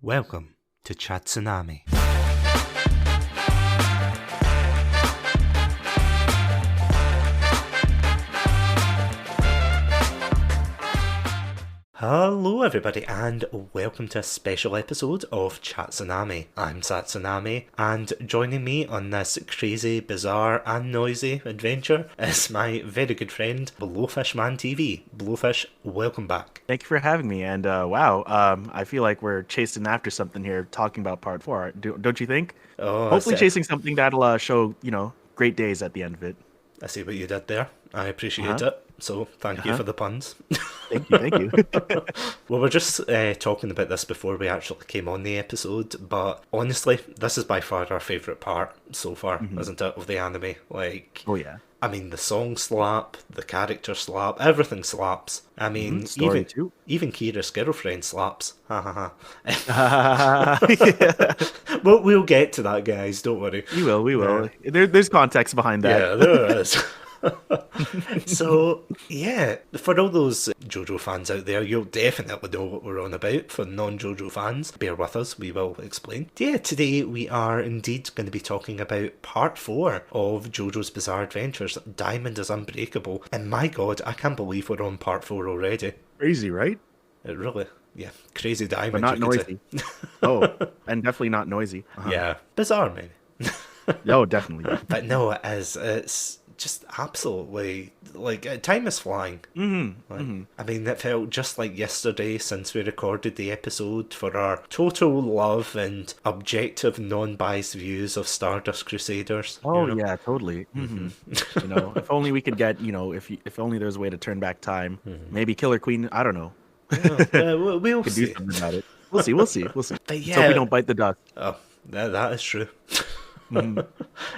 Welcome to Chatsunami. Hello everybody and welcome to a special episode of Chatsunami. I'm Satsunami and joining me on this crazy, bizarre and noisy adventure is my very good friend BlowfishmanTV. Blowfish, welcome back. Thank you for having me, and wow, I feel like we're chasing after something here, talking about part 4. Don't you think? Oh, Hopefully chasing something that'll show, great days at the end of it. I see what you did there. I appreciate it. So thank you for the puns. Thank you. Well, we're just talking about this before we actually came on the episode, but honestly, this is by far our favourite part so far, isn't it, of the anime? Like, oh yeah. I mean, the song slap, the character slap, everything slaps. I mean, even Kira's girlfriend slaps. Ha ha ha. Well, we'll get to that, guys. Don't worry. We will. There's context behind that. Yeah, there is. So, yeah, for all those JoJo fans out there, you'll definitely know what we're on about. For non-JoJo fans, bear with us, we will explain. Yeah, today we are indeed going to be talking about part 4 of JoJo's Bizarre Adventures, Diamond is Unbreakable. And my god, I can't believe we're on part 4 already. Crazy, right? It really, yeah, crazy Diamond. But not noisy. Oh, and definitely not noisy. Yeah, bizarre maybe. No, definitely. But no, it is. It's just absolutely, like, time is flying. I mean, it felt just like yesterday since we recorded the episode for our total love and objective non-biased views of Stardust Crusaders. Oh, yeah, totally. If only we could get, if only there's a way to turn back time. Maybe Killer Queen, I don't know. We'll could see. do something about it. We'll see. But yeah, so if we don't bite the dust. Oh, that is true.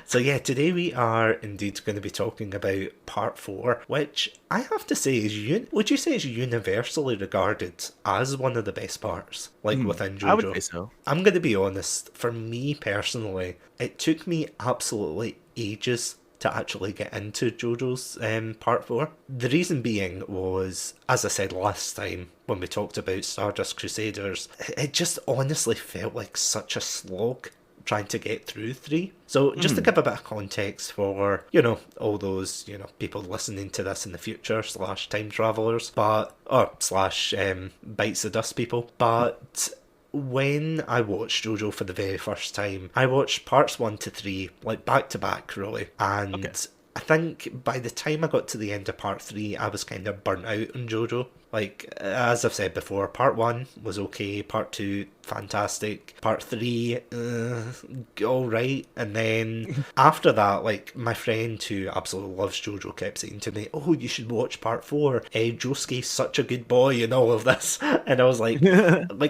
So yeah, today we are indeed going to be talking about part 4, which I have to say is, would you say is universally regarded as one of the best parts, like within JoJo? I would say so. I'm going to be honest, for me personally, it took me absolutely ages to actually get into JoJo's part 4. The reason being was, as I said last time when we talked about Stardust Crusaders, it just honestly felt like such a slog trying to get through 3. So just to give a bit of context for, all those, people listening to this in the future, / time travelers, / bites of dust people. But when I watched JoJo for the very first time, I watched parts 1 to 3, like back to back really. And I think by the time I got to the end of part 3, I was kind of burnt out on JoJo. Like, as I've said before, part 1 was okay, part 2, fantastic, part 3, alright, and then after that, like, my friend who absolutely loves JoJo kept saying to me, oh, you should watch part 4, Josuke's such a good boy and all of this, and I was like,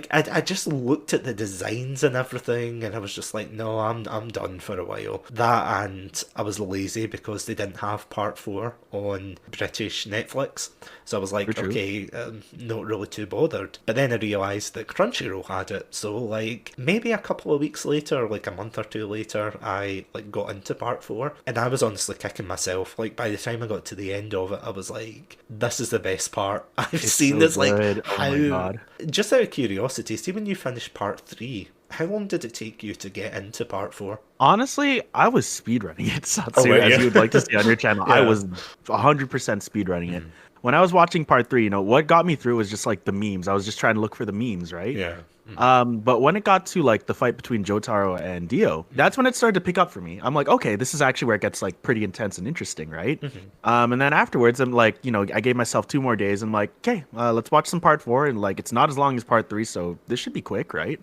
I just looked at the designs and everything, and I was just like, no, I'm done for a while. That, and I was lazy because they didn't have part 4 on British Netflix, so I was like, okay, not really too bothered. But then I realised that Crunchyroll had it, so like maybe a couple of weeks later, like a month or two later, I like got into part 4, and I was honestly kicking myself. Like by the time I got to the end of it, I was like, this is the best part I've seen. So this good. Like how, my God. Just out of curiosity, see when you finished part 3, how long did it take you to get into part 4? Honestly, I was speedrunning it, Satsu, yeah. as you would like to see on your channel. Yeah. I was 100% speedrunning it. When I was watching part 3, what got me through was just like the memes. I was just trying to look for the memes, right? Yeah. But when it got to like the fight between Jotaro and Dio, that's when it started to pick up for me. I'm like, okay, this is actually where it gets like pretty intense and interesting, right? And then afterwards, I'm like, I gave myself 2 more days. I'm like, okay, let's watch some part 4, and like it's not as long as part 3, so this should be quick, right?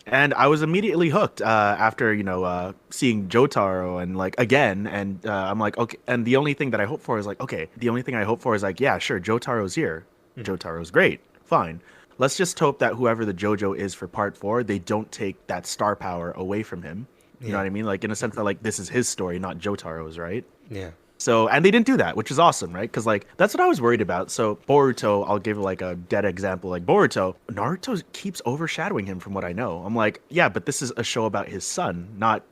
And I was immediately hooked after seeing Jotaro and like again, and I'm like, okay. And the only thing that I hope for is like, okay, yeah, sure, Jotaro's here. Jotaro's great, fine. Let's just hope that whoever the JoJo is for part 4, they don't take that star power away from him. You know what I mean? Like in a sense that like this is his story, not Jotaro's, right? Yeah. So, and they didn't do that, which is awesome, right? Because like that's what I was worried about. So Boruto, I'll give like a dead example. Like Boruto, Naruto keeps overshadowing him from what I know. I'm like, yeah, but this is a show about his son, not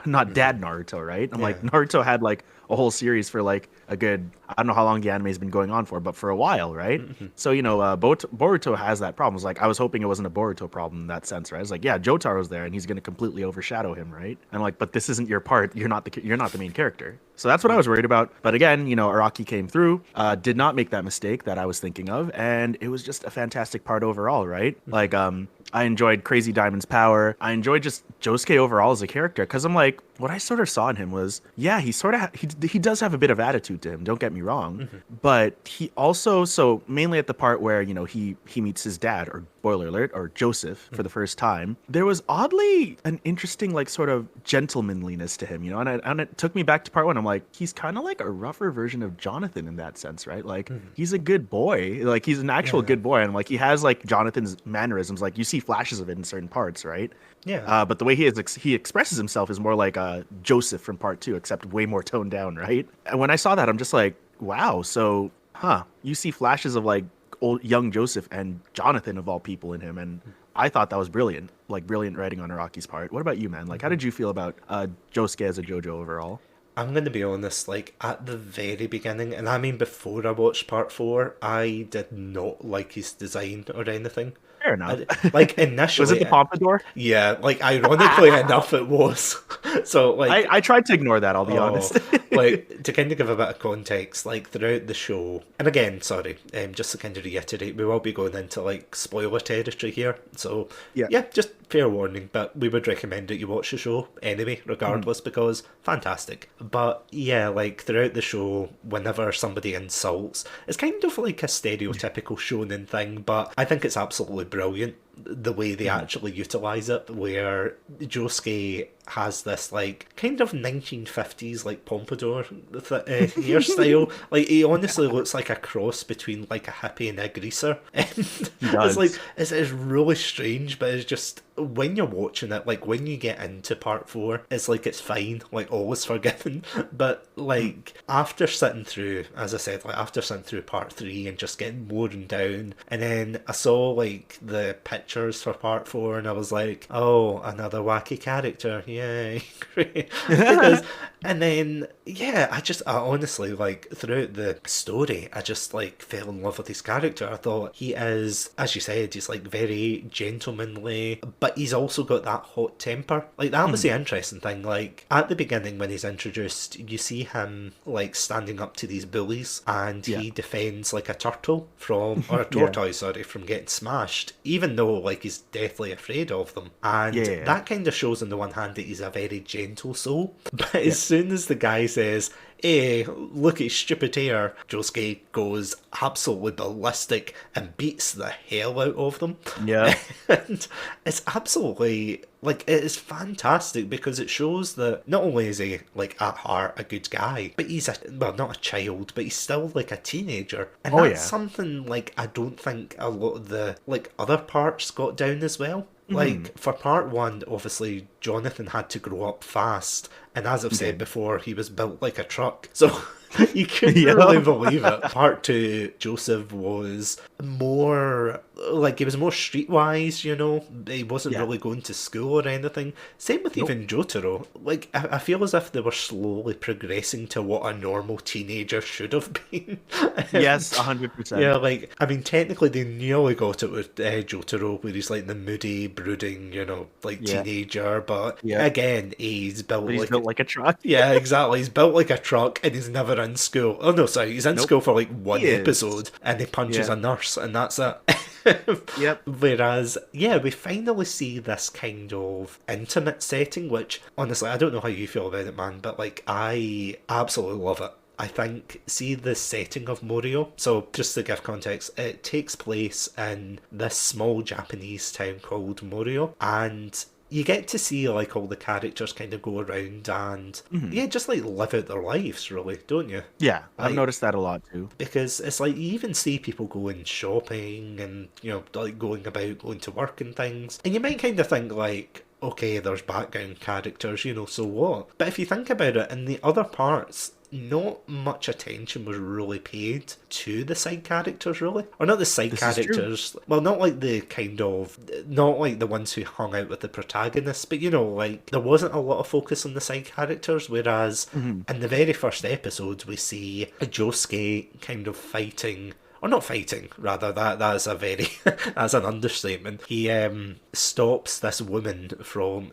not dad Naruto, right? I'm like, Naruto had like a whole series for like a good, I don't know how long the anime's been going on for, but for a while, right? So, Boruto has that problem. It's like, I was hoping it wasn't a Boruto problem in that sense, right? It's like, yeah, Jotaro's there and he's going to completely overshadow him, right? And I'm like, but this isn't your part. You're not the main character. So that's what I was worried about. But again, Araki came through, did not make that mistake that I was thinking of, and it was just a fantastic part overall, right? Like, I enjoyed Crazy Diamond's power. I enjoyed just Josuke overall as a character, because I'm like, what I sort of saw in him was, yeah, he does have a bit of attitude to him, don't get me wrong, but he also, so mainly at the part where, he meets his dad, or spoiler alert, or Joseph for the first time, there was oddly an interesting, like, sort of gentlemanliness to him, and it took me back to part one. I'm like, he's kind of like a rougher version of Jonathan in that sense, right? Like, he's a good boy, like, he's an actual good boy, and like, he has like Jonathan's mannerisms, like, you see flashes of it in certain parts, right? Yeah. But the way he expresses himself is more like Joseph from part two, except way more toned down, right? And when I saw that, I'm just like, wow. So, you see flashes of like old young Joseph and Jonathan of all people in him, and I thought that was brilliant, like brilliant writing on Araki's part. What about you, man? Like, how did you feel about Josuke as a JoJo overall? I'm going to be honest, like, at the very beginning, and I mean before I watched part 4, I did not like his design or anything. Fair enough. Like, initially... Was it the pompadour? Yeah, like, ironically enough, it was. So, like... I tried to ignore that, I'll be honest. Like, to kind of give a bit of context, like, throughout the show... And again, sorry, just to kind of reiterate, we will be going into, like, spoiler territory here. So, yeah, just fair warning, but we would recommend that you watch the show anyway, regardless, because fantastic. But, yeah, like, throughout the show, whenever somebody insults, it's kind of like a stereotypical shonen thing, but I think it's absolutely brilliant the way they actually utilise it, where Josuke has this, like, kind of 1950s, like, pompadour hairstyle. Like, he honestly looks like a cross between, like, a hippie and a greaser. And it's like, it's really strange, but it's just, when you're watching it, like, when you get into part 4, it's like, it's fine, like, all is forgiven. But, like, after sitting through, as I said, like, after sitting through part 3 and just getting worn down, and then I saw, like, the pictures for part 4, and I was like, oh, another wacky character, yay, great. And then, yeah, I honestly, like, throughout the story, I just, like, fell in love with his character. I thought he is, as you said, he's, like, very gentlemanly, but he's also got that hot temper. Like, that was the interesting thing. Like, at the beginning, when he's introduced, you see him, like, standing up to these bullies, and he defends, like, a turtle from, or a tortoise, sorry, from getting smashed, even though, like, he's deathly afraid of them. And that kind of shows, on the one hand, that he's a very gentle soul, but as soon as the guy says, hey, look at his stupid hair, Josuke goes absolutely ballistic and beats the hell out of them. Yeah. And it's absolutely, like, it is fantastic, because it shows that not only is he, like, at heart a good guy, but he's not a child, but he's still, like, a teenager. And that's something, like, I don't think a lot of the, like, other parts got down as well. Like, for part 1, obviously, Jonathan had to grow up fast, and as I've said before, he was built like a truck, so you couldn't really believe it. Part 2, Joseph was more, like, he was more streetwise, he wasn't really going to school or anything. Same with even Jotaro. Like, I feel as if they were slowly progressing to what a normal teenager should have been. Yes, 100%. Yeah, like, I mean, technically they nearly got it with Jotaro, where he's, like, the moody, brooding, teenager, but again, he's built like a truck. Yeah, exactly. He's built like a truck, and he's never in school. Oh no, sorry, he's in school for like one episode, and he punches a nurse, and that's it. Whereas, we finally see this kind of intimate setting, which, honestly, I don't know how you feel about it, man, but, like, I absolutely love it. I think, see the setting of Morioh? So, just to give context, it takes place in this small Japanese town called Morioh, and you get to see, like, all the characters kind of go around and, just, like, live out their lives, really, don't you? Yeah, like, I've noticed that a lot, too. Because it's like, you even see people going shopping and, like, going to work and things. And you might kind of think, like, okay, there's background characters, so what? But if you think about it, in the other parts, not much attention was really paid to the side characters, really. Or not the side characters, well, not like not like the ones who hung out with the protagonists, but like, there wasn't a lot of focus on the side characters, whereas in the very first episode, we see Josuke kind of fighting, or not fighting, rather, that is a very, that's an understatement. He stops this woman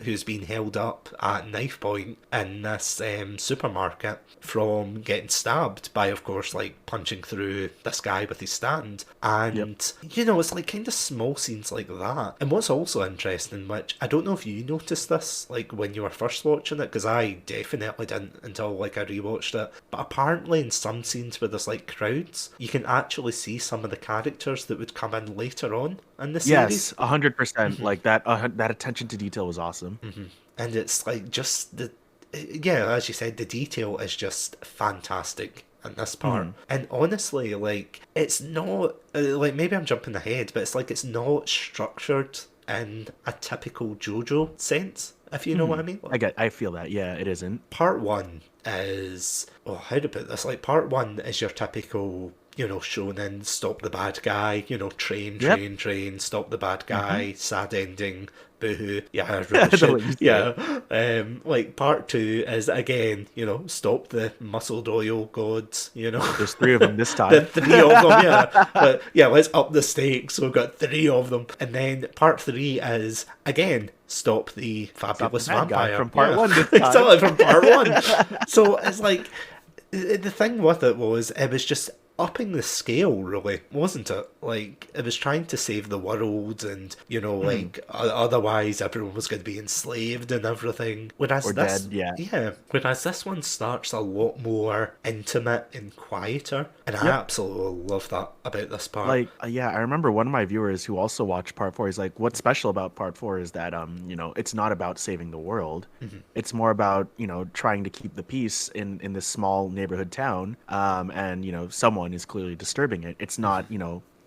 who's been held up at knife point in this supermarket from getting stabbed by, of course, like, punching through this guy with his stand. And, it's like kind of small scenes like that. And what's also interesting, which I don't know if you noticed this, like, when you were first watching it, because I definitely didn't until, like, I rewatched it, but apparently in some scenes where there's, like, crowds, you can actually see some of the characters that would come in later on in the series. Yes, 100%. Like, that attention to detail was awesome. And it's like, just as you said, the detail is just fantastic in this part. And honestly, like, it's not, like, maybe I'm jumping ahead, but it's like, it's not structured in a typical JoJo sense, if you know what I mean. I feel that, yeah, it isn't. Part one is, how to put this, like, part one is your typical, shonen, stop the bad guy, train, stop the bad guy, sad ending, boohoo, like, part two is, again, stop the muscled oil gods, There's 3 of them this time. The 3 of them, but let's up the stakes, we've got 3 of them. And then part 3 is, again, stop the fabulous vampire from part 1 this time. Exactly, from part 1. So it's like, the thing with it was just upping the scale, really, wasn't it? Like, it was trying to save the world, and like, otherwise everyone was going to be enslaved and everything. Whereas whereas this one starts a lot more intimate and quieter, and I absolutely love that about this part. Like, I remember one of my viewers who also watched part 4. He's like, what's special about part 4 is that it's not about saving the world. It's more about trying to keep the peace in this small neighborhood town, and someone is clearly disturbing it. It's not,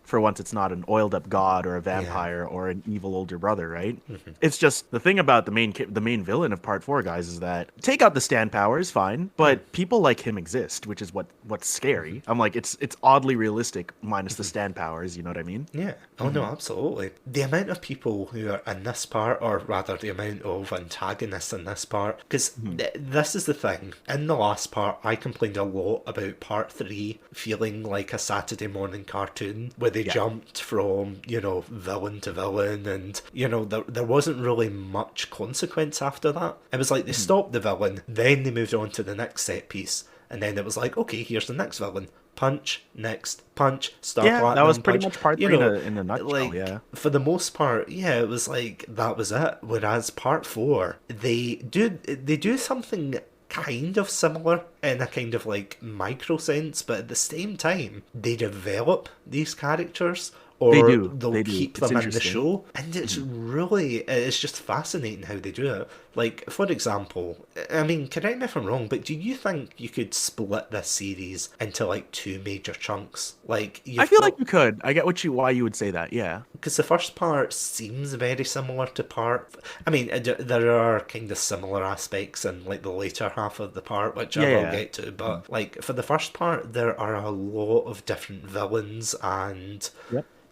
for once, it's not an oiled up god or a vampire or an evil older brother, right? It's just, the thing about the main villain of part 4, guys, is that take out the stand power is fine, but people like him exist, which is what's scary. I'm like, it's oddly realistic minus the stand powers, you know what I mean? Yeah. Oh no, absolutely. The amount of people who are in this part, or rather the amount of antagonists in this part, because this is the thing. In the last part, I complained a lot about part 3 feeling like a Saturday morning cartoon, where they jumped from, villain to villain, and, there wasn't really much consequence after that. It was like they stopped the villain, then they moved on to the next set piece, and then it was like, okay, here's the next villain. Punch, next, punch, start platinum, that was pretty punch. much part 3 in a nutshell, like, for the most part, it was like, that was it. Whereas part 4, they do something kind of similar in a kind of like micro sense, but at the same time, they develop these characters, or they'll keep them in the show, and it's really, it's just fascinating how they do it. Like, for example, I mean, correct me if I'm wrong, but do you think you could split this series into like 2 major chunks? Like, I feel like you could. I get why you would say that, yeah. Because the first part seems very similar to part... I mean, there are kind of similar aspects in like the later half of the part, which I will get to, but like, for the first part, there are a lot of different villains and...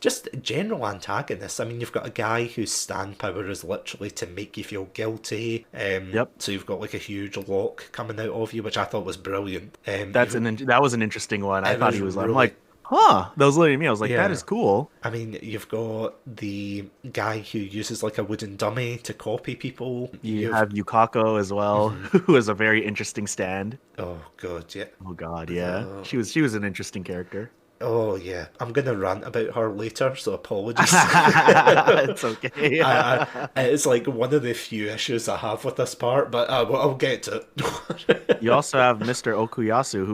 just general antagonists. I mean, you've got a guy whose stand power is literally to make you feel guilty. So you've got like a huge lock coming out of you, which I thought was brilliant. That was an interesting one. I thought he was really... I'm like, that was literally me. I was like, that is cool. I mean, you've got the guy who uses like a wooden dummy to copy people. You have Yukako as well, who is a very interesting stand. Oh god, yeah. Oh god, yeah. She was an interesting character. Oh yeah, I'm gonna rant about her later, so apologies. It's okay. It's like one of the few issues I have with this part, but I'll get to it. You also have Mr. Okuyasu,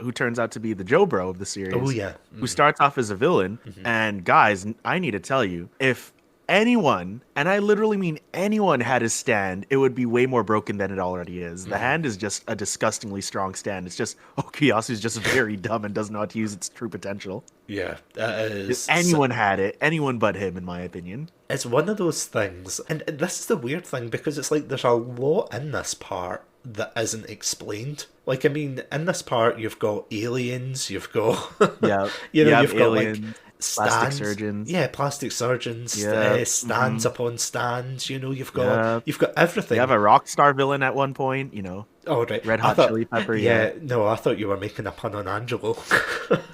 who turns out to be the Jobro of the series. Oh yeah, who starts off as a villain. And guys, I need to tell you, if anyone, and I literally mean anyone, had his stand, it would be way more broken than it already is. The hand is just a disgustingly strong stand. It's just Okuyasu's just very dumb and doesn't know how to use its true potential. Yeah, that is. If anyone had it, anyone but him, in my opinion. It's one of those things, and this is the weird thing, because it's like there's a lot in this part that isn't explained. Like, I mean, in this part, you've got aliens, you've got, Yeah, you've got like aliens, plastic stands, surgeons. yeah, plastic surgeons, Yeah, stands upon stands. yeah. You've got You everything. have a rock star villain at one point. You know, Oh, right. Red I Hot thought, Chili Pepper. Yeah. yeah, no, I thought you were making a pun on Angelo.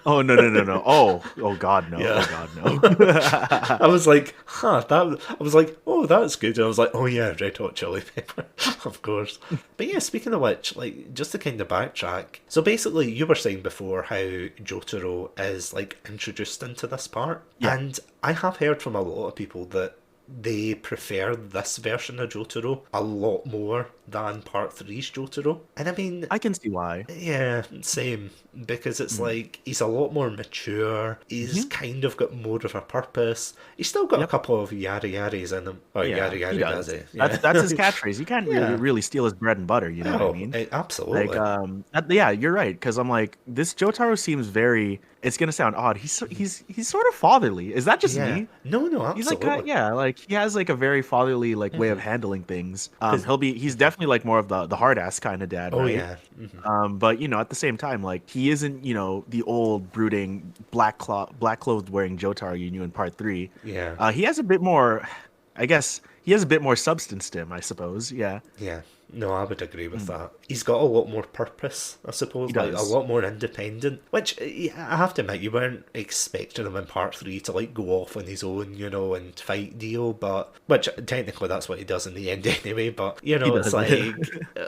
Oh no no no no. Oh God no. Yeah. Oh God no. I was like, I was like, oh, that's good. And I was like, oh yeah, Red Hot Chili Pepper, of course. But yeah, speaking of which, like, just to kind of backtrack. So basically, you were saying before how Jotaro is like introduced into this part, Yeah. and I have heard from a lot of people that they prefer this version of Jotaro a lot more than Part Three's Jotaro. And I mean, I can see why. yeah, same. Because it's like he's a lot more mature. He's kind of got more of a purpose. He's still got a couple of yari yaris in him. Oh, Yeah, yari yari he does. does it. Yeah. That's his catchphrase. You can't Yeah. really steal his bread and butter. You know what I mean? Absolutely. Like, yeah, you're right. Because I'm like, this Jotaro seems very. It's gonna sound odd. He's sort of fatherly. Is that just yeah. me? No, He's like, absolutely. yeah, like he has like a very fatherly like way of handling things. He's definitely like more of the hard ass kind of dad, Oh, right? yeah. But you know, at the same time, like he isn't, you know, the old brooding black clothed wearing Jotaro you knew in Part 3. Yeah. He has a bit more, I guess, he has a bit more substance to him, I suppose. Yeah. Yeah. No, I would agree with that. He's got a lot more purpose, I suppose, He like a does. lot more independent. Which I have to admit, you weren't expecting him in Part 3 to like go off on his own, you know, and fight Dio, but which technically that's what he does in the end anyway. But you know, it's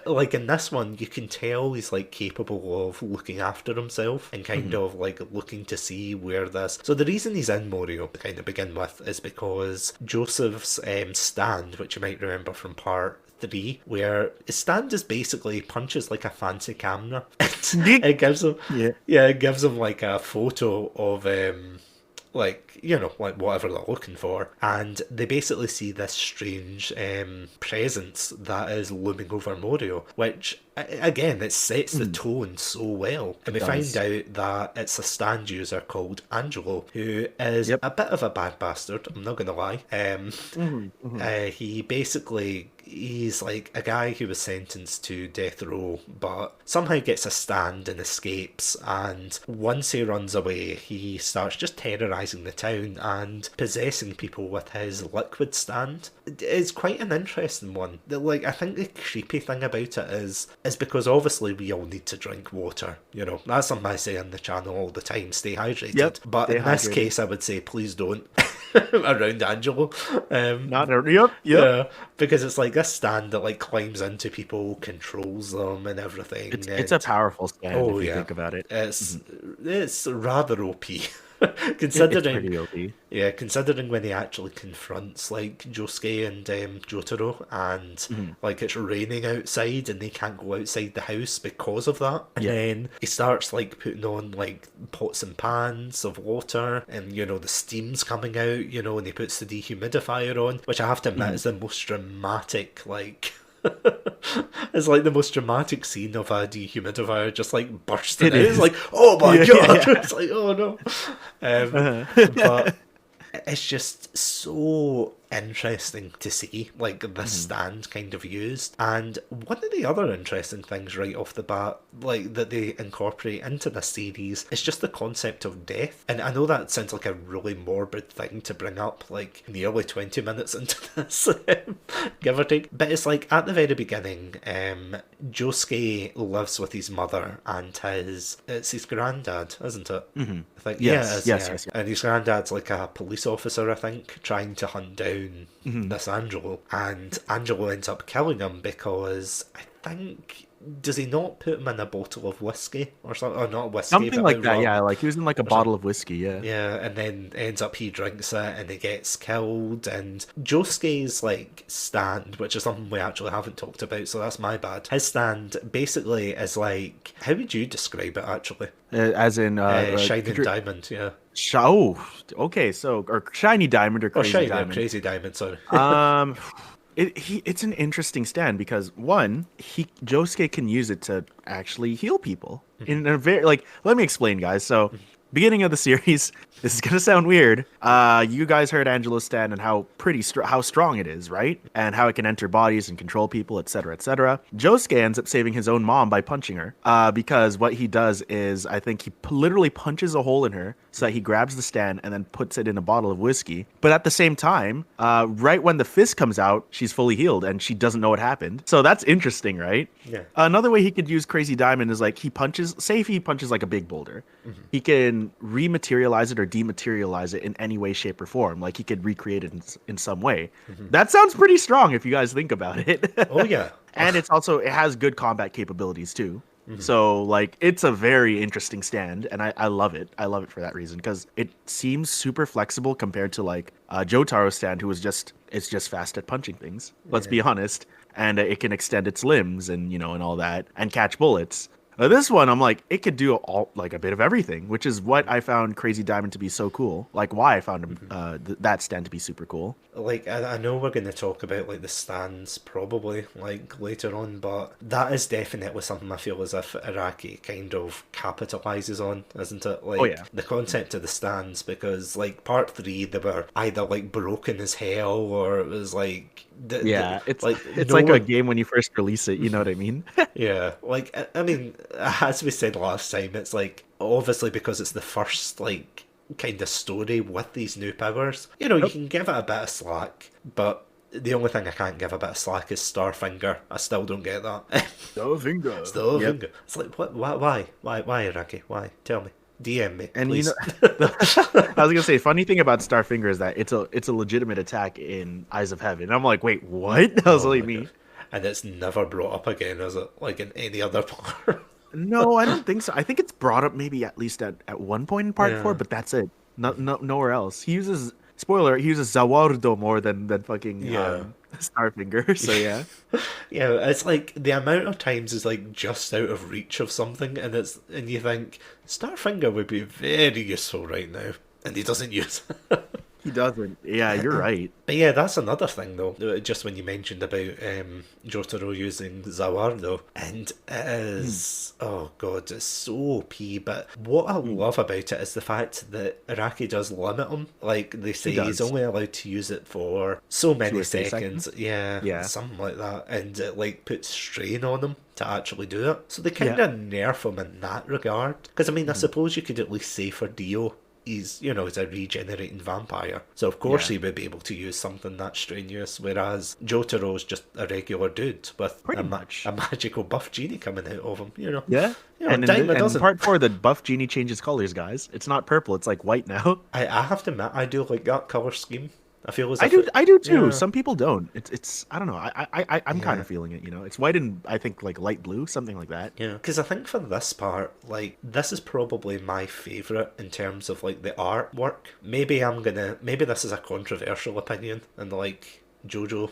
like in this one, you can tell he's like capable of looking after himself and kind of like looking to see where this. So the reason he's in Morioh to kind of begin with is because Joseph's stand, which you might remember from Part 3, where his stand is basically punches like a fancy camera. It gives him, it gives him like a photo of like, you know, like whatever they're looking for, and they basically see this strange presence that is looming over Morioh, which again, it sets the tone so well. And we find out that it's a stand user called Angelo, who is a bit of a bad bastard, I'm not gonna lie. He basically, he's like a guy who was sentenced to death row, but somehow gets a stand and escapes, and once he runs away, he starts just terrorising the town and possessing people with his liquid stand. It's quite an interesting one. Like, I think the creepy thing about it is because obviously we all need to drink water, you know, that's something I say on the channel all the time, stay hydrated. But in this case, I would say please don't. Around Angelo. Yeah, because it's like this stand that like climbs into people, controls them and everything. It's a powerful stand if you think about it. It's rather OP. Considering, it's pretty OP. Yeah, considering when he actually confronts like Josuke and Jotaro, and like it's raining outside and they can't go outside the house because of that. And then he starts like putting on like pots and pans of water, and you know the steam's coming out, you know, and he puts the dehumidifier on, which I have to admit is the most dramatic like. It's like the most dramatic scene of a dehumidifier just like bursting out. It's like, oh my god! It's like, oh no. But it's just so interesting to see like this stand kind of used. And one of the other interesting things right off the bat, like that they incorporate into this series, is just the concept of death. And I know that sounds like a really morbid thing to bring up like nearly 20 minutes into this, give or take, but it's like at the very beginning, Josuke lives with his mother and it's his granddad, isn't it? I think yes. And his granddad's like a police officer, I think, trying to hunt down this Angelo, and Angelo ends up killing him because I think, does he not put him in a bottle of whiskey or something? Or not whiskey, something like that, rum. yeah, like he was in like a bottle of whiskey, yeah, and then ends up he drinks it and he gets killed. And Josuke's like stand, which is something we actually haven't talked about, so that's my bad, his stand basically is like, how would you describe it actually? As in shining diamond, yeah. Okay, so or shiny diamond or crazy diamond. Crazy diamond, sorry. It's an interesting stand because one, Josuke can use it to actually heal people in a very, like, let me explain, guys. So beginning of the series, this is gonna sound weird. You guys heard Angelo's stand and how how strong it is, right? And how it can enter bodies and control people, etc., etc. Josuke ends up saving his own mom by punching her, because what he does is, I think he literally punches a hole in her so that he grabs the stand and then puts it in a bottle of whiskey. But at the same time, right when the fist comes out, she's fully healed and she doesn't know what happened. So that's interesting, right? Yeah. Another way he could use Crazy Diamond is like say if he punches like a big boulder, he can rematerialize it or dematerialize it in any way, shape, or form. Like he could recreate it in some way. That sounds pretty strong if you guys think about it. Oh yeah. And it has good combat capabilities too. So like it's a very interesting stand, and I love it. I love it for that reason, because it seems super flexible compared to like Jotaro's stand, who is just fast at punching things. Let's be honest. And it can extend its limbs and and all that and catch bullets. This one, I'm like, it could do all like a bit of everything, which is what I found Crazy Diamond to be so cool. Like why I found him that stand to be super cool. Like I know we're going to talk about like the stands probably like later on, but that is definitely something I feel as if Araki kind of capitalizes on, isn't it? Like the concept of the stands, because like part 3 they were either like broken as hell or it was like it's like a game when you first release it, you know what I mean? Yeah, like I mean, as we said last time, it's like obviously because it's the first like kind of story with these new powers, you can give it a bit of slack, but the only thing I can't give a bit of slack is Starfinger. I still don't get that. Starfinger. It's like why Araki? Why? Tell me. DM me, and please. I was gonna say, funny thing about Starfinger is that it's a legitimate attack in Eyes of Heaven. I'm like, wait, what? That was like me. And it's never brought up again, is it? Like in any other part? No, I don't think so. I think it's brought up maybe at least at one point in part 4, but that's it. Nowhere else. He uses Zawardo more than fucking Starfinger. So yeah. Yeah, it's like the amount of times is like just out of reach of something, and you think Starfinger would be very useful right now, and he doesn't use it. He doesn't. Yeah, you're right. But yeah, that's another thing though. Just when you mentioned about Jotaro using Zawardo, and it is oh god, it's so OP. But what I love about it is the fact that Araki does limit him. Like they say, he's only allowed to use it for so many seconds. Yeah, something like that, and it like puts strain on him to actually do it. So they kind of nerf him in that regard. Because I mean, I suppose you could at least say for Dio, he's a regenerating vampire, so of course he would be able to use something that strenuous, whereas Jotaro's just a regular dude with a magical buff genie coming out of him, and in part 4 the buff genie changes colors, guys. It's not purple, it's like white now. I have to admit, I do like that color scheme. I feel as I do too. Some people don't. It's I don't know. I'm kind of feeling it. It's white and I think like light blue, something like that. Yeah, because I think for this part, like this is probably my favorite in terms of like the artwork. Maybe this is a controversial opinion and like JoJo.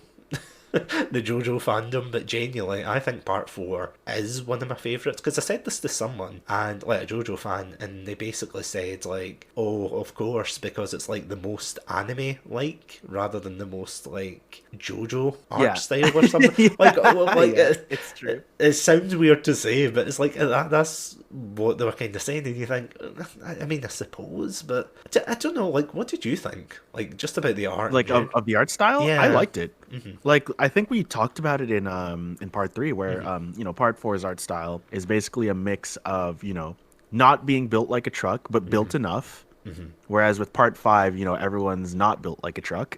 The JoJo fandom, but genuinely I think part 4 is one of my favourites, because I said this to someone and like a JoJo fan, and they basically said like, oh, of course, because it's like the most anime like rather than the most like JoJo art style or something. It's true. It sounds weird to say, but it's like that's what they were kind of saying, and you think, I mean, I suppose, but I don't know, like what did you think, like just about the art, like of the art style? I liked it. Like I think we talked about it in part 3 where part 4's art style is basically a mix of not being built like a truck but built enough, whereas with part 5 everyone's not built like a truck.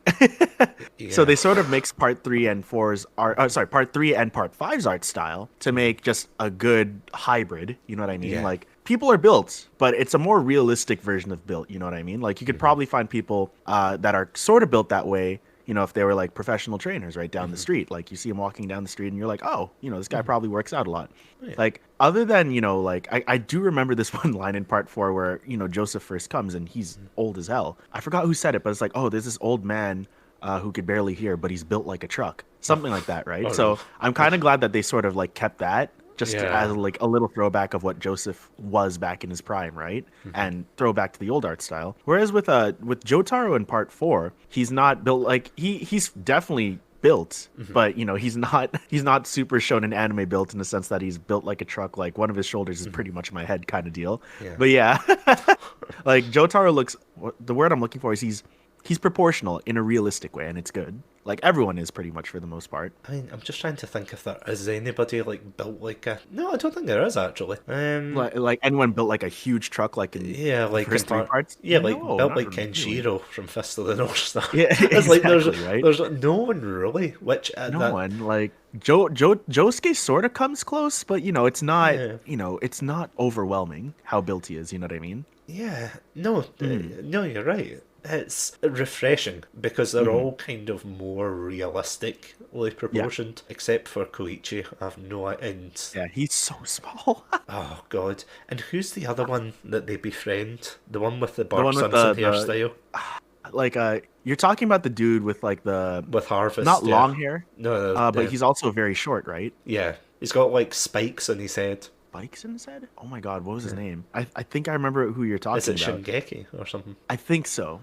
So they sort of mix part 3 and 4's art part 3 and part 5's art style to make just a good hybrid, you know what I mean? Like people are built, but it's a more realistic version of built, you know what I mean? Like you could probably find people that are sort of built that way, if they were like professional trainers right down the street. Like you see them walking down the street and you're like, oh, this guy probably works out a lot. Like other than, like I do remember this one line in part 4 where, Joseph first comes and he's old as hell. I forgot who said it, but it's like, oh, there's this old man who could barely hear, but he's built like a truck. Something like that, right? So I'm kind of glad that they sort of like kept that just as like a little throwback of what Joseph was back in his prime, right? And throwback to the old art style. Whereas with Jotaro in part 4, he's not built like he's definitely built, but he's not super shown in anime built in the sense that he's built like a truck. Like one of his shoulders is pretty much my head kind of deal. Yeah. But yeah, like Jotaro looks. The word I'm looking for is he's proportional in a realistic way, and it's good. Like everyone is pretty much for the most part. I mean, I'm just trying to think if there is anybody like built like a. No, I don't think there is actually. Like anyone built like a huge truck, like in like the first three parts. Yeah, No, like built like really. Kenshiro from Fist of the North Star. Yeah, It's like exactly, there's no one really. Which one like Josuke sort of comes close, but it's not. Yeah. It's not overwhelming how built he is. You know what I mean? Yeah, no, no, you're right. It's refreshing because they're all kind of more realistically proportioned, except for Koichi. I have no idea. Yeah, he's so small. Oh god! And who's the other one that they befriend? The one with the one Bart with Simpson the- hairstyle Like you're talking about the dude with like the with Harvest. not yeah. long hair, No, but he's also very short, right? yeah, he's got like spikes on his head. Spikes in his head? Oh my god, what was his name? I think I remember who you're talking Is it about. Shingeki or something? I think so.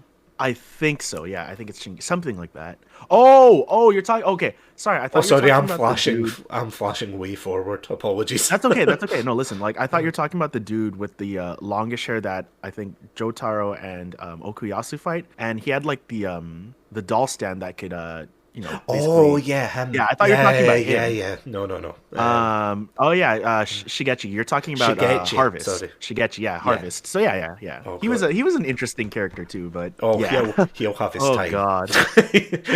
Yeah, I think it's something like that. Oh, you're talking. Okay, sorry. I thought. Oh, sorry, you were I'm talking about the flashing. dude- I'm flashing way forward. Apologies. That's okay. That's okay. No, listen. Like I thought you were talking about the dude with the longish hair that I think Jotaro and Okuyasu fight, and he had like the doll stand that could Oh basically- yeah, him. Yeah, I thought you were talking about yeah, him. yeah. No. Shigechi. You're talking about Shigechi, Harvest. sorry. Shigechi, yeah, Harvest. So yeah. Oh, he was an interesting character too, but Oh, yeah. he'll have his Oh time. god.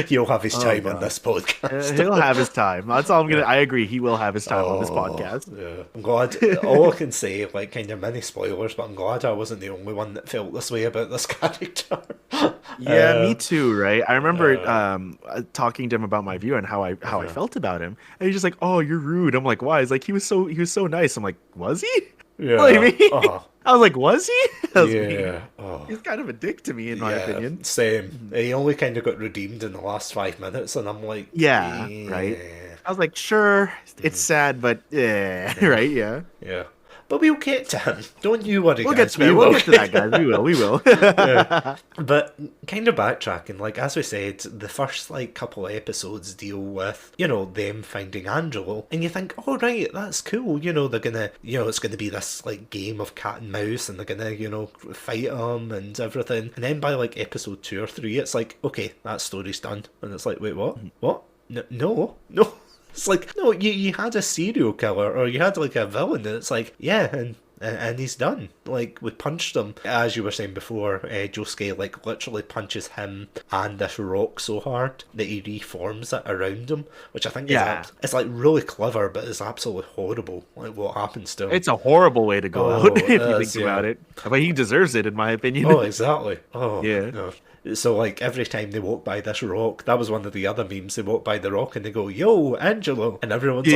He'll have his time on God. this podcast. He'll have his time. That's all I'm gonna. I agree. He will have his time on this podcast. Yeah. I'm glad. All I can say, like, kind of mini spoilers, but I'm glad I wasn't the only one that felt this way about this character. Yeah, me too. Right. I remember talking to him about my view and how I felt about him, and he's just like, "Oh, you're rude." I'm like, "Why?" He's like, "He was so nice." I'm like, "Was he?" Yeah. Like, me? Uh-huh. I was like, "Was he?" That was me. Yeah. Oh. He's kind of a dick to me, in my Yeah, opinion. Same. He only kind of got redeemed in the last 5 minutes, and I'm like, Yeah, right. I was like, "Sure, it's sad, but yeah, right, yeah." Yeah. But we'll get to him. Don't you worry, We'll guys. get to that. We'll get to that, guys. We will. But kind of backtracking, like as we said, the first like couple of episodes deal with, them finding Angelo, and you think, oh right, that's cool. They're gonna, it's gonna be this like game of cat and mouse, and they're gonna, fight him and everything. And then by like episode 2 or 3, it's like, okay, that story's done, and it's like, wait, what? What? No. It's like, no, you had a serial killer, or you had like a villain, and it's like, yeah, and he's done. Like, we punched him. As you were saying before, Josuke, like, literally punches him and this rock so hard that he reforms it around him, which I think is it's like really clever, but it's absolutely horrible, like what happens to him. It's a horrible way to go out if you is, think about it. But he deserves it, in my opinion. Oh, exactly. Oh, Yeah. No. So, like, every time they walk by this rock, that was one of the other memes, they walk by the rock and they go, yo, Angelo! And everyone's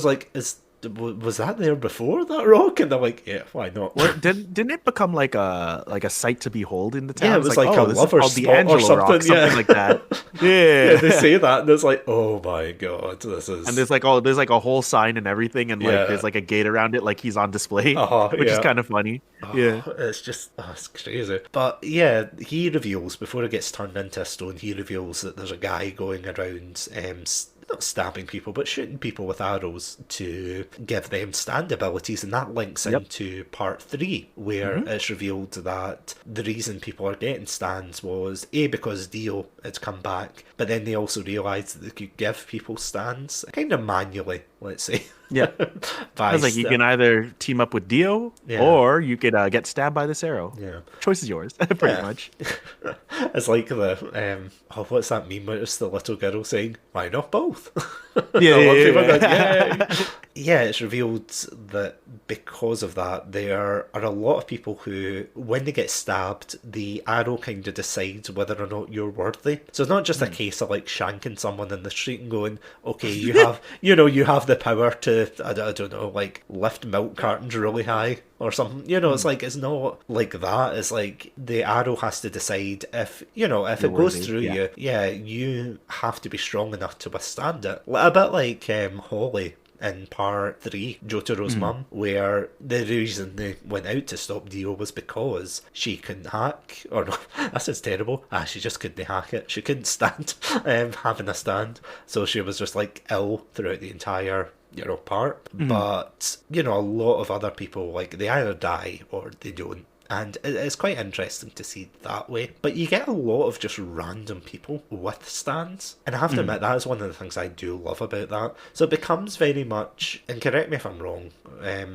like, was that there before, that rock? And they're like, yeah, why not? Didn't it become like a sight to behold in the town? Yeah, it was like a this is lover's called the spot or Angelo something, Rock, something like that. Yeah, they say that, and it's like, oh my god, this is... And there's like a whole sign and everything, and like there's like a gate around it, like he's on display, which is kind of funny. It's just, it's crazy. But yeah, he reveals, before it gets turned into a stone, he reveals that there's a guy going around, not stabbing people, but shooting people with arrows to give them stand abilities, and that links into part 3, where it's revealed that the reason people are getting stands was because Dio had come back, but then they also realised that they could give people stands kind of manually, let's say. Yeah. I was like, you can either team up with Dio, or you could get stabbed by this arrow. Yeah. Choice is yours, pretty much. It's like the what's that meme where it's the little girl saying, why not both? Yeah, it's revealed that because of that, there are a lot of people who, when they get stabbed, the arrow kind of decides whether or not you're worthy. So it's not just a case of like shanking someone in the street and going, okay, you have, you have the power to, I don't know, like lift milk cartons really high or something. It's like, it's not like that. It's like the arrow has to decide if it goes through you, you have to be strong enough to withstand it. A bit like Holly in part 3, Jotaro's mum, where the reason they went out to stop Dio was because she couldn't hack, or no, that sounds terrible. She just couldn't hack it. She couldn't stand having a stand, so she was just like ill throughout the entire part. But a lot of other people, like, they either die or they don't. And it's quite interesting to see that way. But you get a lot of just random people with stands. And I have to admit, that is one of the things I do love about that. So it becomes very much, and correct me if I'm wrong,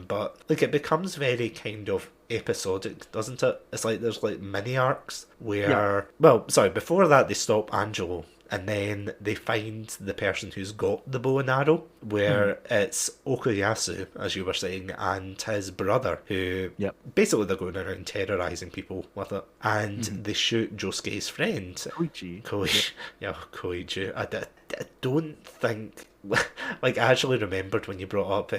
but like it becomes very kind of episodic, doesn't it? It's like there's like mini arcs where, before that they stop Angelo. And then they find the person who's got the bow and arrow, where it's Okuyasu, as you were saying, and his brother, who basically they're going around terrorising people with it. And they shoot Josuke's friend. Koichi. I don't think... Like, I actually remembered when you brought up...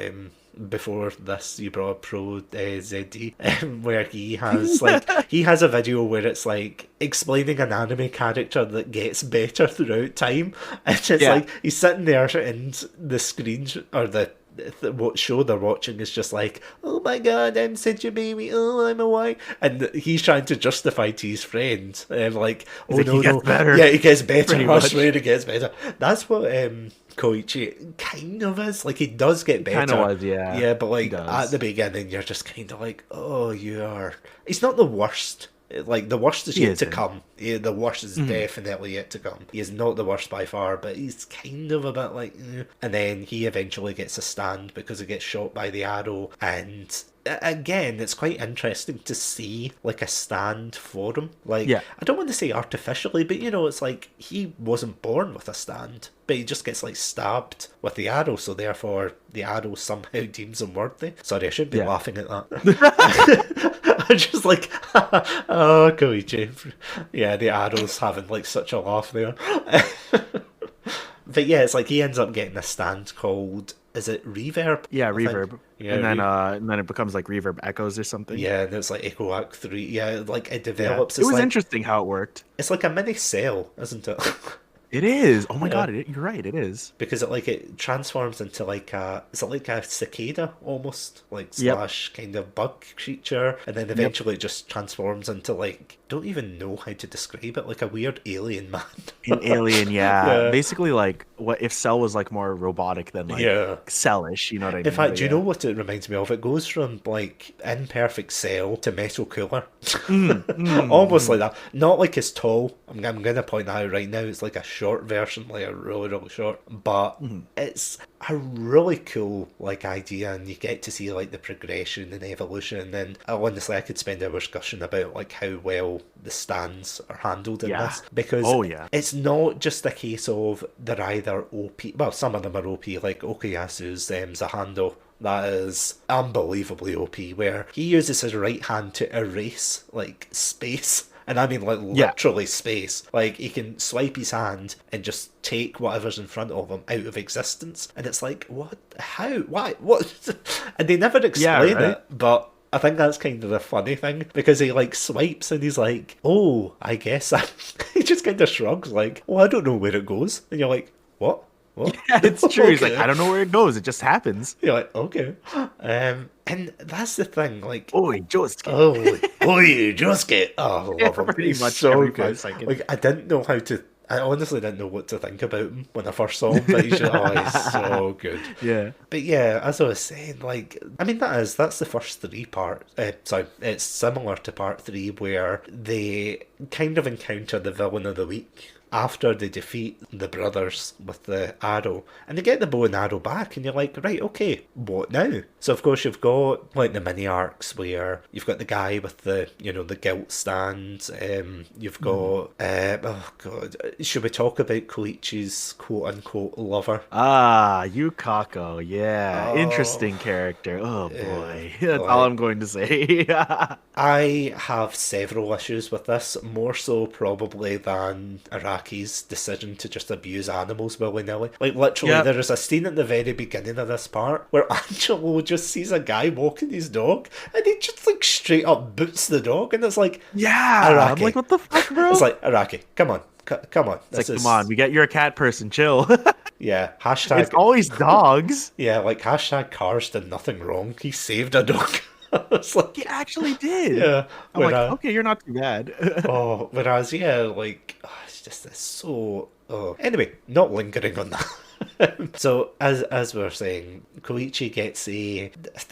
before this, you brought up Pro ZD, where he has he has a video where it's like explaining an anime character that gets better throughout time, and it's like he's sitting there and the screen or what show they're watching is just like, oh my god, I'm such a baby, oh I'm a white, and he's trying to justify to his friend, like, oh no, he gets better. Yeah, he gets better. I much. swear he gets better. That's what Koichi kind of is. Like, he does get better. Kind of was, yeah. Yeah, but like at the beginning, you're just kind of like, oh, you are. He's not the worst. Like, the worst is yet to come. Yeah, the worst is definitely yet to come. He is not the worst by far, but he's kind of a bit like... And then he eventually gets a stand because he gets shot by the arrow. And again, it's quite interesting to see like a stand for him. Like, I don't want to say artificially, but it's like he wasn't born with a stand, but he just gets like stabbed with the arrow, so therefore the arrow somehow deems him worthy. Sorry, I shouldn't be laughing at that. I'm just like, oh, Koichi. Yeah, the arrow's having like such a laugh there. But yeah, it's like he ends up getting a stand called, is it Reverb? Yeah, Reverb. Yeah, and then it becomes like Reverb Echoes or something. Yeah, and it's like Echo Act 3. Yeah, like it develops. It was interesting how it worked. It's like a mini cell, isn't it? It is. Oh my god, you're right. It is, because it transforms into like a cicada almost, like slash kind of bug creature, and then eventually it just transforms into like, don't even know how to describe it, like a weird alien man. An alien, basically like what if Cell was like more robotic than like Cellish, you know what I mean? In fact, do you know what it reminds me of? It goes from like imperfect Cell to Metal Cooler. Almost like that. Not like as tall. I'm gonna point that out right now. It's like a short version, like a really, really short, but it's a really cool like idea, and you get to see like the progression and evolution. And honestly, I could spend hours gushing about like how well the stands are handled in this, because it's not just a case of they're either OP. Well, some of them are OP, like Okuyasu's Zahando. That is unbelievably OP, where he uses his right hand to erase like space. And I mean like literally space. Like, he can swipe his hand and just take whatever's in front of him out of existence. And it's like, what? How? Why? What? And they never explain it, but I think that's kind of the funny thing, because he like swipes and he's like, oh, I guess he just kind of shrugs like, oh, I don't know where it goes. And you're like, what? Yeah, it's true. Okay. He's like, I don't know where it goes. It just happens. You're like, okay. And that's the thing. Like, Oi, Josuke. Oi, Josuke. Oh, I love him. Pretty much so every good. 5 seconds. Like, I honestly didn't know what to think about him when I first saw him, but he's so good. Yeah. But yeah, as I was saying, like, I mean, that's the first 3 parts. Sorry, it's similar to part 3, where they kind of encounter the villain of the week after they defeat the brothers with the arrow, and they get the bow and arrow back, and you're like, right, okay, what now? So of course you've got like the mini arcs where you've got the guy with the the guilt stand. You've got oh god, should we talk about Koichi's quote unquote lover? Yukako. Interesting character. Oh boy, that's all I'm going to say. I have several issues with this, more so probably than Araki's decision to just abuse animals willy-nilly. Like, literally, there is a scene at the very beginning of this part where Angelo just sees a guy walking his dog, and he just, like, straight up boots the dog, and it's like, Araki. I'm like, what the fuck, bro? It's like, Araki, come on. Come on. It's like, come on, you're a cat person, chill. Yeah, It's hashtag. always dogs. Yeah, like hashtag Cars did nothing wrong. He saved a dog. It's He like, actually did. yeah. I'm like, okay, you're not too bad. Whereas, yeah, like, it's just it's so. Oh. Anyway, not lingering on that. So, as we were saying, Koichi gets I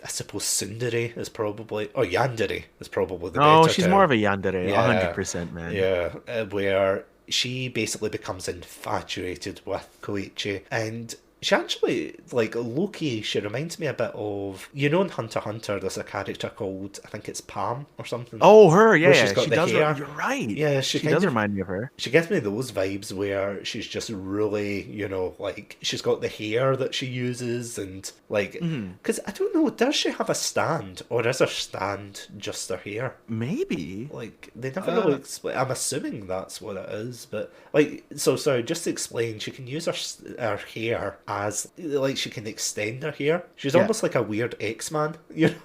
suppose Tsundere is probably, or Yandere is probably the No, better she's term. more of a yandere, Yeah, 100%, man. yeah, where she basically becomes infatuated with Koichi, and she actually, like, Loki, she reminds me a bit of, in Hunter x Hunter, there's a character called, I think it's Pam or something, Oh, her, where she's yeah, got she the does. hair. You're right. Yeah, She does remind me of her. she gives me those vibes where she's just really, like, she's got the hair that she uses, and, like, because I don't know, does she have a stand, or is her stand just her hair? Maybe. Like, they never really explain. I'm assuming that's what it is, but, like, so sorry, just to explain, she can use her hair as, like, she can extend her hair. She's almost like a weird X-Man, like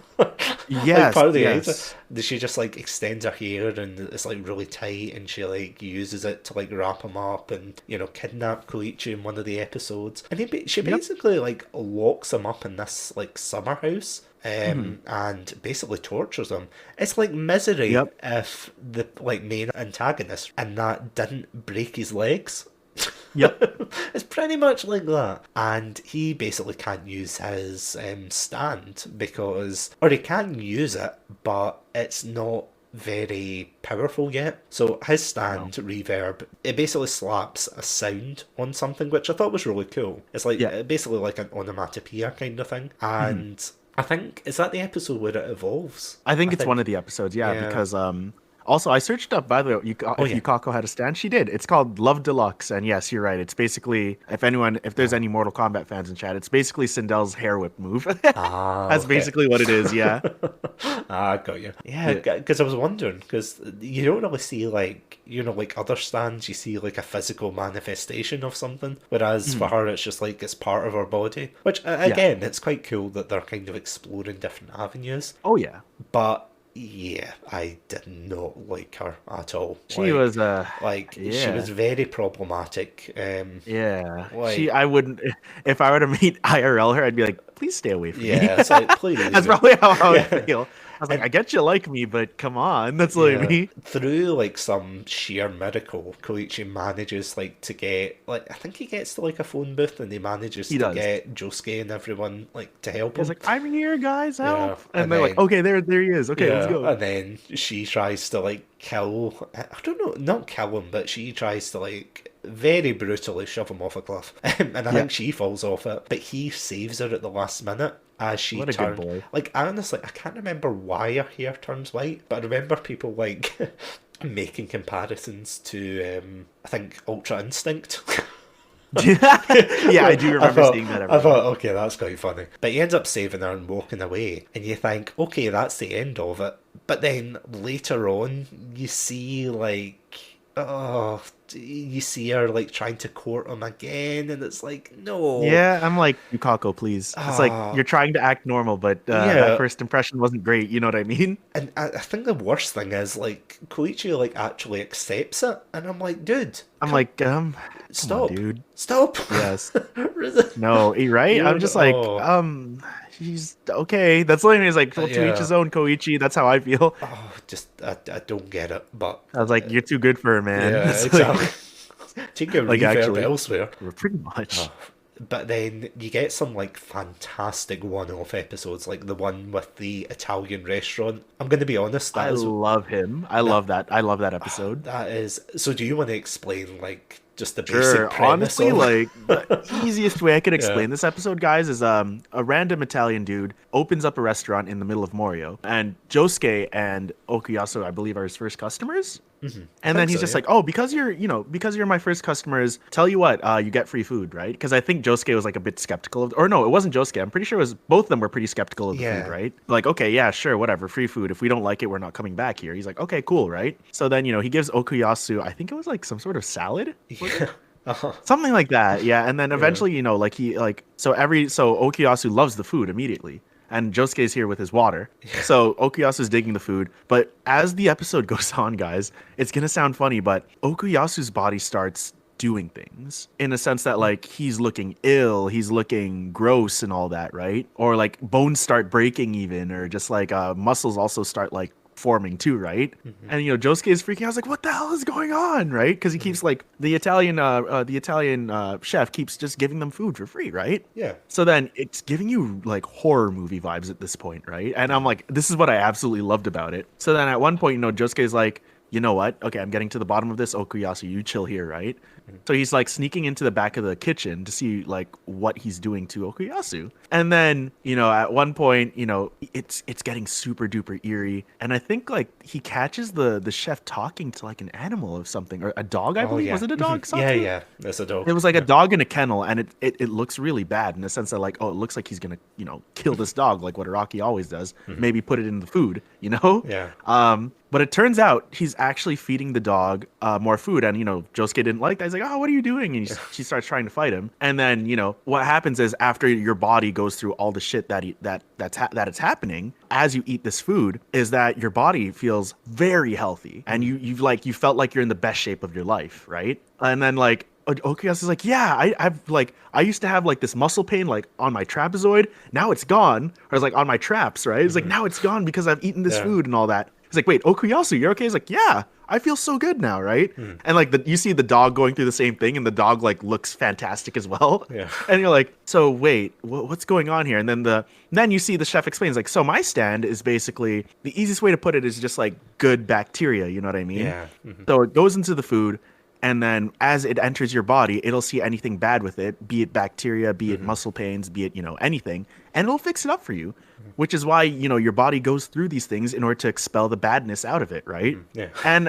Yes, part of the yes. she just like extends her hair and it's like really tight, and she like uses it to like wrap him up and kidnap Koichi in one of the episodes, and she basically like locks him up in this like summer house. And basically tortures him. It's like Misery if the like main antagonist and that didn't break his legs. Yep. It's pretty much like that. And he basically can't use his stand because, or he can use it, but it's not very powerful yet. So his stand reverb, it basically slaps a sound on something, which I thought was really cool. It's like basically like an onomatopoeia kind of thing. And I think, is that the episode where it evolves? I think it's one of the episodes, because also I searched up, by the way, if Yukako had a stand, she did. It's called Love Deluxe, and yes, you're right. It's basically, if there's any Mortal Kombat fans in chat, it's basically Sindel's hair whip move. That's basically what it is, yeah. I got you. Yeah, because I was wondering, because you don't really see like, like other stands, you see like a physical manifestation of something, whereas for her it's just like it's part of her body, which again, it's quite cool that they're kind of exploring different avenues. Oh yeah. But yeah, I did not like her at all. She was she was very problematic. I wouldn't, if I were to meet IRL her, I'd be like, please stay away from me. Yeah, it's like, please. That's probably how I would feel. I was like, I get you like me, but come on, that's like me. Through like some sheer miracle, Koichi manages like to get I think he gets to like a phone booth and he manages to get Josuke and everyone like to help him. He's like, I'm here, guys, help! Yeah. And they're like, okay, there he is. Okay, let's go. And then she tries to like kill. I don't know, not kill him, but she tries to like very brutally shove him off a cliff, and I think she falls off it, but he saves her at the last minute. As she turned, good boy. Like, honestly, I can't remember why her hair turns white, but I remember people like making comparisons to I think Ultra Instinct. Yeah, I do remember seeing that. I thought, okay, that's quite funny. But he ends up saving her and walking away, and you think, okay, that's the end of it. But then later on, you see like, you see her like trying to court him again, and it's like, no. Yeah, I'm like, Yukako, please. It's like you're trying to act normal, but that first impression wasn't great. You know what I mean? And I think the worst thing is like Koichi like actually accepts it, and I'm like, dude. I'm like, stop, on, dude. Stop. Yes. No, right? I'm just like, she's okay. That's what I mean. It's like, to each his own, Koichi. That's how I feel. Oh, just I don't get it. But I was like, you're too good for her, man. Yeah, exactly. Take your reverb elsewhere. Pretty much. But then you get some like fantastic one-off episodes, like the one with the Italian restaurant. I'm going to be honest, I love him. I love that. I love that episode. That is. So, do you want to explain like just the basic premise? Honestly, like the easiest way I could explain this episode, guys, is a random Italian dude opens up a restaurant in the middle of Morioh, and Josuke and Okuyasu, I believe, are his first customers. Mm-hmm. And then he's just like, oh, because you're my first customers, tell you what, you get free food, right? Because I think Josuke was like a bit skeptical of, or no, it wasn't Josuke. I'm pretty sure it was both of them were pretty skeptical of the food, right? Like, okay, yeah, sure, whatever, free food. If we don't like it, we're not coming back here. He's like, okay, cool, right? So then, he gives Okuyasu, I think it was like some sort of salad. Yeah. Something like that, yeah. And then eventually, so Okuyasu loves the food immediately. And Josuke's here with his water. So Okuyasu's digging the food. But as the episode goes on, guys, it's going to sound funny, but Okuyasu's body starts doing things in a sense that like he's looking ill, he's looking gross and all that, right? Or like bones start breaking even, or just like muscles also start like forming too, right? And Josuke is freaking out. I was like, what the hell is going on, right? Because he keeps like the Italian chef keeps just giving them food for free, right? Yeah. So then it's giving you like horror movie vibes at this point, right? And I'm like, this is what I absolutely loved about it. So then at one point, Josuke is like, you know what? Okay, I'm getting to the bottom of this. Okuyasu, you chill here, right? So he's like sneaking into the back of the kitchen to see like what he's doing to Okuyasu. And then, at one point, it's getting super duper eerie. And I think like he catches the chef talking to like an animal or something, or a dog, I believe. Yeah. Was it a dog? Yeah, that's a dog. It was like a dog in a kennel, and it looks really bad in the sense that like, oh, it looks like he's gonna, kill this dog like what Araki always does. Maybe put it in the food, Yeah. But it turns out he's actually feeding the dog more food, and Josuke didn't like that. He's like, "Oh, what are you doing?" And she starts trying to fight him. And then what happens is after your body goes through all the shit that it's happening as you eat this food, is that your body feels very healthy, and you felt like you're in the best shape of your life, right? And then like Okuyasu is like, yeah, I used to have like this muscle pain like on my trapezoid. Now it's gone. Or it's like on my traps, right? It's like now it's gone because I've eaten this food and all that. He's like, wait, Okuyasu, you're okay? He's like, yeah, I feel so good now, right? And like you see the dog going through the same thing, and the dog like looks fantastic as well. Yeah. And you're like, so wait, what's going on here? And then you see the chef explains like, so my stand is basically, the easiest way to put it is just like good bacteria. You know what I mean? Yeah. So it goes into the food. And then as it enters your body, it'll see anything bad with it, be it bacteria, be it muscle pains, be it, anything, and it'll fix it up for you, which is why, your body goes through these things in order to expel the badness out of it, right? Yeah. And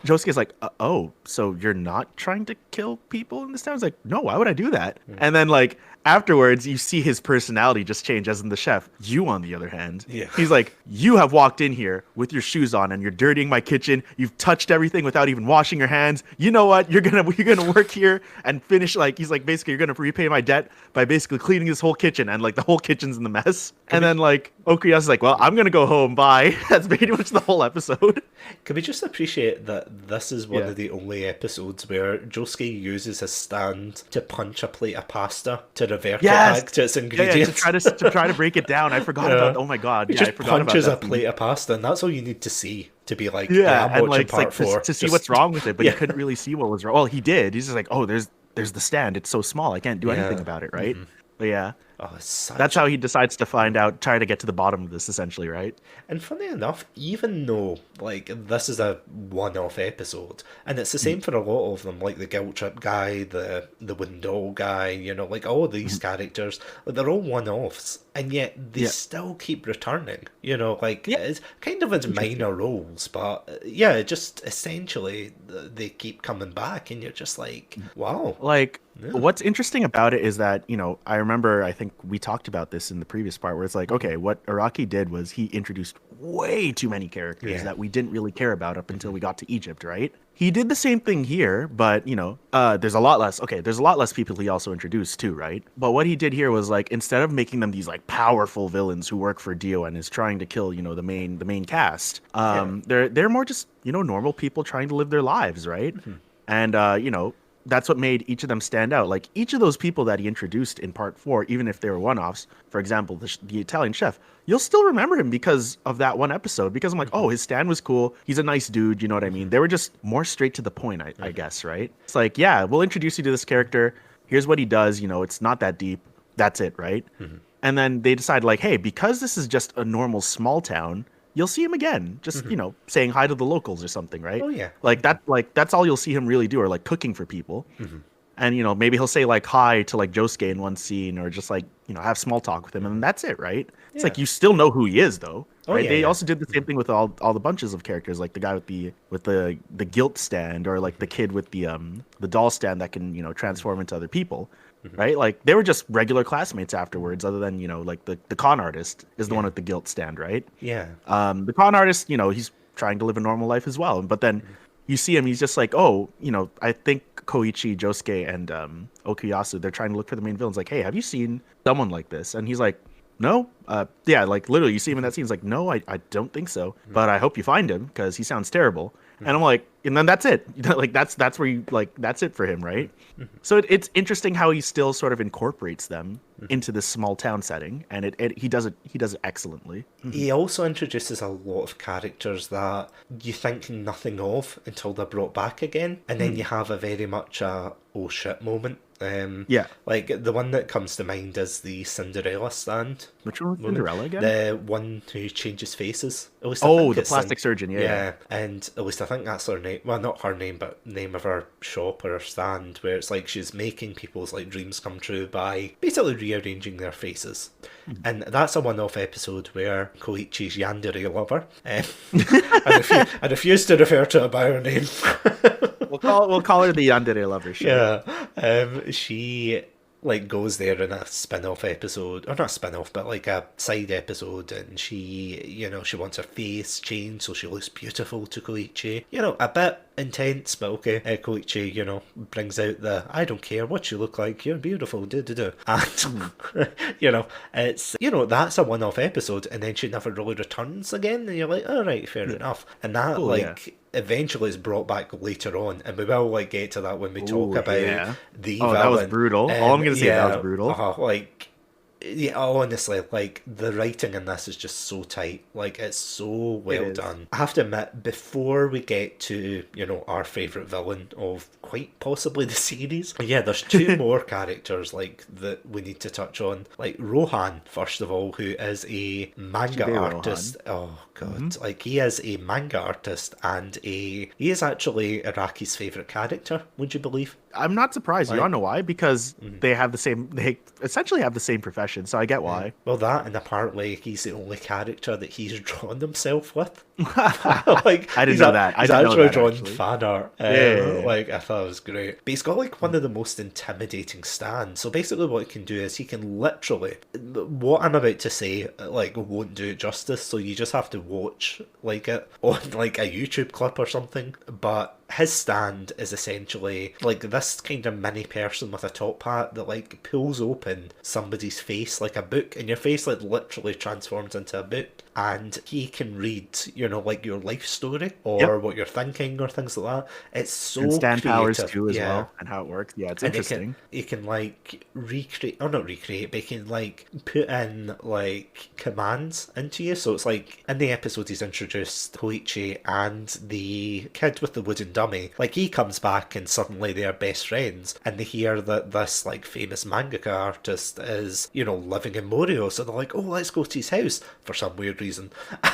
Josuke's like, oh, so you're not trying to kill people in this town? It's like, no, why would I do that? And then like afterwards, you see his personality just change as in the chef. You, on the other hand, he's like, you have walked in here with your shoes on and you're dirtying my kitchen. You've touched everything without even washing your hands. You know what? You're gonna work here and finish, like, he's like, basically you're gonna repay my debt by basically cleaning this whole kitchen, and like the whole kitchen's in the mess. And then like Okuyasu's like, well, I'm gonna go home. Bye. That's pretty much the whole episode. Can we just appreciate that this is one of the only episodes where Josuke uses his stand to punch a plate of pasta to revert it back to its ingredients? To try to break it down. I forgot about. Oh my god! He I just forgot punches about that a plate of pasta, and that's all you need to see to be like, yeah, I'm and watching like, part 4 to see what's wrong with it, but he couldn't really see what was wrong. Well, he did. He's just like, oh, there's the stand. It's so small. I can't do anything about it, right? But yeah. Oh, that's how he decides to try to get to the bottom of this, essentially, right? And funny enough, even though like this is a one-off episode, and it's the same for a lot of them, like the guilt trip guy, the window guy, like all of these characters, like, they're all one-offs, and yet they still keep returning. It's kind of in minor roles, but just essentially they keep coming back, and you're just like, wow. Like, what's interesting about it is that, I remember, I think we talked about this in the previous part, where it's like, okay, what Araki did was he introduced way too many characters that we didn't really care about up until we got to Egypt, right? He did the same thing here, but, there's a lot less people he also introduced too, right? But what he did here was, like, instead of making them these, like, powerful villains who work for Dio and is trying to kill, the main cast, they're more just, normal people trying to live their lives, right? And, that's what made each of them stand out. Like, each of those people that he introduced in part 4, even if they were one-offs, for example, the Italian chef, you'll still remember him because of that one episode, because I'm like, oh, his stand was cool. He's a nice dude. You know what I mean? They were just more straight to the point, I guess, right? It's like, yeah, we'll introduce you to this character. Here's what he does. It's not that deep. That's it, right? And then they decide, like, hey, because this is just a normal small town, you'll see him again, just, saying hi to the locals or something, right? Oh, yeah. That's all you'll see him really do, or like cooking for people. And, maybe he'll say like hi to like Josuke in one scene, or just like, have small talk with him, and that's it, right? It's like, you still know who he is though. Right? They also did the same thing with all the bunches of characters, like the guy with the guilt stand, or like the kid with the doll stand that can, transform into other people. Right? Like, they were just regular classmates afterwards, other than, like the con artist is the one with the guilt stand, right? Yeah. The con artist, he's trying to live a normal life as well. But then you see him, he's just like, oh, I think Koichi, Josuke, and Okuyasu, they're trying to look for the main villains. Like, hey, have you seen someone like this? And he's like, no. Like, literally, you see him in that scene. He's like, no, I don't think so. But I hope you find him, because he sounds terrible. And I'm like, and then that's it. Like that's where you like that's it for him, right? So it's interesting how he still sort of incorporates them into this small town setting, and he does it excellently. He also introduces a lot of characters that you think nothing of until they're brought back again, and then you have a very much a oh shit moment. Like the one that comes to mind is the Cinderella stand. Which one was Cinderella again? The one who changes faces. At least the plastic surgeon. Yeah. And at least I think that's her name. Well, not her name, but name of her shop or her stand, where it's like she's making people's like dreams come true by basically rearranging their faces. And that's a one-off episode where Koichi's yandere lover. I refuse to refer to her by her name. We'll call her the yandere lover. Sure. Yeah. She like goes there in a spin-off episode, or not a spin-off, but like a side episode, and she, you know, she wants her face changed so she looks beautiful to Koichi. You know, a bit intense, but okay. Koichi, you know, brings out the I don't care what you look like, you're beautiful, and you know, it's, you know, that's a one-off episode, and then she never really returns again, and you're like, all right, fair enough. And that eventually is brought back later on, and we will like get to that when we talk about the villain. That was brutal. All I'm gonna say, that was brutal. Like, yeah, honestly, like the writing in this is just so tight. Like, it's so well done. I have to admit, before we get to, you know, our favourite villain of quite possibly the series, there's two more characters like that we need to touch on. Like Rohan, first of all, who is a manga artist. Rohan. Oh god, like he is a manga artist, and he is actually Iraqi's favourite character. Would you believe? I'm not surprised. You all know why? Because they essentially have the same profession, so I get why. Well, that, and apparently he's the only character that he's drawn himself with. Like, I didn't know that. He's actually drawn fan art. Like, I thought it was great. But he's got like one of the most intimidating stands. So basically what he can do is he can literally, what I'm about to say, like, won't do it justice, so you just have to watch like it on like a YouTube clip or something. But his stand is essentially like this kind of mini person with a top hat that like pulls open somebody's face like a book, and your face like literally transforms into a book, and he can read, you know, like your life story or what you're thinking or things like that. It's so and stand creative. Powers too as well, and how it works. Yeah, it's interesting. He can like recreate, or not recreate, but he can like put in like commands into you. So it's like in the episode he's introduced Koichi and the kid with the wooden dummy. Like he comes back and suddenly they're best friends, and they hear that this like famous mangaka artist is, you know, living in Morioh. So they're like, oh, let's go to his house for some weird reason.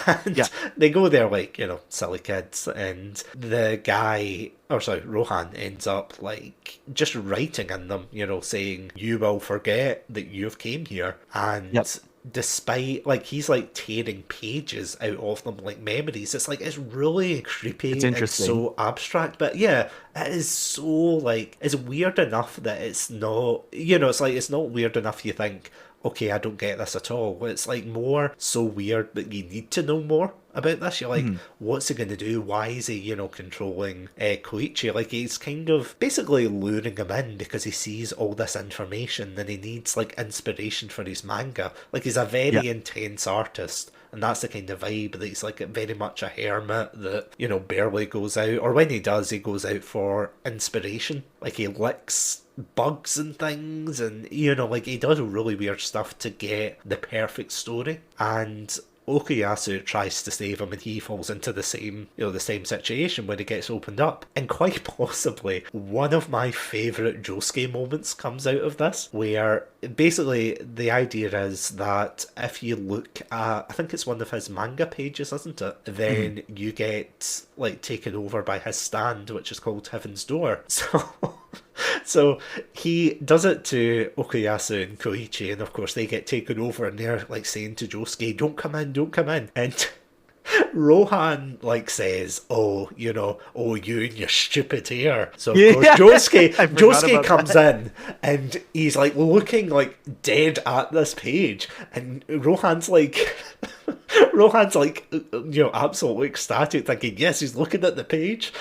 And they go there like, you know, silly kids, and the guy, or sorry, Rohan ends up like just writing in them, you know, saying you will forget that you've came here, and despite like he's like tearing pages out of them like memories. It's like, it's really creepy. It's interesting. And so abstract, but yeah, it is so like, it's weird enough that it's not, you know, it's like, it's not weird enough you think, okay, I don't get this at all. It's like more so weird that you need to know more about this. You're like, what's he going to do? Why is he, you know, controlling Koichi? Like, he's kind of basically luring him in because he sees all this information and he needs, like, inspiration for his manga. Like, he's a very intense artist. And that's the kind of vibe that he's like very much a hermit that, you know, barely goes out. Or when he does, he goes out for inspiration. Like, he licks bugs and things, and, you know, like, he does really weird stuff to get the perfect story. And Okuyasu tries to save him, and he falls into the same, you know, the same situation when he gets opened up. And quite possibly one of my favourite Josuke moments comes out of this, where basically the idea is that if you look at, I think it's one of his manga pages, isn't it? Then you get like taken over by his stand, which is called Heaven's Door. So he does it to Okuyasu and Koichi, and of course they get taken over, and they're like saying to Josuke, don't come in, don't come in. And Rohan like says, oh, you know, oh, you and your stupid hair. So of course Josuke comes in, and he's like looking like dead at this page, and Rohan's like you know, absolutely ecstatic, thinking, yes, he's looking at the page.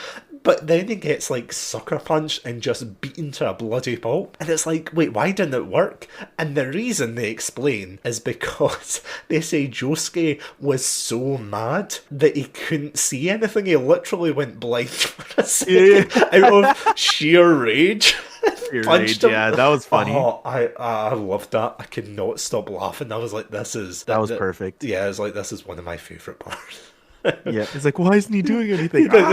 But then he gets like sucker punched and just beaten to a bloody pulp. And it's like, wait, why didn't it work? And the reason they explain is because they say Josuke was so mad that he couldn't see anything. He literally went blind for a second out of sheer rage. Punched him. Yeah, that was funny. Oh, I loved that. I could not stop laughing. I was like, this is... That was perfect. Yeah, I was like, this is one of my favourite parts. Yeah, it's like, why isn't he doing anything? Pretty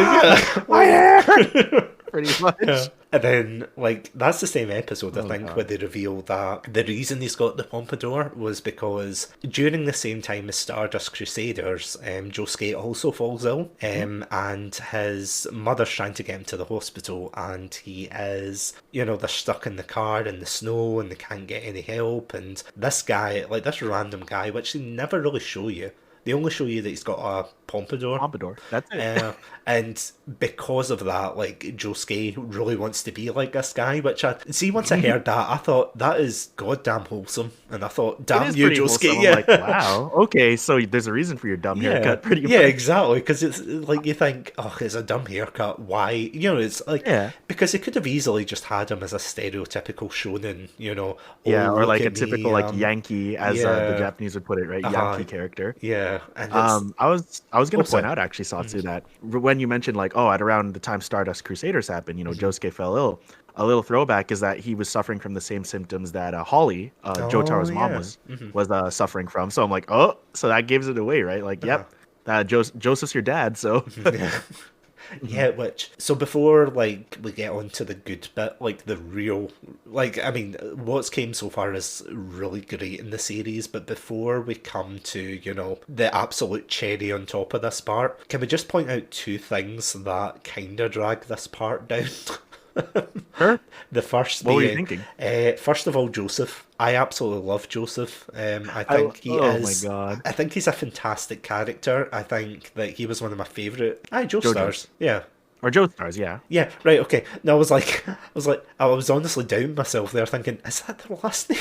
much. Yeah. And then, like, that's the same episode, I think, God. where they reveal that the reason he's got the pompadour was because during the same time as Stardust Crusaders, Josuke also falls ill, and his mother's trying to get him to the hospital, and he is, you know, they're stuck in the car in the snow, and they can't get any help, and this guy, like, this random guy, which they never really show you, they only show you that he's got a pompadour. Pompadour, that's it. And because of that, like, Josuke really wants to be like this guy, which once I heard that, I thought, that is goddamn wholesome. And I thought, damn you, Josuke. Yeah. I'm like, wow, okay, so there's a reason for your dumb haircut, pretty much. Yeah, exactly, because it's like, you think, oh, it's a dumb haircut, why? You know, it's like, because they could have easily just had him as a stereotypical shonen, you know. Yeah, or like a typical, like, Yankee, as the Japanese would put it, right? Yankee character. Yeah. And I was going to point out, actually, Satsu, that when you mentioned, like, oh, at around the time Stardust Crusaders happened, you know, Josuke fell ill. A little throwback is that he was suffering from the same symptoms that Holly, Jotaro's mom, was suffering from. So I'm like, oh, so that gives it away, right? Like, yep, Joseph's your dad, so... Yeah, which, so before, like, we get on to the good bit, like, the real, like, I mean, what's came so far is really great in the series, but before we come to, you know, the absolute cherry on top of this part, can we just point out two things that kind of drag this part down? Sure. The first what being, were you thinking? First of all, Joseph. I absolutely love Joseph. I think he is. Oh my god! I think he's a fantastic character. I think that he was one of my favorite. JoJo's. Yeah. Or Joestar's, yeah. Yeah, right, okay. No, I was honestly doubting myself there, thinking, is that their last name?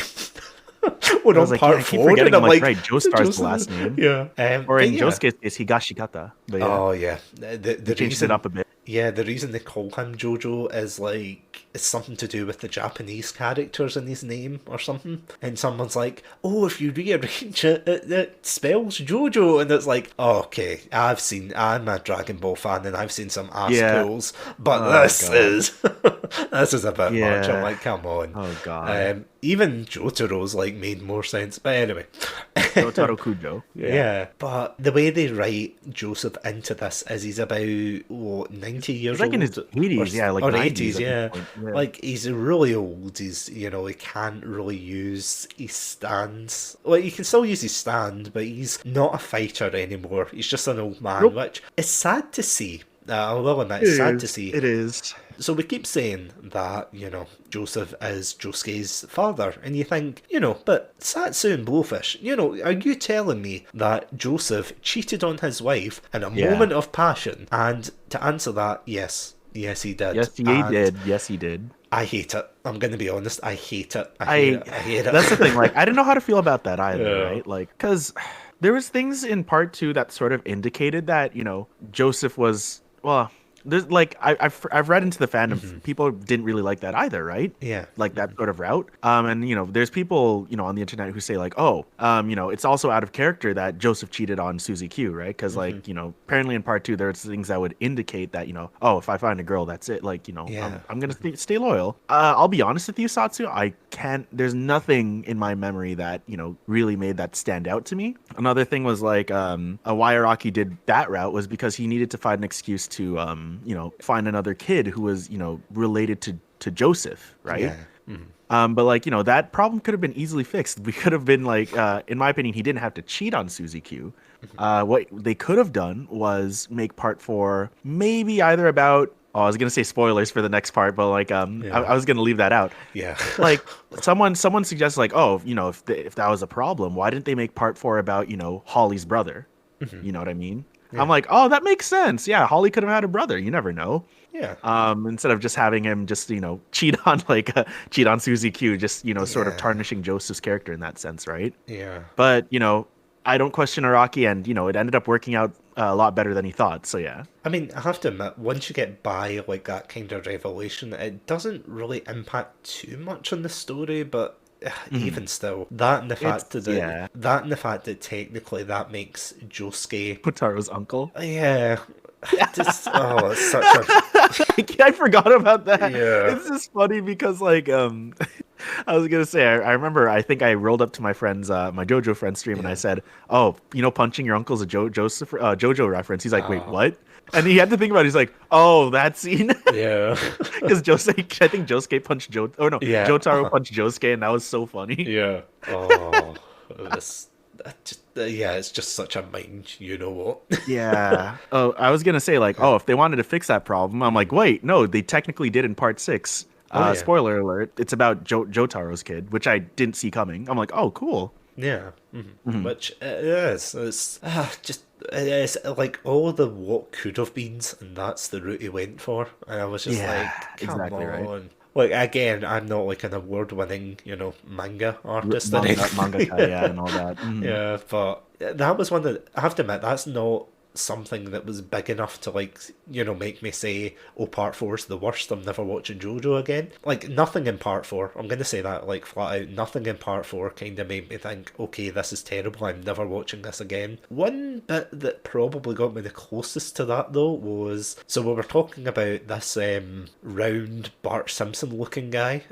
We're on like, part 4, and I'm like, right, Joestar's the last name. Yeah. Or in Josuke, it's Higashikata. But yeah. Oh, yeah. The changed it up a bit. Yeah, the reason they call him JoJo is like, it's something to do with the Japanese characters in his name or something. And someone's like, oh, if you rearrange it, it spells JoJo. And it's like, oh, okay, I'm a Dragon Ball fan and I've seen some ass pulls, but this is a bit much. I'm like, come on. Oh, God. Even Jotaro's like made more sense. But anyway. Jotaro Kujo. Yeah. But the way they write Joseph into this is he's about, 90 years like old? In his 80s, like 80s, yeah. Like, he's really old. He's, you know, he can't really use his stands. Well, he can still use his stand, but he's not a fighter anymore. He's just an old man, which is sad to see. I will admit, it's sad to see. It is. So we keep saying that, you know, Joseph is Josuke's father, and you think, you know, but Satsu and Blowfish, you know, are you telling me that Joseph cheated on his wife in a moment of passion? And to answer that, yes, he did. Yes, he did. Yes, he did. I hate it. I'm going to be honest. I hate it. I hate it. That's the thing. Like, I didn't know how to feel about that either, right? Like, because there was things in part 2 that sort of indicated that, you know, Joseph was, well... There's like I've read into the fandom, people didn't really like that either, right? Yeah, like that sort of route. And you know, there's people, you know, on the internet who say like, oh, you know, it's also out of character that Joseph cheated on Suzy Q, right? Because like, you know, apparently in part 2 there's things that would indicate that, you know, oh, if I find a girl, that's it. Like, you know, I'm gonna stay loyal. I'll be honest with you, Satsu. I can't. There's nothing in my memory that, you know, really made that stand out to me. Another thing was like, why Araki did that route was because he needed to find an excuse to you know, find another kid who was, you know, related to Joseph, right? Yeah. But like, you know, that problem could have been easily fixed. We could have been like, in my opinion, he didn't have to cheat on Suzy Q. What they could have done was make part 4 maybe either about, I was gonna say spoilers for the next part, but like, I was gonna leave that out. Yeah. Like someone suggests like, oh, you know, if that was a problem, why didn't they make part 4 about, you know, Holly's brother? You know what I mean? Yeah. I'm like, oh, that makes sense. Yeah, Holly could have had a brother. You never know. Yeah. Instead of just having him just, you know, cheat on Suzy Q, just, you know, sort of tarnishing Joseph's character in that sense, right? Yeah. But, you know, I don't question Araki, and, you know, it ended up working out a lot better than he thought. So yeah. I mean, I have to admit, once you get by like that kind of revelation, it doesn't really impact too much on the story, but even still, that and the fact that technically that makes Josuke, Hotaro's uncle. yeah, just it's such a I forgot about that. Yeah. It's just funny because like I was gonna say I remember I think I rolled up to my friend's my JoJo friend stream and I said, "Oh, punching your uncle's a JoJo reference." He's like, "Wait, what?" And he had to think about it. He's like, "Oh, that scene." Yeah. Because I think Josuke punched Jotaro punched Josuke, and that was so funny. Yeah. Oh, it's just such a mind. You know what? Yeah. Oh, I was gonna say like, if they wanted to fix that problem, I'm like, wait, no, they technically did in part 6. Spoiler alert, it's about Jotaro's kid, which I didn't see coming. I'm like, oh, cool. Yeah. Mm-hmm. Which it's just it's like all the what could have beens, and that's the route he went for. And I was just like, come exactly on. right. Like, again, I'm not like an award-winning, manga artist or anything. Mangaka, and all that. Yeah, but that was one that, I have to admit, that's not something that was big enough to, like, make me say, oh, part 4's the worst, I'm never watching JoJo again. Like, nothing in part 4, I'm going to say that, like, flat out, nothing in part 4 kind of made me think, okay, this is terrible, I'm never watching this again. One bit that probably got me the closest to that, though, was, so we were talking about this round Bart Simpson looking guy,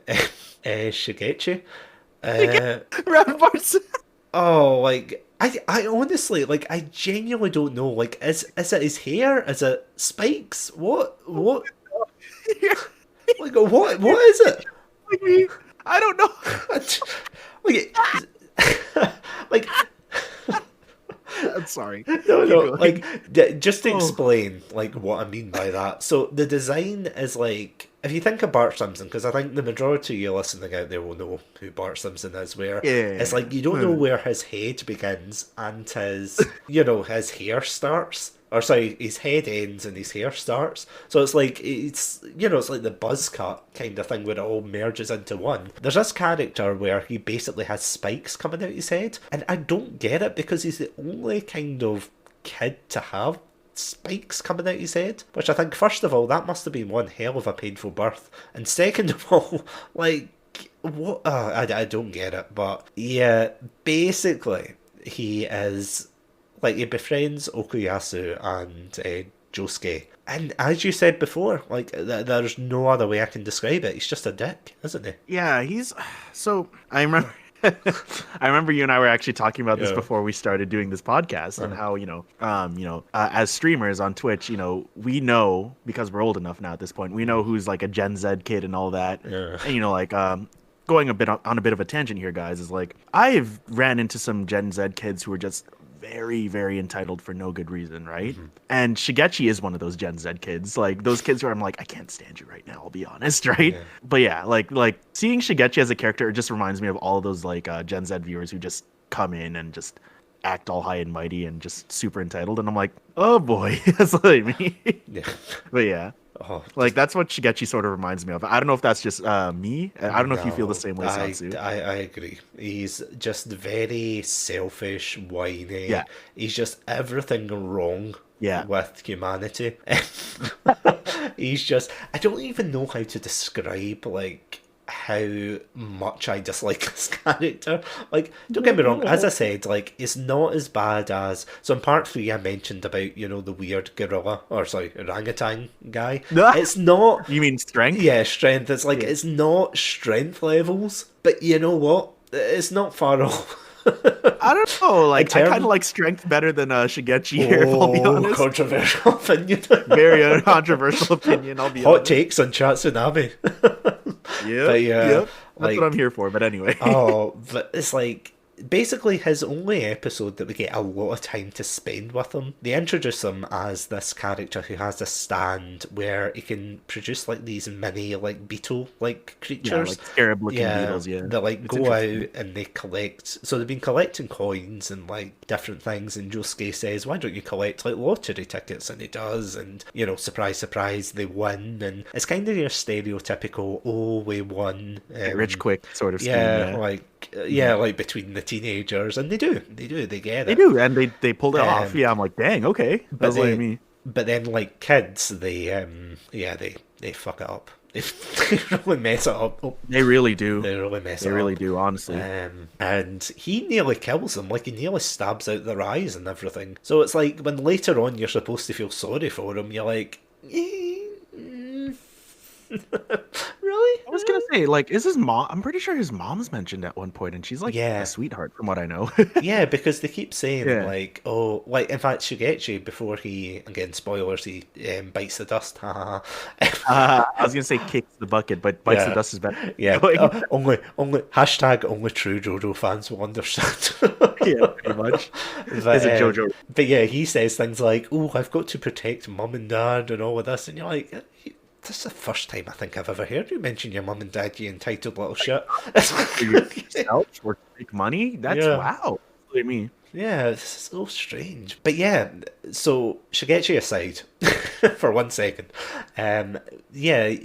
Shigechi. Round Bart Simpson. Oh, like, I honestly, like, I genuinely don't know. Like, is it his hair? Is it spikes? What? Like, what is it? I don't know. Like, I'm sorry. No, like, just to explain, like, what I mean by that. So, the design is, like, if you think of Bart Simpson, because I think the majority of you listening out there will know who Bart Simpson is, where it's like, you don't know where his head begins and his, his hair starts. Or sorry, his head ends and his hair starts. So it's like, it's like the buzz cut kind of thing where it all merges into one. There's this character where he basically has spikes coming out his head, and I don't get it because he's the only kind of kid to have spikes coming out his head, which I think, first of all, that must have been one hell of a painful birth, and second of all, like, what? I don't get it, but yeah, basically, he is, like, he befriends Okuyasu and Josuke, and as you said before, like, there's no other way I can describe it. He's just a dick, isn't he? Yeah, so I remember. I remember you and I were actually talking about this before we started doing this podcast, and how as streamers on Twitch, we know, because we're old enough now at this point, we know who's like a Gen Z kid and all that, and going a bit on a bit of a tangent here, guys, is like I've ran into some Gen Z kids who are just very, very entitled for no good reason, right? Mm-hmm. And Shigechi is one of those Gen Z kids, like those kids where I'm like, I can't stand you right now, I'll be honest, right? Yeah. But yeah, like seeing Shigechi as a character, it just reminds me of all of those like Gen Z viewers who just come in and just act all high and mighty and just super entitled, and I'm like, oh boy, that's like me. Yeah. But yeah. Like, that's what Shigechi sort of reminds me of. I don't know if that's just me. I don't know if you feel the same way, Satsu. I agree. He's just very selfish, whiny. Yeah. He's just everything wrong with humanity. He's just... I don't even know how to describe, like, how much I dislike this character. Like, don't get me wrong, as I said, like, it's not as bad as... So in part 3 I mentioned about, the weird gorilla, or sorry, orangutan guy. It's not... You mean strength? Yeah, strength. It's like, it's not strength levels, but you know what? It's not far off. I don't know, like, I kind of like strength better than Shigechi here, if I'll be honest. Controversial opinion. Very controversial opinion, I'll be honest. Hot takes on Chatsunami. Yep. That's what I'm here for, but anyway. But it's like, basically his only episode that we get a lot of time to spend with him, they introduce him as this character who has a stand where he can produce like these mini like beetle like creatures, like scarab looking beetles, that like go out and they collect. So they've been collecting coins and like different things, and Josuke says, why don't you collect like lottery tickets? And he does, and surprise surprise, they win. And it's kind of your stereotypical, oh, we won, rich quick sort of scheme, like between the teenagers, and they do, they get They it. do, and they pulled it off. Yeah, I'm like, dang, okay. But That's what I mean. But then, like kids, they fuck it up. They really mess it up. Oh, They really do. they really mess They it really up. do, honestly. And he nearly kills them. Like, he nearly stabs out their eyes and everything. So it's like, when later on you're supposed to feel sorry for him, you're like, really? I was gonna say, like, is his mom? I'm pretty sure his mom's mentioned at one point, and she's like Yeah. a sweetheart, from what I know. Yeah, because they keep saying, Yeah. like, oh, like, in fact, Shigechi, before he, again, spoilers, he bites the dust, haha. I was gonna say kicks the bucket, but bites the Yeah. dust is better. Yeah, Like, only, hashtag only true JoJo fans will understand. yeah, pretty much. But, Is it JoJo? But yeah, he says things like, oh, I've got to protect mum and dad and all of this, and you're like, this is the first time I think I've ever heard you mention your mum and dad, you entitled little shit. For yourself or to make money? That's Yeah. wow. What I mean, Yeah, this is so strange. But yeah, so Shigechi aside, for 1 second, yeah,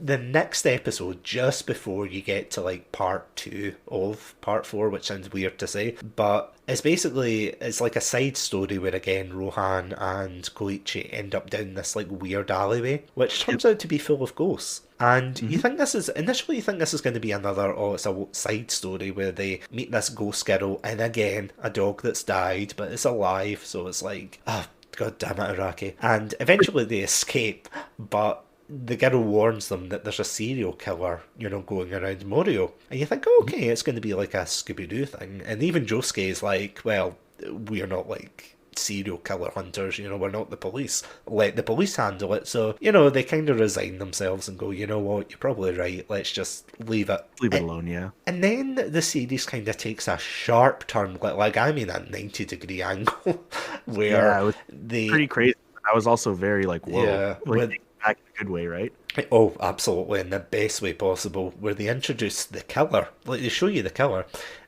the next episode, just before you get to like part 2 of part 4, which sounds weird to say, but it's like a side story where again Rohan and Koichi end up down this like weird alleyway, which turns out to be full of ghosts. And you think this is going to be another, it's a side story where they meet this ghost girl and again a dog that's died but it's alive, so it's like, oh god damn it, Araki. And eventually they escape, but the girl warns them that there's a serial killer, going around Morioh. And you think, oh, okay, it's going to be like a Scooby-Doo thing. And even Josuke is like, well, we're not like serial killer hunters, we're not the police. Let the police handle it. So, they kind of resign themselves and go, you know what, you're probably right, let's just leave it. leave it alone, yeah. And then the series kind of takes a sharp turn, like I mean a 90-degree angle, where Yeah, it was they... pretty crazy. I was also very like, whoa, Yeah, like, back in a good way, right? Oh, absolutely, in the best way possible, where they introduce the killer. Like, they show you the killer,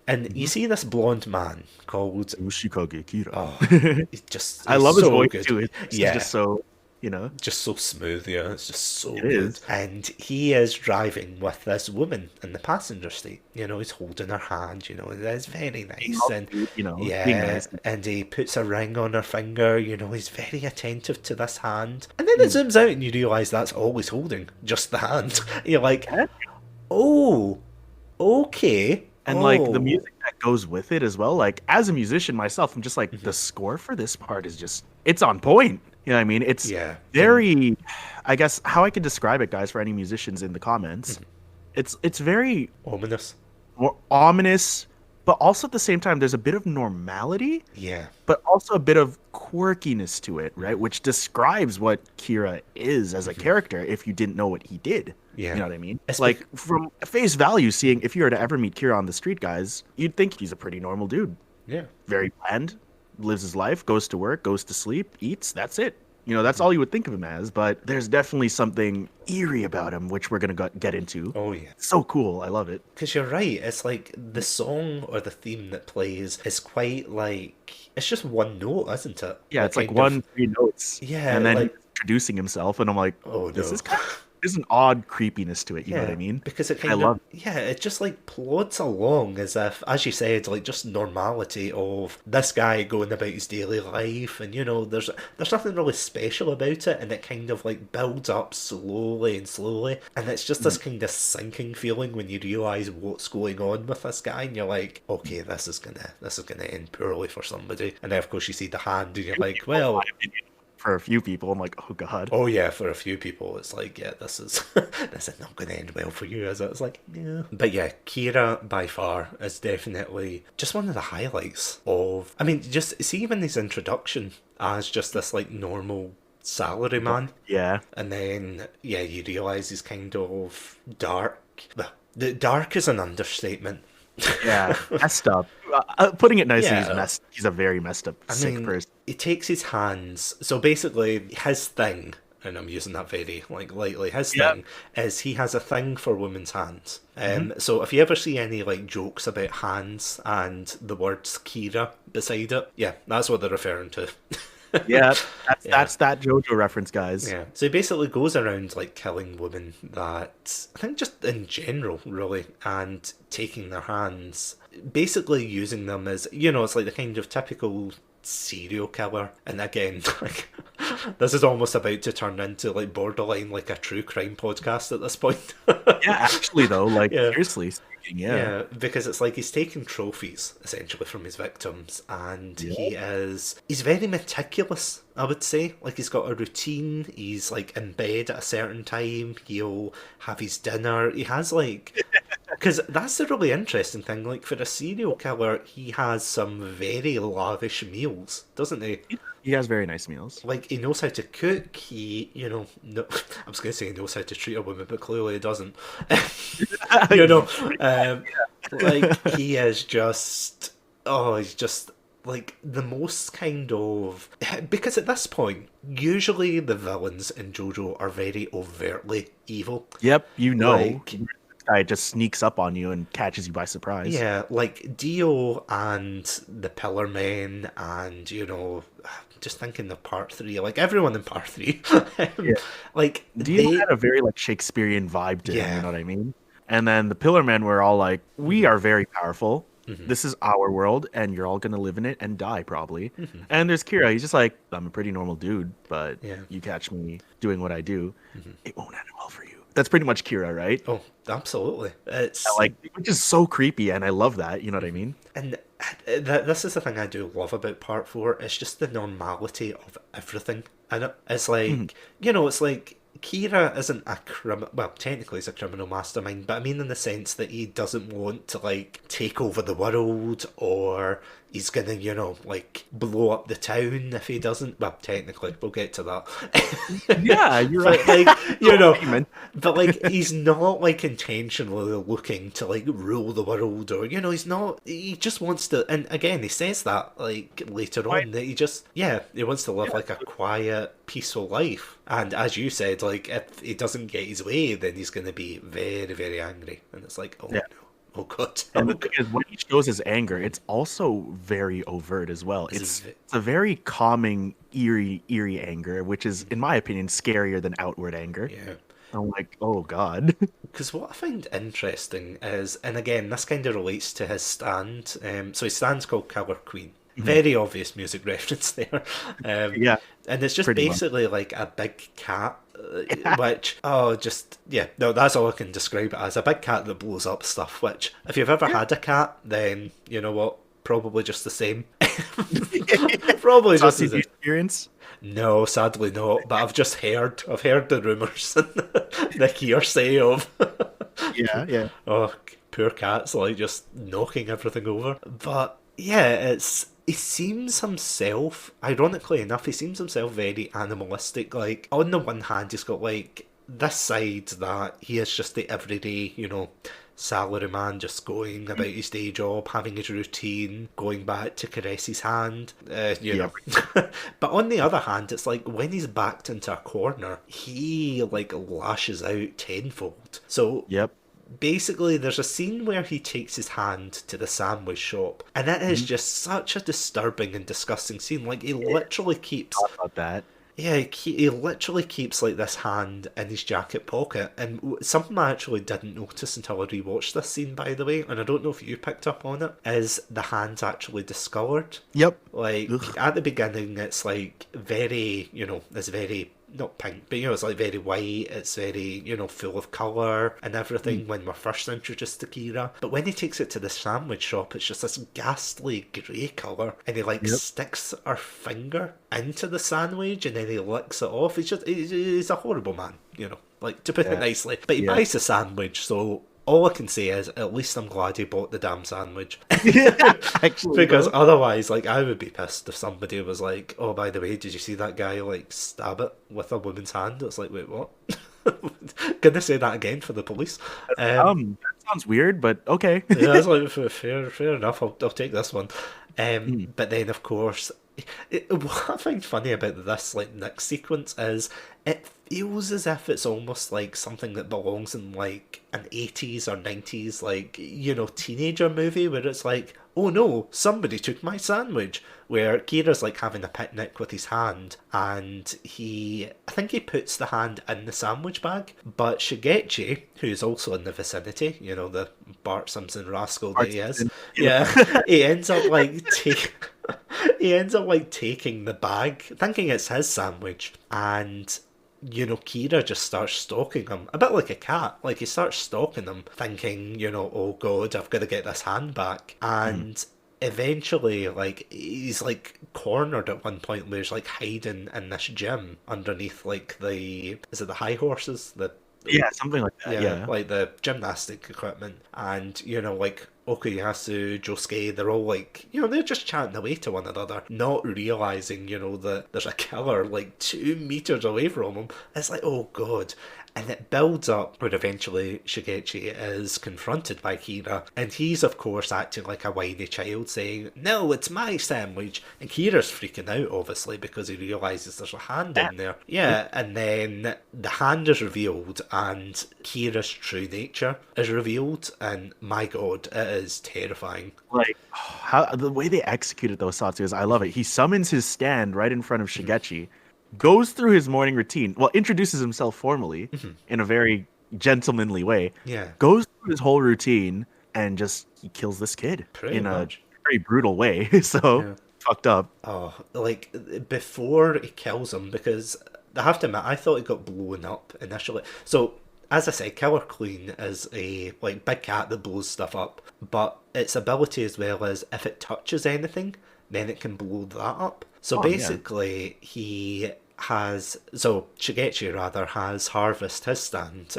and you see this blonde man called... Ushikage Kira. Oh, he's I love his so voice good. too. It's just so, just so smooth, yeah. It's just so It good. is. And he is driving with this woman in the passenger seat. He's holding her hand. It's very nice. And being yeah, nice. and he puts a ring on her finger. He's very attentive to this hand. And then it zooms out, and you realise that's all he's holding, just the hand. You're like, oh, okay. And like the music that goes with it as well. Like as a musician myself, I'm just like, the score for this part is just, it's on point. You know what I mean? It's very, I guess how I could describe it, guys, for any musicians in the comments. It's very ominous. More ominous, but also at the same time, there's a bit of normality. Yeah. But also a bit of quirkiness to it, right? Which describes what Kira is as a character if you didn't know what he did. Yeah. You know what I mean? It's like from face value, seeing if you were to ever meet Kira on the street, guys, you'd think he's a pretty normal dude. Yeah. Very bland, lives his life, goes to work, goes to sleep, eats, that's it. That's all you would think of him as, but there's definitely something eerie about him, which we're going to get into. Oh, yeah. So cool. I love it. Because you're right. It's like the song or the theme that plays is quite like... It's just one note, isn't it? Yeah, it's like 1-3 notes. Yeah. And then he's introducing himself, and I'm like, oh, this no. is kind of... There's an odd creepiness to it, you know what I mean? Because it it just like plods along as if, as you said, like just normality of this guy going about his daily life, and there's nothing really special about it, and it kind of like builds up slowly and slowly, and it's just this kind of sinking feeling when you realise what's going on with this guy, and you're like, okay, this is gonna end poorly for somebody, and then of course you see the hand, and you're like, well. For a few people, I'm like, oh god. Oh yeah, for a few people, it's like, yeah, this is not going to end well for you, is it? It's like, yeah. But yeah, Kira by far is definitely just one of the highlights of. I mean, just see even his introduction as just this like normal salaryman. Yeah. And then you realise he's kind of dark. The dark is an understatement. Yeah, messed up. Putting it nicely, he's a very messed up, sick person. He takes his hands. So basically, his thing, and I'm using that very lightly. His thing is he has a thing for women's hands. So if you ever see any like jokes about hands and the words Kira beside it, yeah, that's what they're referring to. Yeah, Yeah. that's that JoJo reference, guys. Yeah. So he basically goes around like killing women that I think just in general, really, and taking their hands, basically using them as it's like the kind of typical serial killer. And again, like this is almost about to turn into like borderline like a true crime podcast at this point. Yeah, actually though, like Yeah. seriously speaking, yeah. Yeah, because it's like he's taking trophies essentially from his victims, and Yeah. he's very meticulous, I would say. Like he's got a routine. He's like in bed at a certain time. He'll have his dinner. He has like because that's the really interesting thing. Like for a serial killer, he has some very lavish meals, doesn't he? He has very nice meals. Like he knows how to cook. He, no, I was gonna say he knows how to treat a woman, but clearly he doesn't. you know, um, like he is just, oh, he's just like the most kind of because at this point, usually the villains in JoJo are very overtly evil. Yep, Like guy just sneaks up on you and catches you by surprise. yeah, like Dio and the Pillar Men, and just thinking of Part Three, like everyone in Part Three, Yeah. like Dio they, had a very like Shakespearean vibe to him, yeah, you know what I mean? And then the Pillar Men were all like, "We are very powerful. hmm This is our world, and you're all gonna live in it and die probably." hmm And there's Kira. He's just like, "I'm a pretty normal dude, but yeah, you catch me doing what I do, hmm it won't end well for you." That's pretty much Kira, right? oh, absolutely, I like, which is so creepy, and I love that. You know what I mean? and this is the thing I do love about Part Four. It's just the normality of everything in it. It's Mhm. like it's like Kira isn't a criminal. Well, technically he's a criminal mastermind, but I mean in the sense that he doesn't want to like take over the world, or he's gonna like blow up the town if he doesn't. Well, technically we'll get to that. Yeah, you're but right. like Amen. but like he's not like intentionally looking to like rule the world, or he's not. He just wants to. And again, he says that like later on that he wants to live like a quiet, peaceful life. And as you said, like if he doesn't get his way, then he's going to be very, very angry. And it's like, oh Yeah. no, oh god, oh And the god. thing is, when he shows his anger, it's also very overt as well. It's It's a very calming, eerie anger, which is, in my opinion, scarier than outward anger. yeah. I'm like, oh god. Because what I find interesting is, and again, this kind of relates to his stand. So his stand's called Killer Queen. Mhm. Very obvious music reference there. Yeah, And it's just pretty much. basically like a big cat, which, oh, just, yeah, no, that's all I can describe it as. A big cat that blows up stuff, which, if you've ever had a cat, then, you know what, probably just the same. Probably just the Saucy same. experience. No, sadly not, but I've heard the rumours and the hearsay of, Yeah, yeah. oh, poor cats, like, just knocking everything over. But, yeah, he seems himself, ironically enough, he seems himself very animalistic. Like, on the one hand, he's got, like, this side that he is just the everyday, salary man just going about his day job, having his routine, going back to caress his hand, you know. But on the other hand, it's like when he's backed into a corner, he like lashes out tenfold. So Yep. basically there's a scene where he takes his hand to the sandwich shop, and it is just such a disturbing and disgusting scene. Like he literally keeps Thought about that. yeah, he literally keeps like this hand in his jacket pocket, and something I actually didn't notice until I rewatched this scene, by the way, and I don't know if you picked up on it, is the hand's actually discoloured. Yep. Like Ugh. at the beginning, it's like very, it's very not pink, but it's like very white. It's very, full of colour and everything when we're first introduced to Kira. But when he takes it to the sandwich shop, it's just this ghastly grey colour, and he like Yep. sticks our finger into the sandwich and then he licks it off. He's a horrible man, like to put it Yeah. nicely. But he Yeah. buys the sandwich, so all I can say is, at least I'm glad he bought the damn sandwich. Actually, Because though. otherwise, like, I would be pissed if somebody was like, oh, by the way, did you see that guy, like, stab it with a woman's hand? It's like, wait, what? Gonna say that again for the police. That sounds weird, but okay. Yeah, that's like, fair enough, I'll take this one. Mm. But then, of course, what I find funny about this, like, next sequence is it feels as if it's almost like something that belongs in, like, an 80s or 90s, like, teenager movie where it's like, oh no, somebody took my sandwich. Where Kira's like having a picnic with his hand, and I think he puts the hand in the sandwich bag, but Shigechi, who's also in the vicinity, you know, the Bart Simpson rascal that he is, yeah, he ends up like taking the bag, thinking it's his sandwich, and you know, Kira just starts stalking him, a bit like a cat. Like, he starts stalking him, thinking, you know, oh god, I've got to get this hand back. And eventually, like, he's like cornered at one point where he's like hiding in this gym underneath like is it the high horses? Yeah, something like that. Yeah. Like the gymnastic equipment. And, you know, like Okuyasu, Josuke, they're all like, you know, they're just chatting away to one another, not realizing, you know, that there's a killer like 2 meters away from them. It's like, oh god. And it builds up where eventually Shigechi is confronted by Kira, and he's of course acting like a whiny child saying, no, it's my sandwich. And Kira's freaking out obviously because he realises there's a hand in there. Yeah, and then the hand is revealed and Kira's true nature is revealed, and my god, it is terrifying. Like, how the way they executed those Satsu is, I love it. He summons his stand right in front of Shigechi, goes through his morning routine, well, introduces himself formally in a very gentlemanly way, goes through his whole routine, and just he kills this kid in a very brutal way. So fucked up. Oh, like before he kills him, because I have to admit, I thought he got blown up initially. So as I said, Killer Queen is a like big cat that blows stuff up, but its ability as well is if it touches anything, then it can blow that up. So basically, Shigechi rather has Harvest, his stand,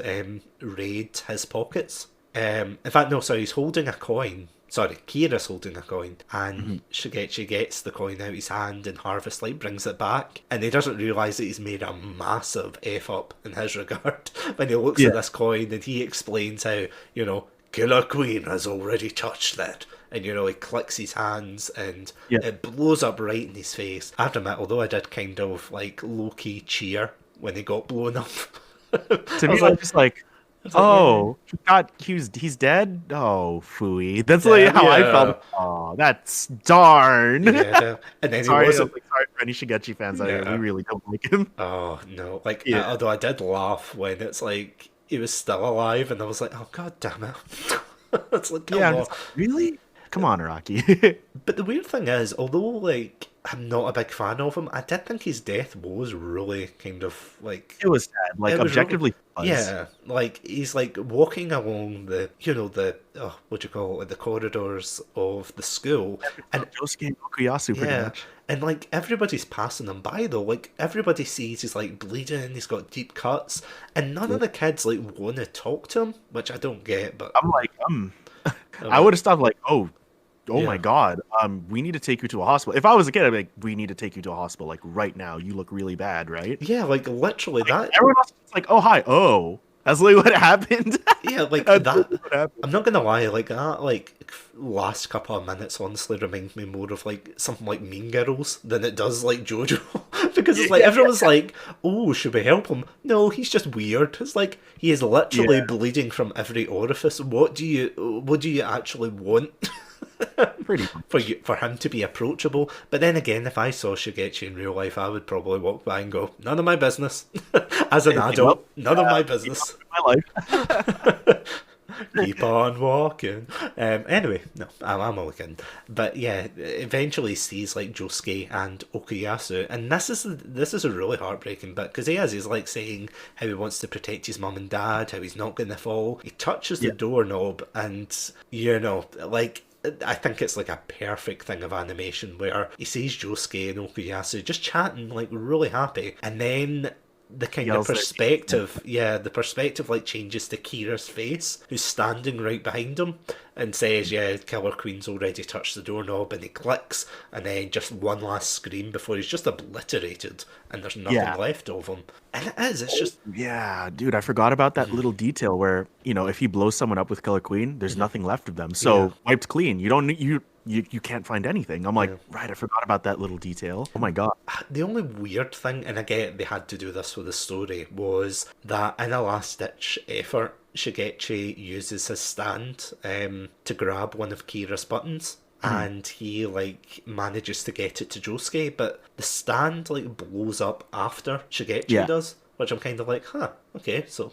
raid his pockets. In fact, no, sorry, he's holding a coin. Sorry, Kira's holding a coin, and Shigechi gets the coin out of his hand, and Harvest like brings it back, and he doesn't realise that he's made a massive F up in his regard when he looks at this coin, and he explains how, you know, Killer Queen has already touched that. And, you know, he clicks his hands and it blows up right in his face. I have to admit, although I did kind of, like, low-key cheer when he got blown up. To me, I'm just like, oh, he's dead? Oh, phooey. That's like how I felt. Oh, that's darn. Yeah, and then sorry for any Shigechi fans out here. We really don't like him. Oh, no. Like, although I did laugh when it's like, he was still alive, and I was like, oh, god damn it. It's like, come on. Really? Come on, Rocky. But the weird thing is, although, like, I'm not a big fan of him, I did think his death was really kind of, like... It was sad. Like, objectively really, yeah. Like, he's, like, walking along the, you know, what do you call it, the corridors of the school. And Josuke and Okuyasu, pretty much. And, like, everybody's passing him by, though. Like, everybody sees he's, like, bleeding, he's got deep cuts, and none of the kids, like, want to talk to him, which I don't get, but... I'm like, I would have stopped like, oh my god, we need to take you to a hospital. If I was a kid, I'd be like, we need to take you to a hospital, like, right now. You look really bad, right? Yeah, like, literally like, that. Everyone else is like, oh, hi, oh. That's like what happened. Yeah, like that. I'm not gonna lie, like that, like last couple of minutes honestly reminds me more of like something like Mean Girls than it does like JoJo, because it's like everyone's like, oh, should we help him? No, he's just weird. It's like he is literally bleeding from every orifice. What do you actually want? for him to be approachable? But then again, if I saw Shigechi in real life, I would probably walk by and go, none of my business. As an adult, none of my business. My life. Keep on walking. Anyway, no, I'm all kidding. But yeah, eventually sees like Josuke and Okuyasu, and this is a really heartbreaking bit, because he's like saying how he wants to protect his mum and dad, how he's not going to fall. He touches the doorknob, and you know, like, I think it's like a perfect thing of animation where he sees Josuke and Okuyasu just chatting, like really happy, and then the kind of perspective, the perspective like changes to Kira's face, who's standing right behind him, and says, Killer Queen's already touched the doorknob, and he clicks, and then just one last scream before he's just obliterated, and there's nothing left of him. And it's just... Yeah, dude, I forgot about that little detail where, you know, if he blows someone up with Killer Queen, there's nothing left of them. So, wiped clean. You don't need... You can't find anything. I'm like, right, I forgot about that little detail. Oh my god. The only weird thing, and again, they had to do this with the story, was that in a last-ditch effort, Shigechi uses his stand to grab one of Kira's buttons. and he like manages to get it to Josuke, but the stand like blows up after Shigechi Yeah. does, which I'm kind of like, huh, okay, so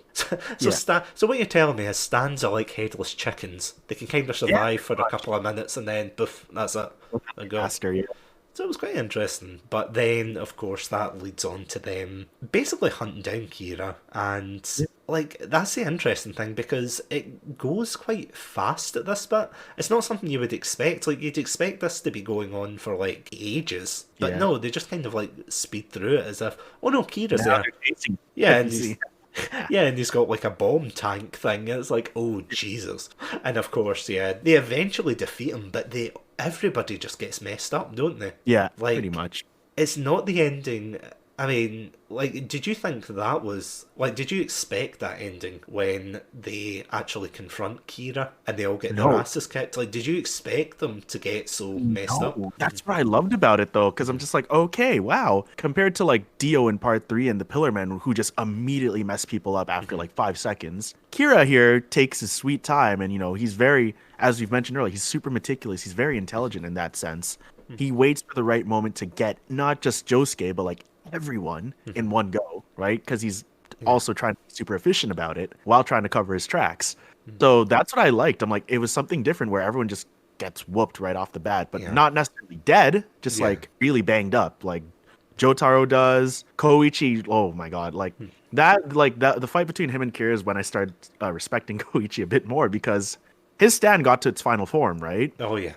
Yeah. so what you're telling me is stands are like headless chickens. They can kind of Yeah. survive for a couple of minutes and then poof, that's it. They're gone. Faster, yeah. So it was quite interesting. But then, of course, that leads on to them basically hunting down Kira. And, like, that's the interesting thing because it goes quite fast at this bit. It's not something you would expect. Like, you'd expect this to be going on for, like, ages. But Yeah. no, they just kind of, like, speed through it as if, oh no, Kira's Now there. they're chasing Yeah, and Easy. and he's got like a bomb tank thing. It's like, oh Jesus! And of course, yeah, they eventually defeat him, but everybody just gets messed up, don't they? Yeah, Like, pretty much. it's not the ending. I mean, like, did you think that was like? Did you expect that ending when they actually confront Kira and they all get their No. asses kicked? Like, did you expect them to get so messed up? No, that's what I loved about it though, because I'm just like, okay, wow. Compared to like Dio in part 3 and the Pillarmen, who just immediately mess people up after like 5 seconds. Kira here takes his sweet time, and he's very, as we've mentioned earlier, he's super meticulous. He's very intelligent in that sense. He waits for the right moment to get not just Josuke, but like everyone in one go, right? Because he's also trying to be super efficient about it while trying to cover his tracks. So that's what I liked. I'm like, it was something different where everyone just gets whooped right off the bat, but not necessarily dead, just like really banged up, like Jotaro does. Koichi, oh my god, like that the fight between him and Kira is when I started respecting Koichi a bit more, because his stand got to its final form, right? Oh yeah.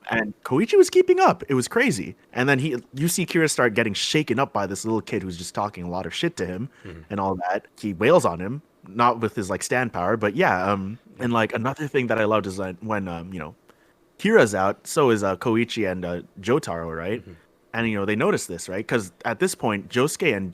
And Koichi was keeping up. It was crazy. And then you see Kira start getting shaken up by this little kid who's just talking a lot of shit to him and all that. He wails on him, not with his like stand power, but yeah. And like another thing that I loved is that when Kira's out, so is Koichi and Jotaro, right? And they notice this, right? Because at this point, Josuke and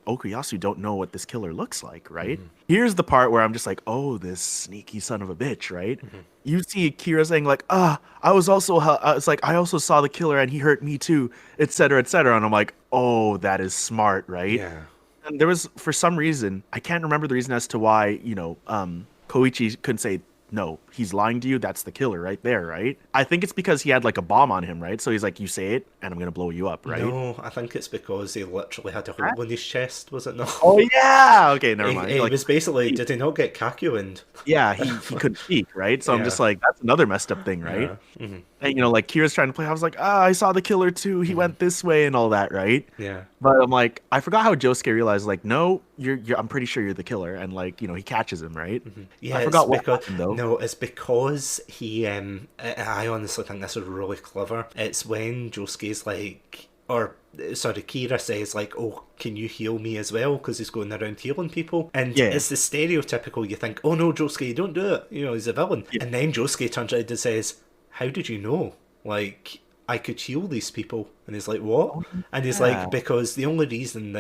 Okuyasu don't know what this killer looks like, right? Here's the part where I'm just like, oh, this sneaky son of a bitch, right? You see Kira saying like, I was like, I also saw the killer and he hurt me too, etc., etc. And I'm like, oh, that is smart, right? Yeah. And there was, for some reason, I can't remember the reason as to why, Koichi couldn't say, no, he's lying to you. That's the killer right there, right? I think it's because he had like a bomb on him, right? So he's like, you say it and I'm going to blow you up, right? No, I think it's because he literally had a hole in his chest, was it not? Oh, yeah. Okay, never mind. He Like, was basically, did he not get Kakuined? yeah, he couldn't speak, right? So I'm just like, that's another messed up thing, right? And like Kira's trying to play, I was like, I saw the killer too. He went this way and all that, right? Yeah. But I'm like, I forgot how Josuke realized, like, no, you're I'm pretty sure you're the killer, and like, he catches him, right? Yeah, I forgot it's what because, happened though. no, it's because he, I honestly think this is really clever. It's when Josuke's like, or sorry, Kira says like, oh, can you heal me as well? Because he's going around healing people. And it's the stereotypical, you think, oh no, Josuke, don't do it. He's a villain. Yeah. And then Josuke turns around and says, how did you know? Like, I could heal these people. And he's like, what? And he's like, because the only reason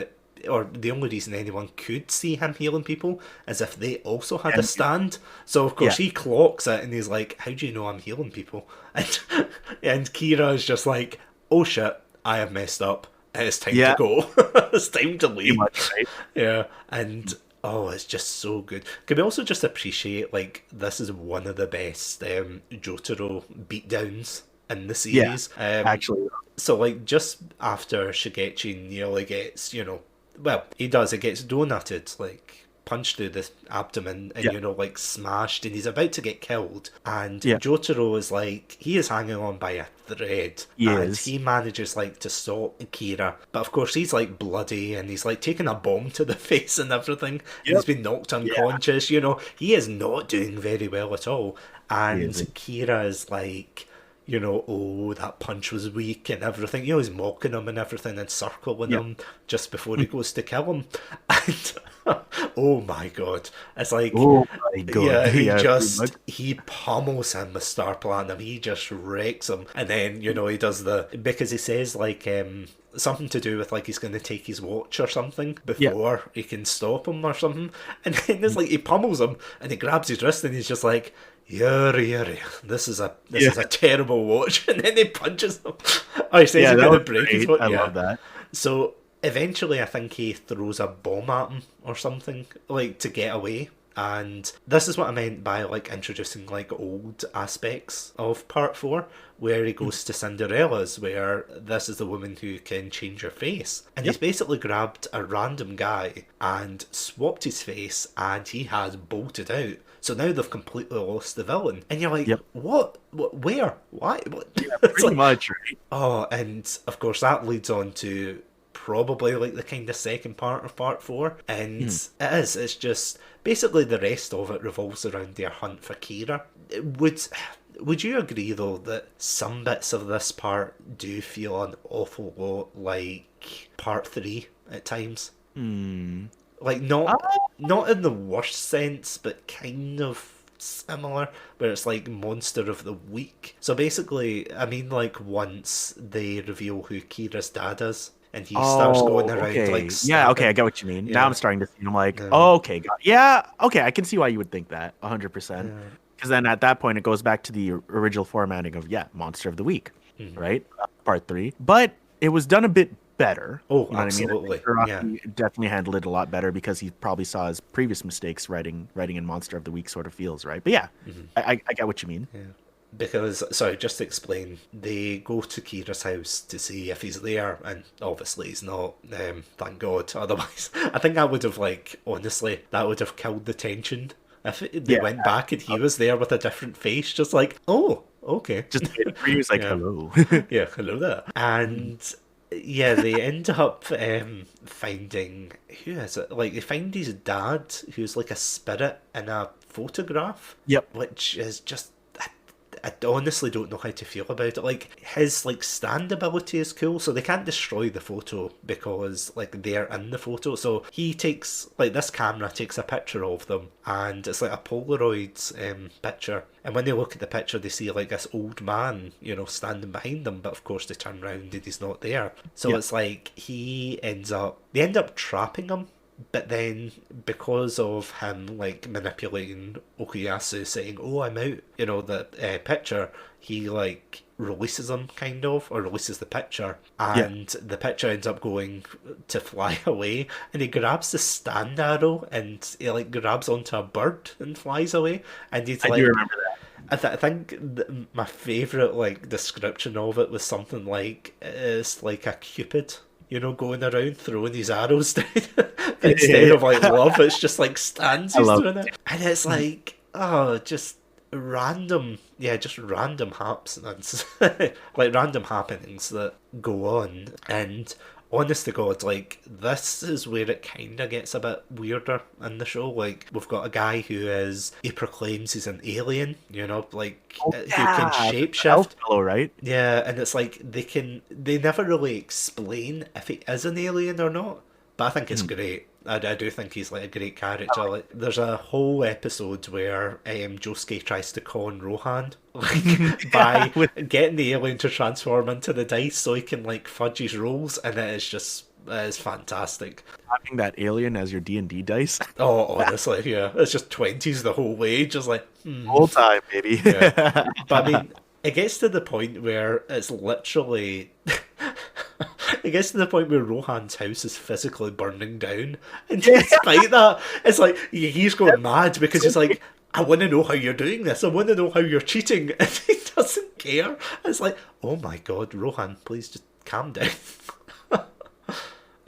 anyone could see him healing people is if they also had a stand. So of course he clocks it and he's like, how do you know I'm healing people? And Kira is just like, oh shit, I have messed up. It's time to go. It's time to leave. Much, right? Yeah. And it's just so good. Can we also just appreciate, like, this is one of the best Jotaro beatdowns in the series. Actually. So, like, just after Shigechi nearly gets, well, he does, it gets donutted, like, punched through the abdomen and, like, smashed, and he's about to get killed. And Jotaro is like, he is hanging on by a thread. He manages, like, to stop Kira. But, of course, he's, like, bloody, and he's, like, taking a bomb to the face and everything. And he's been knocked unconscious, He is not doing very well at all. And Kira is like, oh, that punch was weak and everything. He's mocking him and everything and circling him just before he goes to kill him. And oh my god. It's like, he pummels him with Star Platinum. He just wrecks him. And then, he does because he says like, something to do with like he's going to take his watch or something before he can stop him or something. And then it's like he pummels him and he grabs his wrist and he's just like, Yuri, this is a terrible watch. And then he punches him. He says he's going to break his watch. I love that. So eventually I think he throws a bomb at him or something, like, to get away. And this is what I meant by like introducing like old aspects of part 4, where he goes to Cinderella's, where this is the woman who can change her face. And he's basically grabbed a random guy and swapped his face, and he has bolted out. So now they've completely lost the villain. And you're like, what? Where? Why? What? Yeah, pretty much, right? Oh, and of course that leads on to probably like the kind of second part of part 4. And it's just basically the rest of it revolves around their hunt for Kira. Would you agree though that some bits of this part do feel an awful lot like part 3 at times? Like not in the worst sense, but kind of similar, where it's like monster of the week. So basically, I mean, like once they reveal who Kira's dad is, and he starts going around like I get what you mean. Now I'm starting to see. I'm like, okay, I can see why you would think that 100%. Because then at that point it goes back to the original formatting of monster of the week, right? Part 3, but it was done a bit better. Oh, you know absolutely. What I mean? Definitely handled it a lot better because he probably saw his previous mistakes writing in Monster of the Week sort of feels, right? But I get what you mean. Yeah. Because, sorry, just to explain, they go to Kira's house to see if he's there, and obviously he's not, thank God. Otherwise, I think that would have, like, honestly, that would have killed the tension. If they went back and he was there with a different face, just like, oh, okay. Just he was like, hello. Yeah, hello there. And yeah, they end up finding, who is it? Like, they find his dad, who's like a spirit in a photograph. Yep. Which is just, I honestly don't know how to feel about it. Like, his like stand ability is cool, so they can't destroy the photo because like they're in the photo. So he takes, like, this camera takes a picture of them, and it's like a Polaroid picture. And when they look at the picture, they see like this old man, you know, standing behind them. But of course, they turn around and he's not there. So it's like they end up trapping him. But then, because of him, like, manipulating Okuyasu, saying, oh, I'm out, you know, the picture, he, like, releases him, kind of, or releases the picture, and the picture ends up going to fly away, and he grabs the stand arrow, and he, like, grabs onto a bird and flies away, and he's like... I do remember that. I think my favourite, like, description of it was something like, it's like a Cupid, you know, going around throwing these arrows down. Instead of like love, it's just like stands he's doing it. And it's like, just random happenings. Like random happenings that go on. And honest to God, like, this is where it kind of gets a bit weirder in the show. Like, we've got a guy he proclaims he's an alien, you know, like, who can shapeshift. Fellow, right? Yeah, and it's like, they never really explain if he is an alien or not, but I think it's great. I do think he's like a great character. Like, there's a whole episode where Josuke tries to con Rohan, like, by getting the alien to transform into the dice so he can like fudge his rolls, and it is fantastic. Having that alien as your D&D dice. Oh, honestly, yeah, it's just 20s the whole way, just like whole time, baby. Yeah. But I mean, it gets to the point where it's literally. It gets to the point where Rohan's house is physically burning down, and despite that, it's like he's going mad because he's like, I want to know how you're doing this. I want to know how you're cheating, and he doesn't care. It's like, oh my God, Rohan, please just calm down.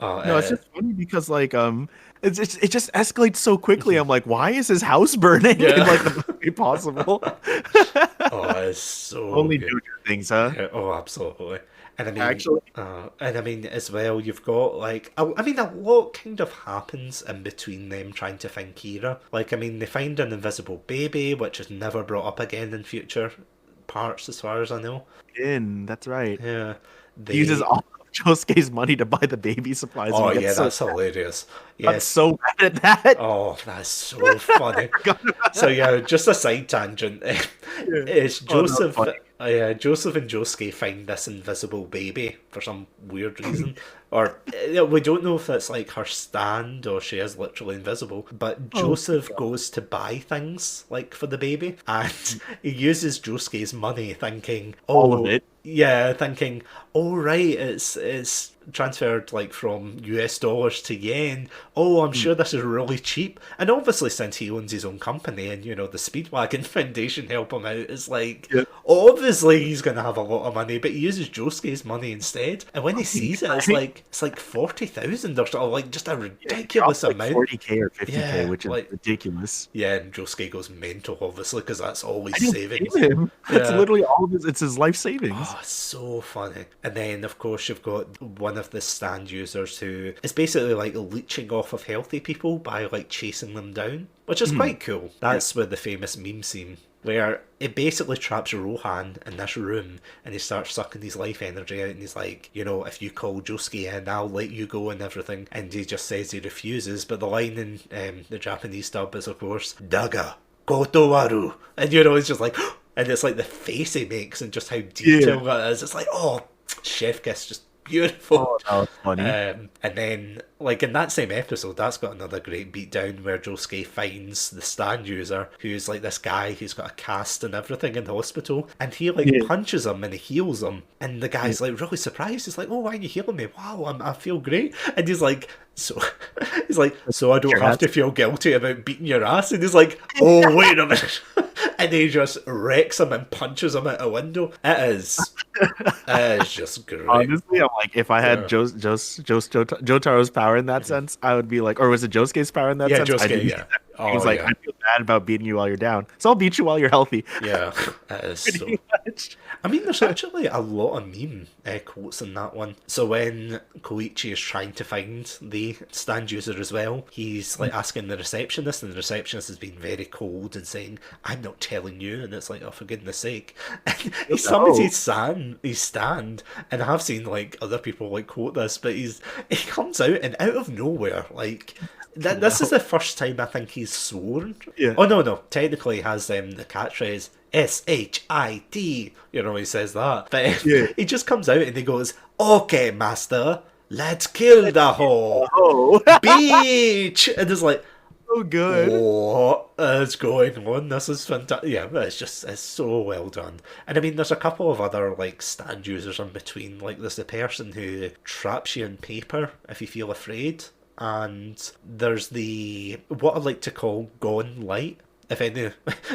No, it's just funny because like it just escalates so quickly. I'm like, why is his house burning? In like the way possible. It's so only good. JoJo things, huh? Yeah, absolutely. And I mean, actually, and I mean as well, you've got like, a lot kind of happens in between them trying to find Kira. Like, I mean, they find an invisible baby, which is never brought up again in future parts, as far as I know. That's right. Yeah, he uses all of Josuke's money to buy the baby supplies. Oh yeah, that's hilarious. Yes. I'm so mad at that. Oh, that's so funny. So yeah, just a side tangent. It's Joseph. Joseph and Josuke find this invisible baby for some weird reason. Or we don't know if it's like her stand or she is literally invisible. But Joseph goes to buy things like for the baby, and he uses Josuke's money, thinking, all of it. Yeah, thinking, oh right, it's transferred like from US dollars to yen. Oh, I'm sure this is really cheap. And obviously, since he owns his own company and, you know, the Speedwagon Foundation help him out, it's like, obviously he's going to have a lot of money, but he uses Josuke's money instead. And when he sees it, it's like 40,000 or something, like just a ridiculous amount. 40k or 50k, which is like, ridiculous. Yeah, and Josuke goes mental, obviously, because that's all he's saving. It's literally all of his, it's his life savings. Oh, so funny. And then, of course, you've got one of the stand users who is basically like leeching off of healthy people by like chasing them down, which is quite cool. That's where the famous meme scene where it basically traps Rohan in this room and he starts sucking his life energy out and he's like, you know, if you call Josuke in, I'll let you go and everything. And he just says he refuses, but the line in the Japanese dub is, of course, Daga Kotowaru. And, you know, it's just like, and it's like the face he makes and just how detailed it is. It's like, oh, chef kiss, just beautiful. Oh, that was funny. And then, like in that same episode, that's got another great beatdown where Josuke finds the stand user, who's like this guy who's got a cast and everything in the hospital, and he like punches him and he heals him, and the guy's like really surprised. He's like, "Oh, why are you healing me? Wow, I feel great." And he's like, "So I don't have to feel guilty about beating your ass." And he's like, "Oh, wait a minute." And he just wrecks him and punches him out a window. It is just great. Honestly, I'm like, if I had Jotaro's power in that sense, I would be like, or was it Josuke's power in that sense? Josuke, He was like, I feel bad about beating you while you're down, so I'll beat you while you're healthy. Yeah, it is so much. I mean, there's actually a lot of meme quotes in that one. So when Koichi is trying to find the stand user as well, he's like asking the receptionist, and the receptionist has been very cold and saying, "I'm not telling you," and it's like, oh, for goodness sake. And he summons his stand, and I have seen like other people like quote this, but he comes out and out of nowhere, like this is the first time I think he's sworn. Yeah. Oh no, technically he has the catchphrase SHIT. You know, he says that, but he just comes out and he goes, "Okay, master, let's kill the whole beach," and it's like, so good. What is going on? This is fantastic. Yeah, it's so well done. And I mean, there's a couple of other like stand users in between. Like there's the person who traps you in paper if you feel afraid, and there's the what I like to call Gone Light. If any,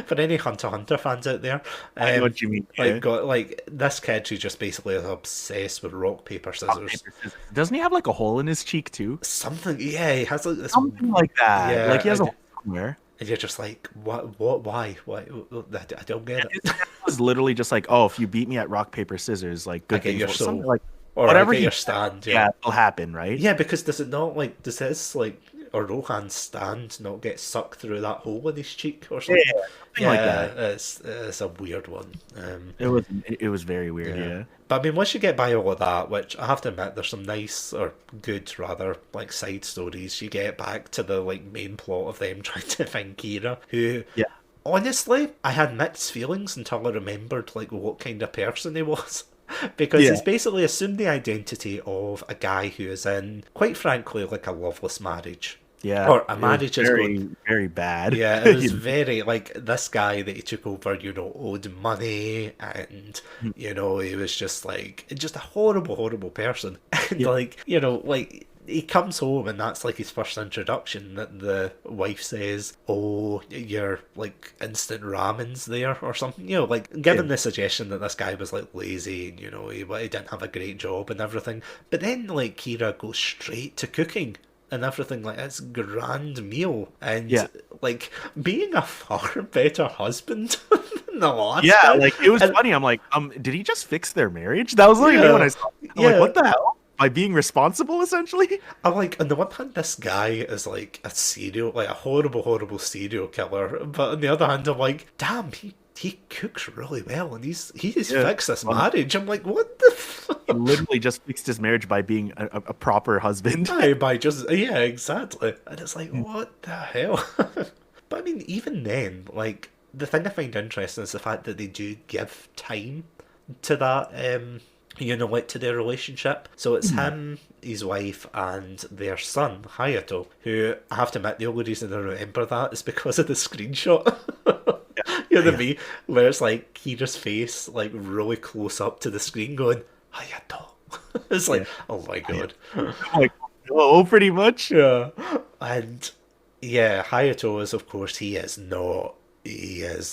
for any Hunter x Hunter fans out there, I know what you mean. Like this kid who just basically is obsessed with rock paper scissors. Doesn't he have like a hole in his cheek too? Something, yeah, he has like this something like that. Yeah, like he has a hole somewhere. And you're just like, what, why? I don't get it. It was literally just like, oh, if you beat me at rock paper scissors, like good things, your soul, like or whatever your stand. Yeah, it'll happen, right? Yeah, because does this like, or Rohan's stand not get sucked through that hole in his cheek or something? Yeah, like that. It's a weird one. It was very weird, yeah. But I mean, once you get by all of that, which I have to admit, there's some nice, or good rather, like side stories. You get back to the like main plot of them trying to find Kira, who, honestly, I had mixed feelings until I remembered like what kind of person he was. Because he's basically assumed the identity of a guy who is in, quite frankly, like a loveless marriage. Yeah. Or a marriage is very bad. Yeah, it was very, like, this guy that he took over, you know, owed money, and, you know, he was just, like, just a horrible, horrible person. And, like, you know, like, he comes home and that's like his first introduction, that the wife says, "Oh, your like instant ramen's there," or something, you know, like giving the suggestion that this guy was like lazy and, you know, he didn't have a great job and everything. But then like Kira goes straight to cooking and everything, like it's grand meal, and like being a far better husband than the last guy. Like it was funny. I'm like, did he just fix their marriage? That was literally when I saw it. I'm like, what the hell? By being responsible, essentially? I'm like, on the one hand, this guy is like a horrible, horrible serial killer. But on the other hand, I'm like, damn, he cooks really well, and he's fixed this marriage. I'm like, what the fuck? He literally just fixed his marriage by being a proper husband. Exactly. And it's like, what the hell? But I mean, even then, like, the thing I find interesting is the fact that they do give time to that, you know, like to their relationship. So it's him, his wife, and their son, Hayato, who I have to admit, the only reason I remember that is because of the screenshot. You know me, where it's like Kira's face, like really close up to the screen going, Hayato. It's like, Yeah. oh my god. I'm like, oh, pretty much. Yeah. And yeah, Hayato is, of course, he is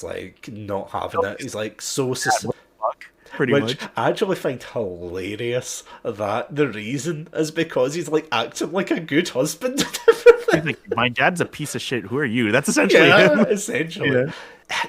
like not having No, it. he's He's like so mad. What the fuck? Pretty which much. I actually find hilarious that the reason is because he's like acting like a good husband and He's everything. like, my dad's a piece of shit. Who are you? That's essentially Yeah, him. essentially. Yeah.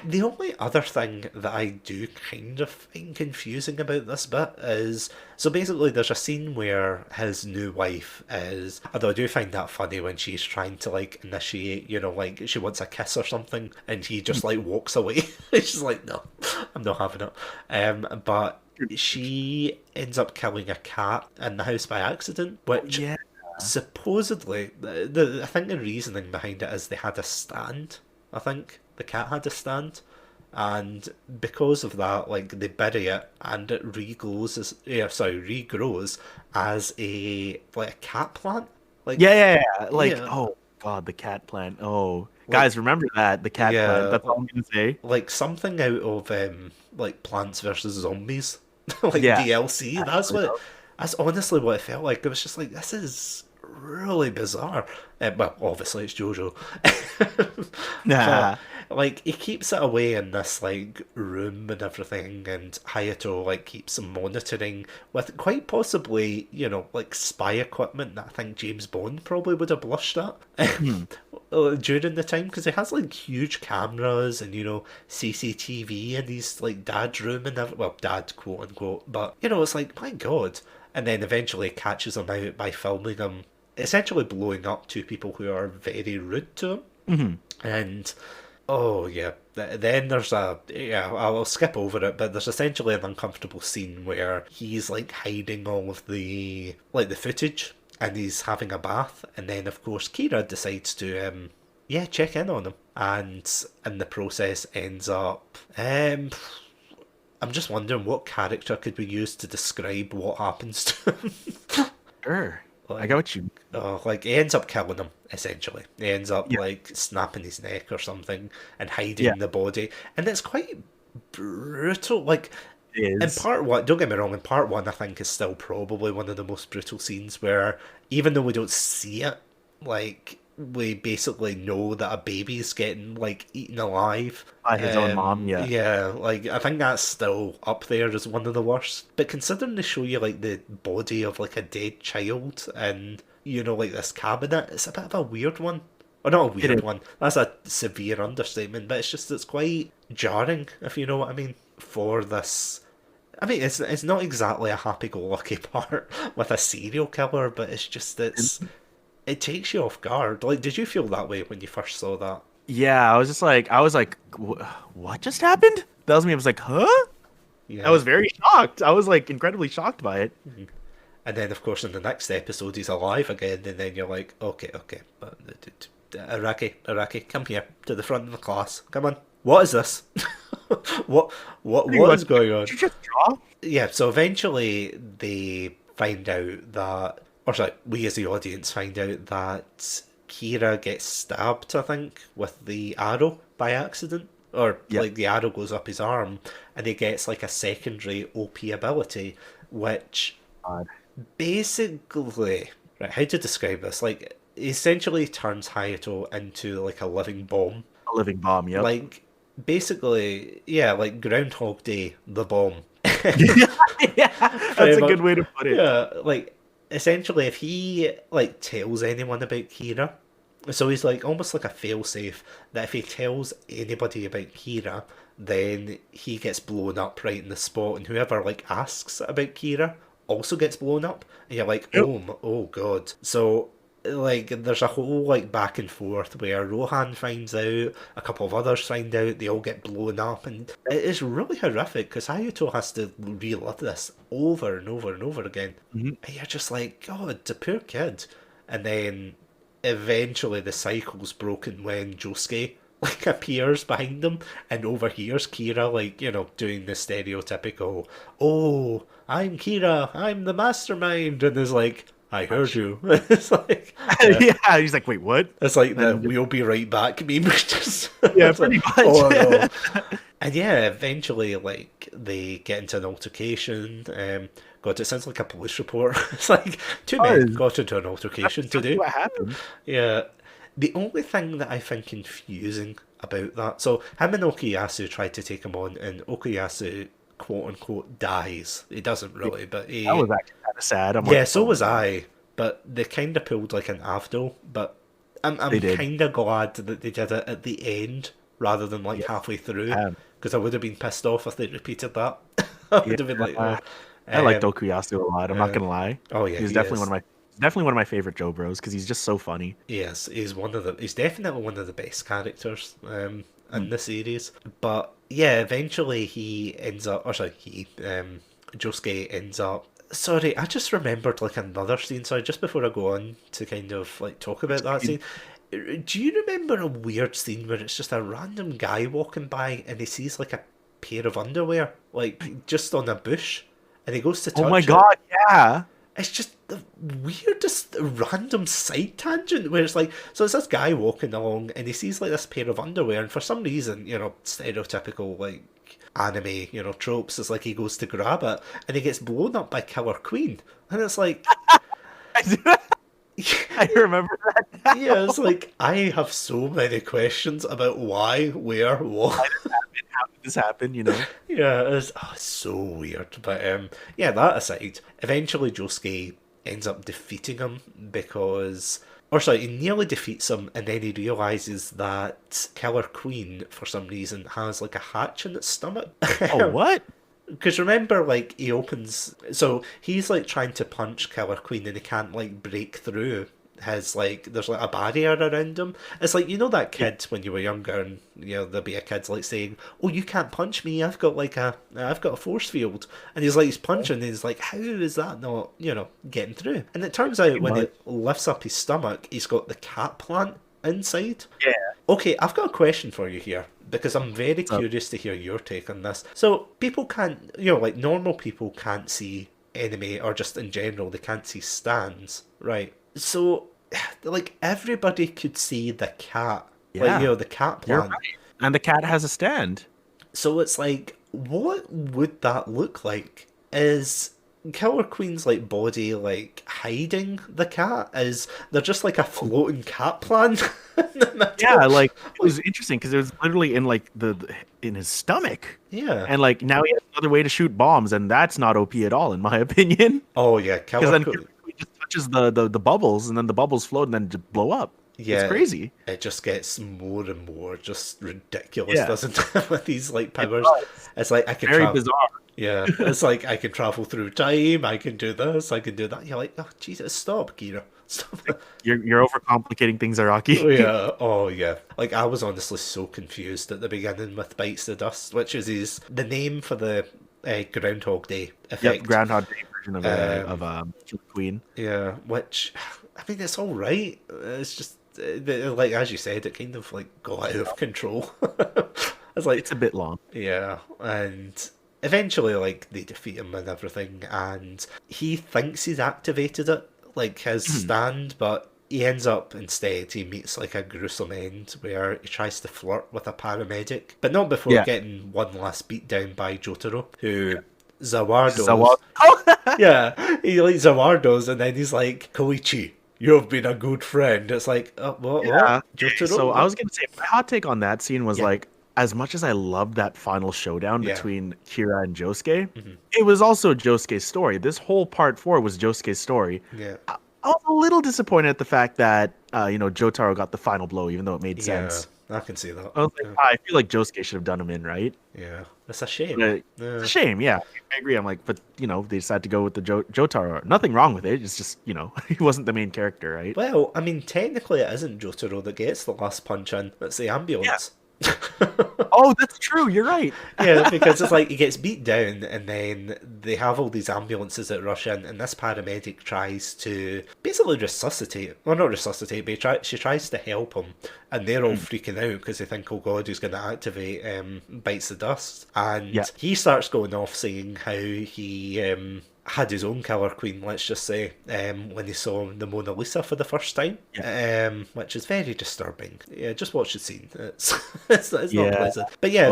The only other thing that I do kind of find confusing about this bit is so basically there's a scene where his new wife is, although I do find that funny when she's trying to like initiate, like she wants a kiss or something and he just like walks away. She's like, no, I'm not having it. But she ends up killing a cat in the house by accident, which Yeah. supposedly, I think the reasoning behind it is they had a stand. I think the cat had a stand, and because of that, like they bury it, and it regrows as a cat plant. Like Yeah. Like, yeah, oh god, the cat plant. Oh, like guys, remember that the cat plant. yeah, That's all I'm gonna say. like something out of like Plants vs Zombies, like Yeah, DLC. actually, That's honestly what it felt like. It was just like this is really bizarre. Well, obviously it's JoJo, but nah. like he keeps it away in this like room and everything, and Hayato like keeps him monitoring with quite possibly like spy equipment that I think James Bond probably would have blushed at. Hmm. During the time because he has like huge cameras and CCTV in his like dad's room and well dad quote unquote, but it's like my god. And then eventually catches him out by filming him essentially blowing up two people who are very rude to him. Hmm. And oh yeah, then there's I'll skip over it, but there's essentially an uncomfortable scene where he's like hiding all of the footage and he's having a bath, and then of course Kira decides to check in on him, and in the process ends up I'm just wondering what character could we use to describe what happens to him. Sure. I Like, got what you. like he ends up killing him essentially. He ends up Yeah. like snapping his neck or something and Yeah. hiding the body, and it's quite brutal. Like It in is. part one, don't get me wrong. In part one, I think is still probably one of the most brutal scenes where even though we don't see it, like we basically know that a baby's getting like eaten alive. By his own mom. Yeah. Yeah, like I think that's still up there as one of the worst. But considering they show you like the body of like a dead child and like this cabinet, it's a bit of a weird one. Or not a It weird is. one. That's a severe understatement, but it's quite jarring, if you know what I mean, for this. I mean, it's not exactly a happy-go-lucky part with a serial killer, but it's just it takes you off guard. Like, did you feel that way when you first saw that? Yeah. I was like, what just happened? That was me. I was like, huh? I Yeah. was very shocked. I was like incredibly shocked by it. And then, of course, in the next episode, he's alive again, and then you're like, okay, but Araki, come here to the front of the class. Come on. What is this? What is going on? Did you just draw? Yeah, so eventually they find out that, or sorry, we as the audience find out that Kira gets stabbed, I think, with the arrow by accident. Or, Yeah. like, the arrow goes up his arm, and he gets, like, a secondary OP ability, which God. basically, right, how to describe this? Like, essentially turns Hayato into, like, a living bomb. A living bomb. Yep. Like, basically, yeah, like Groundhog Day, the bomb. Yeah, that's a much. good way to put it. Yeah, like essentially, if he like tells anyone about Kira, so he's like almost like a failsafe that if he tells anybody about Kira, then he gets blown up right in the spot, and whoever like asks about Kira also gets blown up, and you're like, Yep. oh god. So like there's a whole like back and forth where Rohan finds out, a couple of others find out, they all get blown up, and it is really horrific because Hayato has to relive this over and over and over again. Mhm. And you're just like, God, the poor kid. And then eventually the cycle's broken when Josuke like appears behind them and overhears Kira like, doing the stereotypical, oh, I'm Kira, I'm the mastermind, and is like, I heard you. It's like, yeah. Yeah, he's like, wait, what? It's like the And we'll be right back meme. Just, yeah, it's like, pretty much. oh no. And yeah, eventually, like, they get into an altercation. Of God, it sounds like a police report. It's like two men got into an altercation today. What happened? Yeah. The only thing that I find confusing about that, so him and Okuyasu try to take him on, and Okuyasu quote unquote dies. He doesn't really, but he. That was actually kind of sad. I'm Yeah, like, so oh, was I. But they kind of pulled like an Avdol, but I'm They did. kind of glad that they did it at the end rather than like halfway through, because I would have been pissed off if they repeated that. I would have been like, oh. I liked Okuyasu a lot. I'm not gonna lie. Oh yeah, he's definitely one of my favorite Joe Bros because he's just so funny. Yes, he's definitely one of the best characters in the series. But yeah, eventually Josuke ends up. Sorry, I just remembered like another scene. Sorry, just before I go on to kind of like talk about that scene. Do you remember a weird scene where it's just a random guy walking by and he sees like a pair of underwear like just on a bush, and he goes to touch it? Oh my god, yeah. It's just the weirdest random side tangent where it's like, so it's this guy walking along and he sees like this pair of underwear, and for some reason, stereotypical like anime, tropes, it's like he goes to grab it and he gets blown up by Killer Queen. And it's like I remember that. Yeah, it's like I have so many questions about why, where, what. How did this happen, Yeah, it's so weird. But yeah, that aside, eventually Josuke ends up defeating him he nearly defeats him, and then he realizes that Killer Queen, for some reason, has like a hatch in its stomach. Oh, what? Because remember, like, so he's like trying to punch Killer Queen and he can't like break through his, like, there's like a barrier around him. It's like, that kid when you were younger, and there'll be a kid like saying, oh, you can't punch me, I've got a force field, and he's punching and he's like, how is that not getting through? And it turns out when he lifts up his stomach, he's got the cat plant inside. Yeah. Okay, I've got a question for you here, because I'm very curious to hear your take on this. So people can't, like normal people can't see anime, or just in general, they can't see stands, right? So, like, everybody could see the cat. Yeah. Like, the cat plant. You're right. And the cat has a stand. So it's like, what would that look like? Is Killer Queen's, like, body, like, hiding the cat? Is there just, like, a floating cat plant? Yeah, like, it was interesting, because it was literally in, like, in his stomach. Yeah. And, like, now he has another way to shoot bombs, and that's not OP at all, in my opinion. Oh, yeah. Killer Queen just touches the bubbles, and then the bubbles float and then just blow up. Yeah, it's crazy. It just gets more and more just ridiculous, doesn't it? With these like powers. It's like I can very bizarre. Yeah, it's like I can travel through time, I can do this, I can do that. You're like, oh Jesus, stop, Kira. Stop. You're overcomplicating things, Araki. Oh yeah. Like I was honestly so confused at the beginning with Bites the Dust, which is the name for the Groundhog Day effect. Yep, Groundhog Day version of Queen. Yeah, which I mean it's all right. It's just like as you said, it kind of like got out of control. It's a bit long. Yeah, and eventually like they defeat him and everything, and he thinks he's activated it, like his stand, but he ends up instead he meets like a gruesome end where he tries to flirt with a paramedic, but not before getting one last beat down by Jotaro, who Zawardo's. Yeah, he like Zawardo's, and then he's like, Koichi, you've been a good friend. It's like, what? Jotaro? So I was going to say, my hot take on that scene was like, as much as I loved that final showdown between Kira and Josuke, it was also Josuke's story. This whole part 4 was Josuke's story. Yeah. I was a little disappointed at the fact that, Jotaro got the final blow, even though it made sense. I can see that. I was like, I feel like Josuke should have done him in, right? Yeah. That's a shame. It's a shame, yeah. I agree. I'm like, but, they decided to go with the Jotaro. Nothing wrong with it. It's just, he wasn't the main character, right? Well, I mean, technically it isn't Jotaro that gets the last punch in. It's the ambulance. Yeah. Oh, that's true. You're right. Yeah, because it's like he gets beat down, and then they have all these ambulances that rush in, and this paramedic tries to basically resuscitate. Well, not resuscitate, but she tries to help him, and they're all freaking out because they think, oh god, he's going to activate Bites the Dust, and he starts going off saying how he had his own Killer Queen, let's just say, when he saw the Mona Lisa for the first time, which is very disturbing. Yeah, just watch the scene. It's not pleasant. But yeah,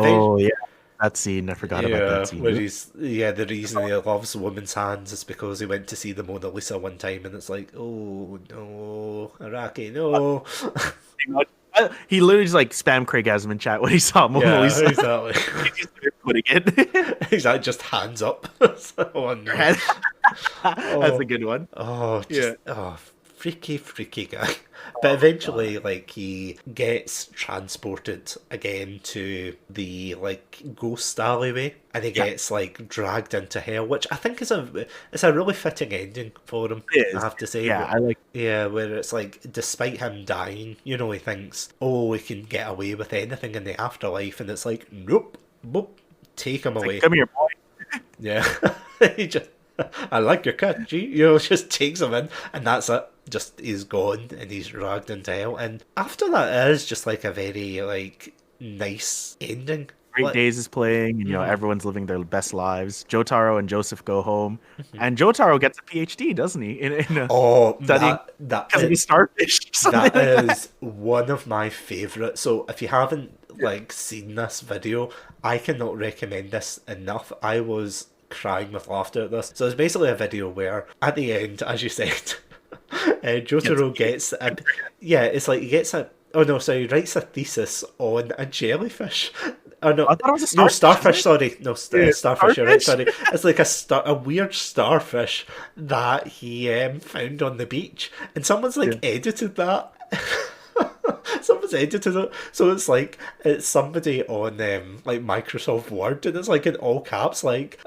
that scene. I forgot about that scene. Where the reason he loves women's hands is because he went to see the Mona Lisa one time, and it's like, oh no, Araki, no. He literally just like spam Craigasm in chat when he saw Mona Lisa. Exactly. He just started putting it. Exactly, just hands up. Oh no. That's a good one. Freaky guy. But eventually, like, he gets transported again to the, like, ghost alleyway, and he gets, like, dragged into hell, which I think is a really fitting ending for him, I have to say. Yeah, I like. Yeah, where it's like, despite him dying, you know, he thinks, oh, we can get away with anything in the afterlife, and it's like, nope, take him away. Like, come here, boy. Yeah. He just, I like your cut, G. You know, just takes him in, and that's it. Just he's gone, and he's dragged into hell. And after that, it is just like a very like nice ending. Great Days is playing, and everyone's living their best lives. Jotaro and Joseph go home, and Jotaro gets a PhD, doesn't he? In studying because of the starfish. That is one of my favorites. So if you haven't like seen this video, I cannot recommend this enough. I was crying with laughter at this. So it's basically a video where at the end, as you said, Jotaro gets it's like he gets he writes a thesis on a jellyfish. Oh no, I thought it was a starfish. Starfish. Sorry, starfish. You're right. Sorry, it's like a weird starfish that he found on the beach, and someone's like edited that. Someone's edited it, so it's somebody on like Microsoft Word, and it's like in all caps, like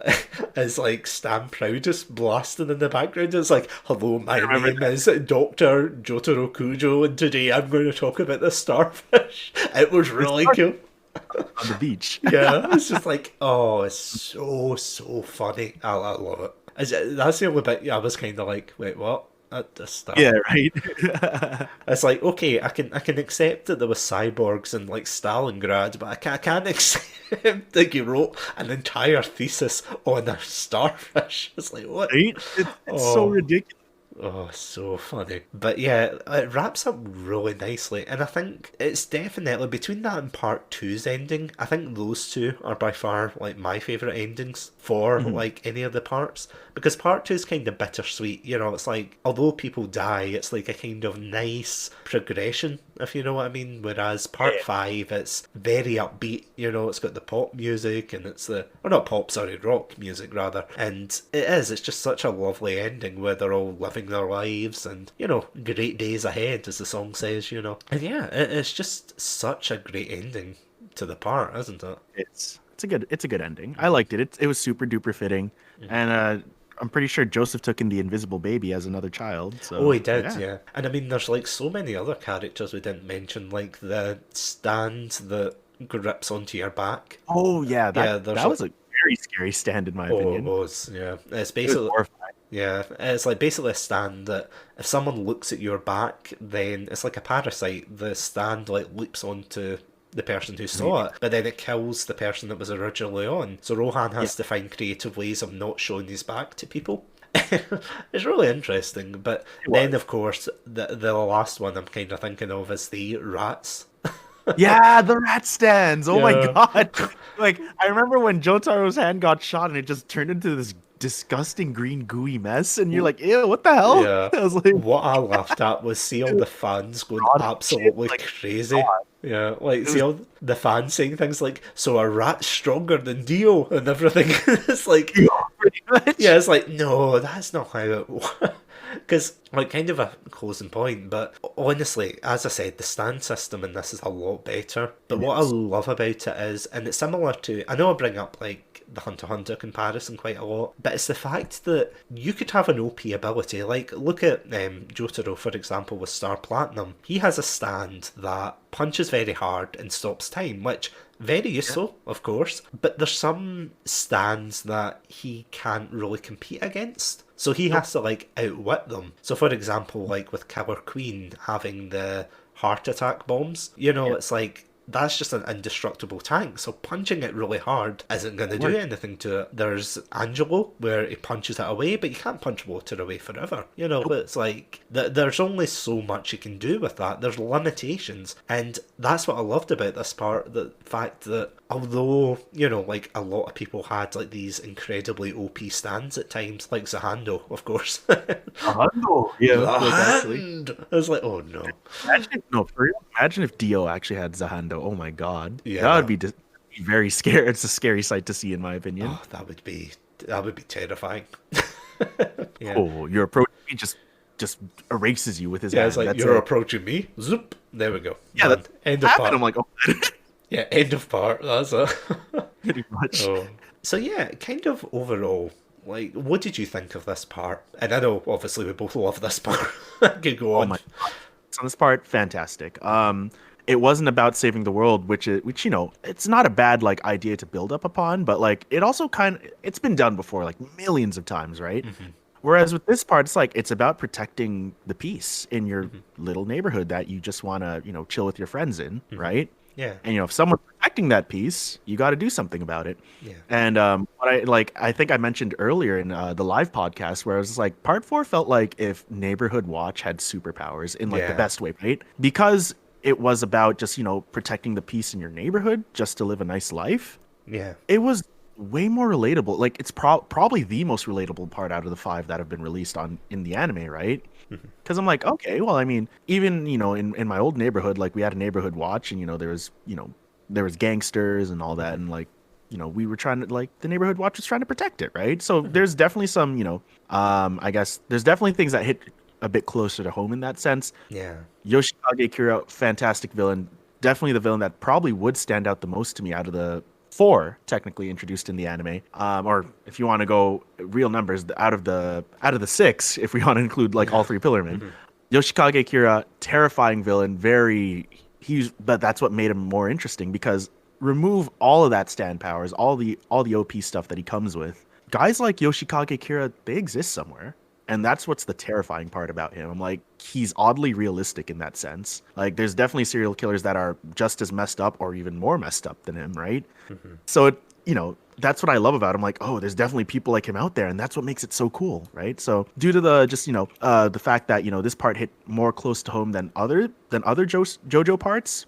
is like Stan Proudest blasting in the background. It's like, hello, my name is Dr. Jotaro Kujo, and today I'm going to talk about the starfish. It was really cool. On the beach. Yeah, it's just like, oh, it's so funny. I love it. That's the only bit I was kind of like, wait, what? At the start. Yeah, right. It's like, okay, I can accept that there was cyborgs in like Stalingrad, but I can't accept that you wrote an entire thesis on a starfish. It's like, what? Right? It's so ridiculous. Oh, so funny. But yeah, it wraps up really nicely, and I think it's definitely between that and part two's ending. I think those two are by far like my favourite endings for like any of the parts, because part two is kind of bittersweet. You know, it's like, although people die, it's like a kind of nice progression, if you know what I mean. Whereas part five, it's very upbeat. You know, it's got the pop music, and it's rock music rather, and it's just such a lovely ending where they're all living their lives, and you know, great days ahead, as the song says, you know. And yeah, it's just such a great ending to the part, isn't it? It's a good ending. I liked it. It was super duper fitting, and I'm pretty sure Joseph took in the invisible baby as another child. So, oh, he did, yeah. And I mean, there's like so many other characters we didn't mention, like the stand that grips onto your back. Oh yeah, that was a very scary stand in my opinion. Oh, it was, yeah. It's basically it's like basically a stand that if someone looks at your back, then it's like a parasite. The stand like leaps onto the person who saw it, but then it kills the person that was originally on. So Rohan has to find creative ways of not showing his back to people. It's really interesting. But then, of course, the last one I'm kind of thinking of is the rats. Yeah, the rat stands. Oh my god! Like, I remember when Jotaro's hand got shot and it just turned into this disgusting green gooey mess, and you're like, ew, what the hell? Yeah. I was like, what I laughed at was see all the fans going absolutely crazy. Yeah, like see all the fans saying things like, so a rat's stronger than Dio and everything. It's like, pretty much. Yeah, it's like, no, that's not how it works. Because, like, kind of a closing point, but honestly, as I said, the stand system in this is a lot better. But what I love about it is, and it's similar to, I know I bring up, like, the Hunter x Hunter comparison quite a lot, but it's the fact that you could have an OP ability. Like, look at Jotaro, for example, with Star Platinum. He has a stand that punches very hard and stops time, which very useful, of course, but there's some stands that he can't really compete against. So he has to, like, outwit them. So, for example, like with Killer Queen having the heart attack bombs, you know, it's like, that's just an indestructible tank, so punching it really hard isn't going to do anything to it. There's Angelo, where he punches it away, but you can't punch water away forever. You know, it's like, there's only so much you can do with that. There's limitations, and that's what I loved about this part, the fact that although, you know, like, a lot of people had, like, these incredibly OP stands at times, like Zahando, of course. Zahando? Yeah. The hand! I was like, oh no. Imagine if Dio actually had Zahando. Oh my god. Yeah. That would be very scary. It's a scary sight to see, in my opinion. Oh, that would be terrifying. Yeah. Oh, you're approaching me, just erases you with his hand. Yeah, it's like, you're approaching me. Zoop. There we go. Yeah, that's end of part. I'm like, oh. Yeah, end of part. That's it. Pretty much. Oh. So yeah, kind of overall, like, what did you think of this part? And I know, obviously, we both love this part. I could go on. Oh my god. So this part, fantastic. It wasn't about saving the world, which you know, it's not a bad like idea to build up upon, but like it also it's been done before like millions of times, right? Mm-hmm. Whereas with this part, it's like it's about protecting the peace in your little neighborhood that you just want to, you know, chill with your friends in, right? Yeah. And you know, if someone's protecting that peace, you got to do something about it. Yeah. And what I think I mentioned earlier in the live podcast, where I was like, part 4 felt like if Neighborhood Watch had superpowers in like the best way, right? Because it was about just, you know, protecting the peace in your neighborhood just to live a nice life. Yeah. It was way more relatable. Like it's probably the most relatable part out of the 5 that have been released in the anime, right? Because I'm like, okay, well, I mean, even, you know, in my old neighborhood, like we had a neighborhood watch, and you know, there was gangsters and all that, and like, you know, we were trying to, like, the neighborhood watch was trying to protect it, right? So there's definitely some, you know, I guess there's definitely things that hit a bit closer to home in that sense. Yeah. Yoshikage Kira, fantastic villain, definitely the villain that probably would stand out the most to me out of the 4 technically introduced in the anime, or if you want to go real numbers, out of the 6, if we want to include like all 3 Pillarmen. Yoshikage Kira, terrifying villain, but that's what made him more interesting, because remove all of that stand powers, all the OP stuff that he comes with. Guys like Yoshikage Kira, they exist somewhere. And that's what's the terrifying part about him. I'm like, he's oddly realistic in that sense. Like, there's definitely serial killers that are just as messed up or even more messed up than him, right? So, you know, that's what I love about him. Like, oh, there's definitely people like him out there, and that's what makes it so cool, right? So, due to the fact that, you know, this part hit more close to home than other JoJo parts,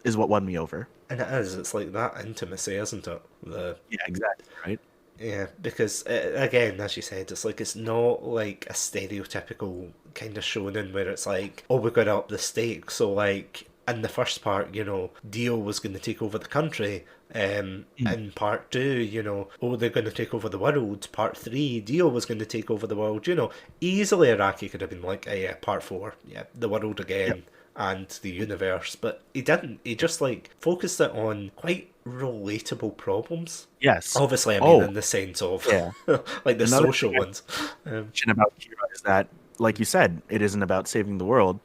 is what won me over. And it is. It's like that intimacy, isn't it? Yeah, exactly, right? Yeah, because, again, as you said, it's like, it's not like a stereotypical kind of shonen where it's like, oh, we're going to up the stakes. So, like, in the first part, you know, Dio was going to take over the country. In part 2, you know, oh, they're going to take over the world. Part 3, Dio was going to take over the world. You know, easily Araki could have been like, yeah, part 4, yeah, the world again. Yep. And the universe, but he didn't. He just like focused it on quite relatable problems. Yes, obviously, I mean in the sense of like the Another social ones. About Kira is that, like you said, it isn't about saving the world.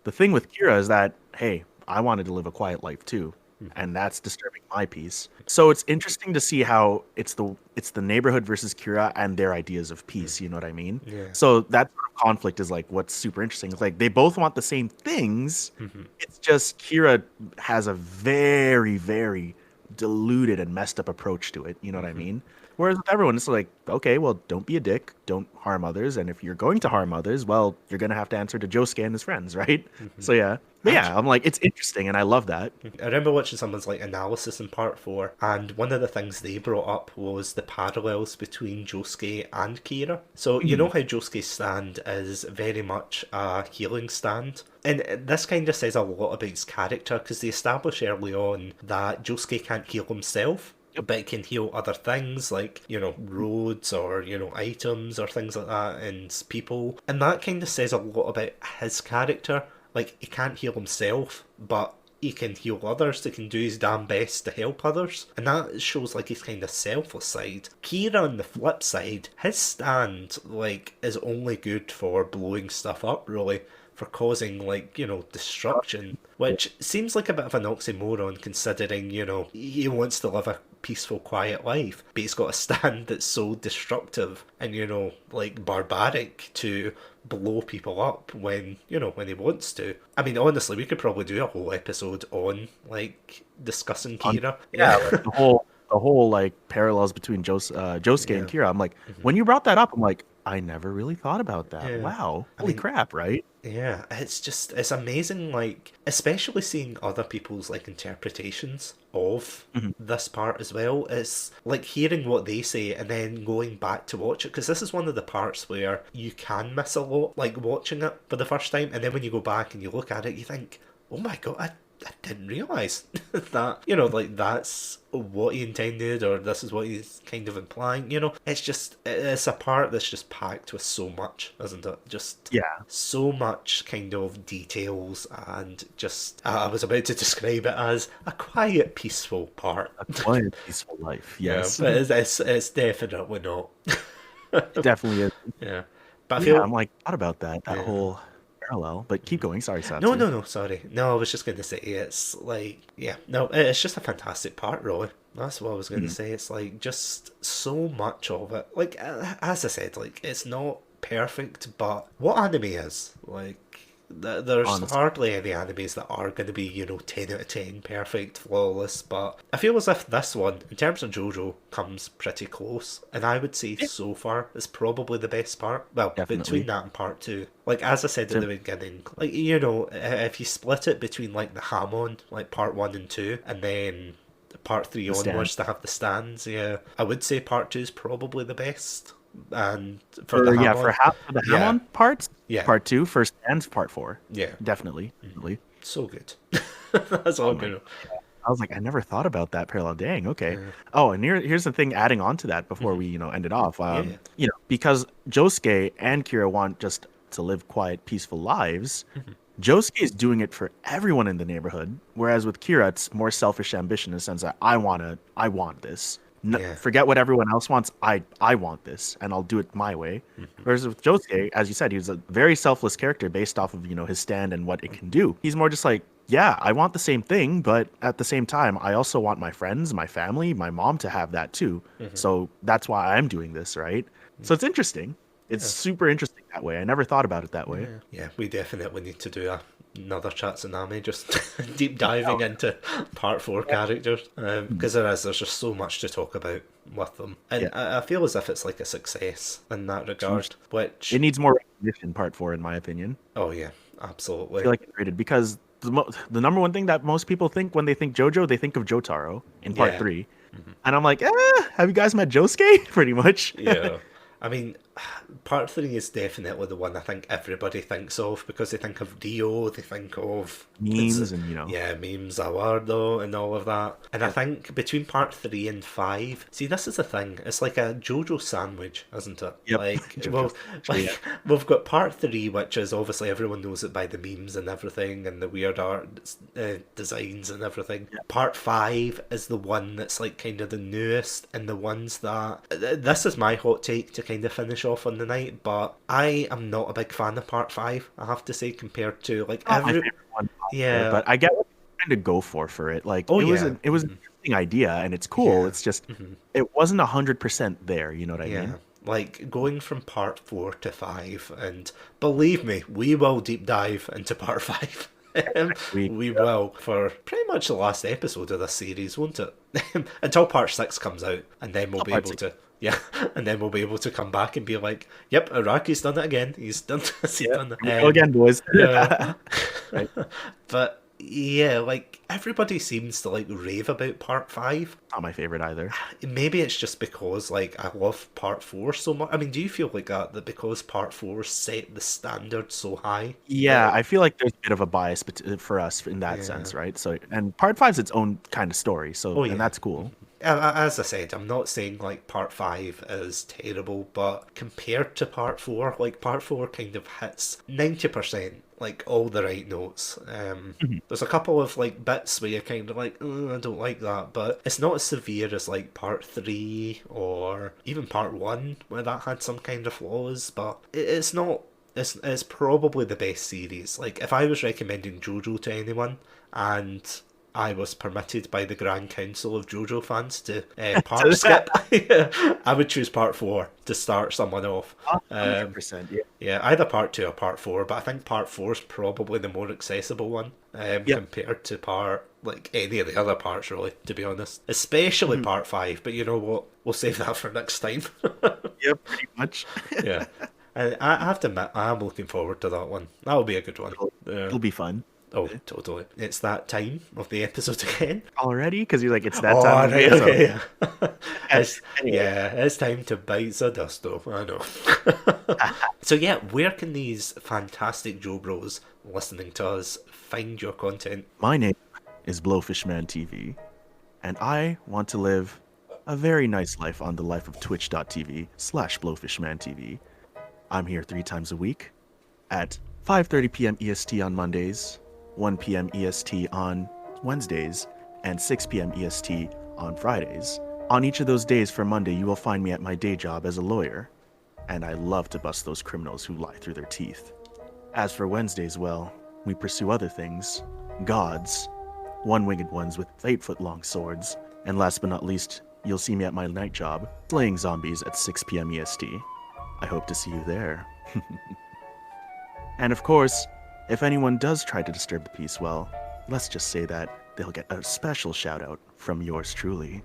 The thing with Kira is that, hey, I wanted to live a quiet life too, and that's disturbing my peace. So it's interesting to see how it's the neighborhood versus Kira and their ideas of peace. You know what I mean? Yeah. So that sort of conflict is like what's super interesting. It's like they both want the same things. It's just Kira has a very, very diluted and messed up approach to it. You know what I mean? Whereas with everyone, it's like, okay, well, don't be a dick, don't harm others, and if you're going to harm others, well, you're gonna have to answer to Josuke and his friends, right? So yeah. But yeah, I'm like, it's interesting, and I love that. I remember watching someone's like analysis in part 4, and one of the things they brought up was the parallels between Josuke and Kira. So you know how Josuke's stand is very much a healing stand? And this kind of says a lot about his character, because they establish early on that Josuke can't heal himself, but it can heal other things like, you know, roads or, you know, items or things like that, and people. And that kind of says a lot about his character. Like, he can't heal himself, but he can heal others. He can do his damn best to help others. And that shows, like, his kind of selfless side. Kira, on the flip side, his stand, like, is only good for blowing stuff up, really. For causing, like, you know, destruction. Which seems like a bit of an oxymoron, considering, you know, he wants to live a peaceful, quiet life, but he's got a stand that's so destructive and, you know, like barbaric to blow people up when, you know, when he wants to. I mean, honestly, we could probably do a whole episode on, like, discussing Kira. Yeah, like the whole like parallels between Josuke and Kira. I'm like, when you brought that up, I'm like, I never really thought about that. Yeah. Wow, I holy mean, crap, right? Yeah, it's amazing, like, especially seeing other people's, like, interpretations of this part as well. It's like hearing what they say and then going back to watch it, because this is one of the parts where you can miss a lot, like, watching it for the first time, and then when you go back and you look at it, you think, oh my god, I didn't realise that, you know, like, that's what he intended, or this is what he's kind of implying, you know. It's a part that's just packed with so much, isn't it? Just so much kind of details, and just, I was about to describe it as a quiet, peaceful part. A quiet, peaceful life, yes. Yeah, but it's definitely not. It definitely is. Yeah. But I feel... I'm like, thought about that whole parallel, but keep going. Sorry, Satsu. No, sorry. No, I was just going to say, it's like, yeah, no, it's just a fantastic part, really. That's what I was going to say. It's like, just so much of it. Like, as I said, like, it's not perfect, but what anime is? Like, there's Honestly. hardly any animes that are going to be, you know, 10 out of 10, perfect, flawless, but I feel as if this one, in terms of JoJo, comes pretty close, and I would say so far is probably the best part. Well, Definitely. between that and part 2. Like, as I said at the beginning, like, you know, if you split it between, like, the Hamon, like, part 1 and 2, and then part 3 onwards to have the stands, yeah, I would say part 2 is probably the best. And for the Hamon parts, yeah, part 2, for stands, part 4. Yeah, definitely. So good. That's all good. I was like, I never thought about that parallel. Dang, okay. Oh, and here's the thing, adding on to that before we, you know, end it off. You know, because Josuke and Kira want just to live quiet, peaceful lives, Josuke is doing it for everyone in the neighborhood, whereas with Kira, it's more selfish ambition in the sense that I want this. Forget what everyone else wants. I want this, and I'll do it my way. Whereas with Josuke, as you said, he was a very selfless character based off of, you know, his stand and what it can do. He's more just like, yeah, I want the same thing, but at the same time, I also want my friends, my family, my mom to have that too. So that's why I'm doing this, right? So it's interesting. It's super interesting that way. I never thought about it that way. Yeah, we definitely need to do another Chatsunami, just deep diving into part 4 characters, because there's just so much to talk about with them, and I feel as if it's like a success in that regard, which it needs more recognition. Part 4, in my opinion. Oh yeah, absolutely. I feel like it's rated because the number one thing that most people think when they think JoJo, they think of Jotaro in part 3, and I'm like, have you guys met Josuke? Pretty much. Yeah. I mean, part 3 is definitely the one I think everybody thinks of, because they think of Dio, they think of memes and, you know. Yeah, memes, Awardo, and all of that. And I think between part 3 and 5, see, this is the thing, it's like a JoJo sandwich, isn't it? Yep. Like, we've got part 3, which is obviously everyone knows it by the memes and everything, and the weird art designs and everything. Yep. Part 5 is the one that's like kind of the newest, and the ones that... This is my hot take to kind of finish off on the night, but I am not a big fan of part 5, I have to say, compared to like my favorite one. Yeah, but I get what you're trying to go for it. Like, it was an interesting idea, and it's cool. It's just it wasn't 100% there. You know what I mean? Like, going from part 4 to 5, and believe me, we will deep dive into part 5. We will, for pretty much the last episode of this series, won't it? Until part 6 comes out, and then we'll be able to... Yeah, and then we'll be able to come back and be like, yep, Araki's done it again. He's done it. Go again, boys. Right. But yeah, like, everybody seems to like rave about part 5. Not my favorite either. Maybe it's just because like I love part 4 so much. I mean, do you feel like that because part 4 set the standard so high? Yeah, I feel like there's a bit of a bias for us in that sense, right? So, and part 5's its own kind of story, so and that's cool. As I said, I'm not saying like part 5 is terrible, but compared to part 4, like part 4 kind of hits 90% like all the right notes. There's a couple of like bits where you're kind of like, I don't like that, but it's not as severe as like part 3 or even part 1 where that had some kind of flaws, but it's not. It's probably the best series. Like, if I was recommending JoJo to anyone, and I was permitted by the Grand Council of JoJo fans to part skip, I would choose part 4 to start someone off. 100%, yeah. Yeah, either part 2 or part 4, but I think part 4 is probably the more accessible one compared to any of the other parts, really, to be honest. Especially part 5, but you know what? We'll save that for next time. Yeah, pretty much. Yeah. And I have to admit, I'm looking forward to that one. That'll be a good one. It'll be fun. Oh, totally. It's that time of the episode again. Already? Because you're like, it's that time of the right, episode. okay, yeah. Anyway. Yeah, it's time to bite the dust, though. I know. So yeah, where can these fantastic Joe Bros listening to us find your content? My name is BlowfishmanTV, and I want to live a very nice life on the life of twitch.tv/BlowfishmanTV. I'm here 3 times a week at 5:30 p.m. EST on Mondays, 1 p.m. EST on Wednesdays, and 6 p.m. EST on Fridays. On each of those days for Monday, you will find me at my day job as a lawyer, and I love to bust those criminals who lie through their teeth. As for Wednesdays, well, we pursue other things. Gods, one-winged ones with 8-foot-long swords, and last but not least, you'll see me at my night job, slaying zombies at 6 p.m. EST. I hope to see you there. And of course, if anyone does try to disturb the peace, well, let's just say that they'll get a special shout out from yours truly.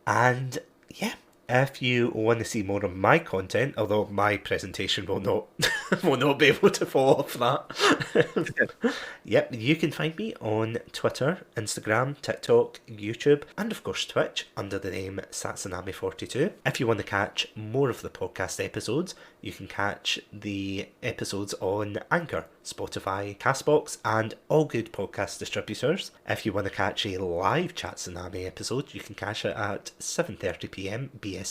And yeah, if you want to see more of my content, although my presentation will not will not be able to follow off that. Yep, you can find me on Twitter, Instagram, TikTok, YouTube, and of course Twitch under the name Satsunami42. If you want to catch more of the podcast episodes, you can catch the episodes on Anchor, Spotify, Castbox, and all good podcast distributors. If you want to catch a live Chatsunami episode, you can catch it at 7:30 p.m. BST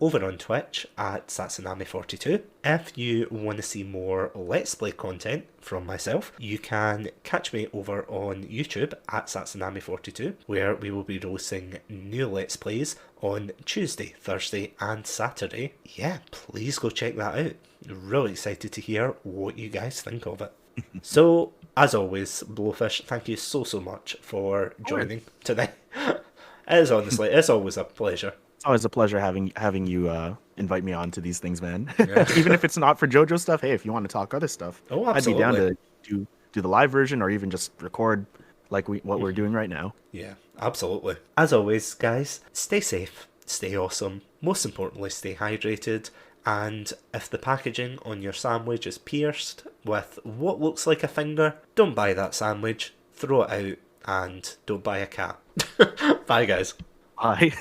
over on Twitch at Satsunami42. If you want to see more Let's Play content from myself, you can catch me over on YouTube at Satsunami42, where we will be releasing new Let's Plays on Tuesday, Thursday, and Saturday. Yeah, please go check that out. Really excited to hear what you guys think of it. So, as always, Blowfish, thank you so much for joining today. It's always a pleasure. It's always a pleasure having you invite me on to these things, man. Yeah. Even if it's not for JoJo stuff, hey, if you want to talk other stuff, I'd be down to do the live version or even just record like what we're doing right now. Yeah, absolutely. As always, guys, stay safe, stay awesome. Most importantly, stay hydrated. And if the packaging on your sandwich is pierced with what looks like a finger, don't buy that sandwich, throw it out, and don't buy a cat. Bye, guys. Bye.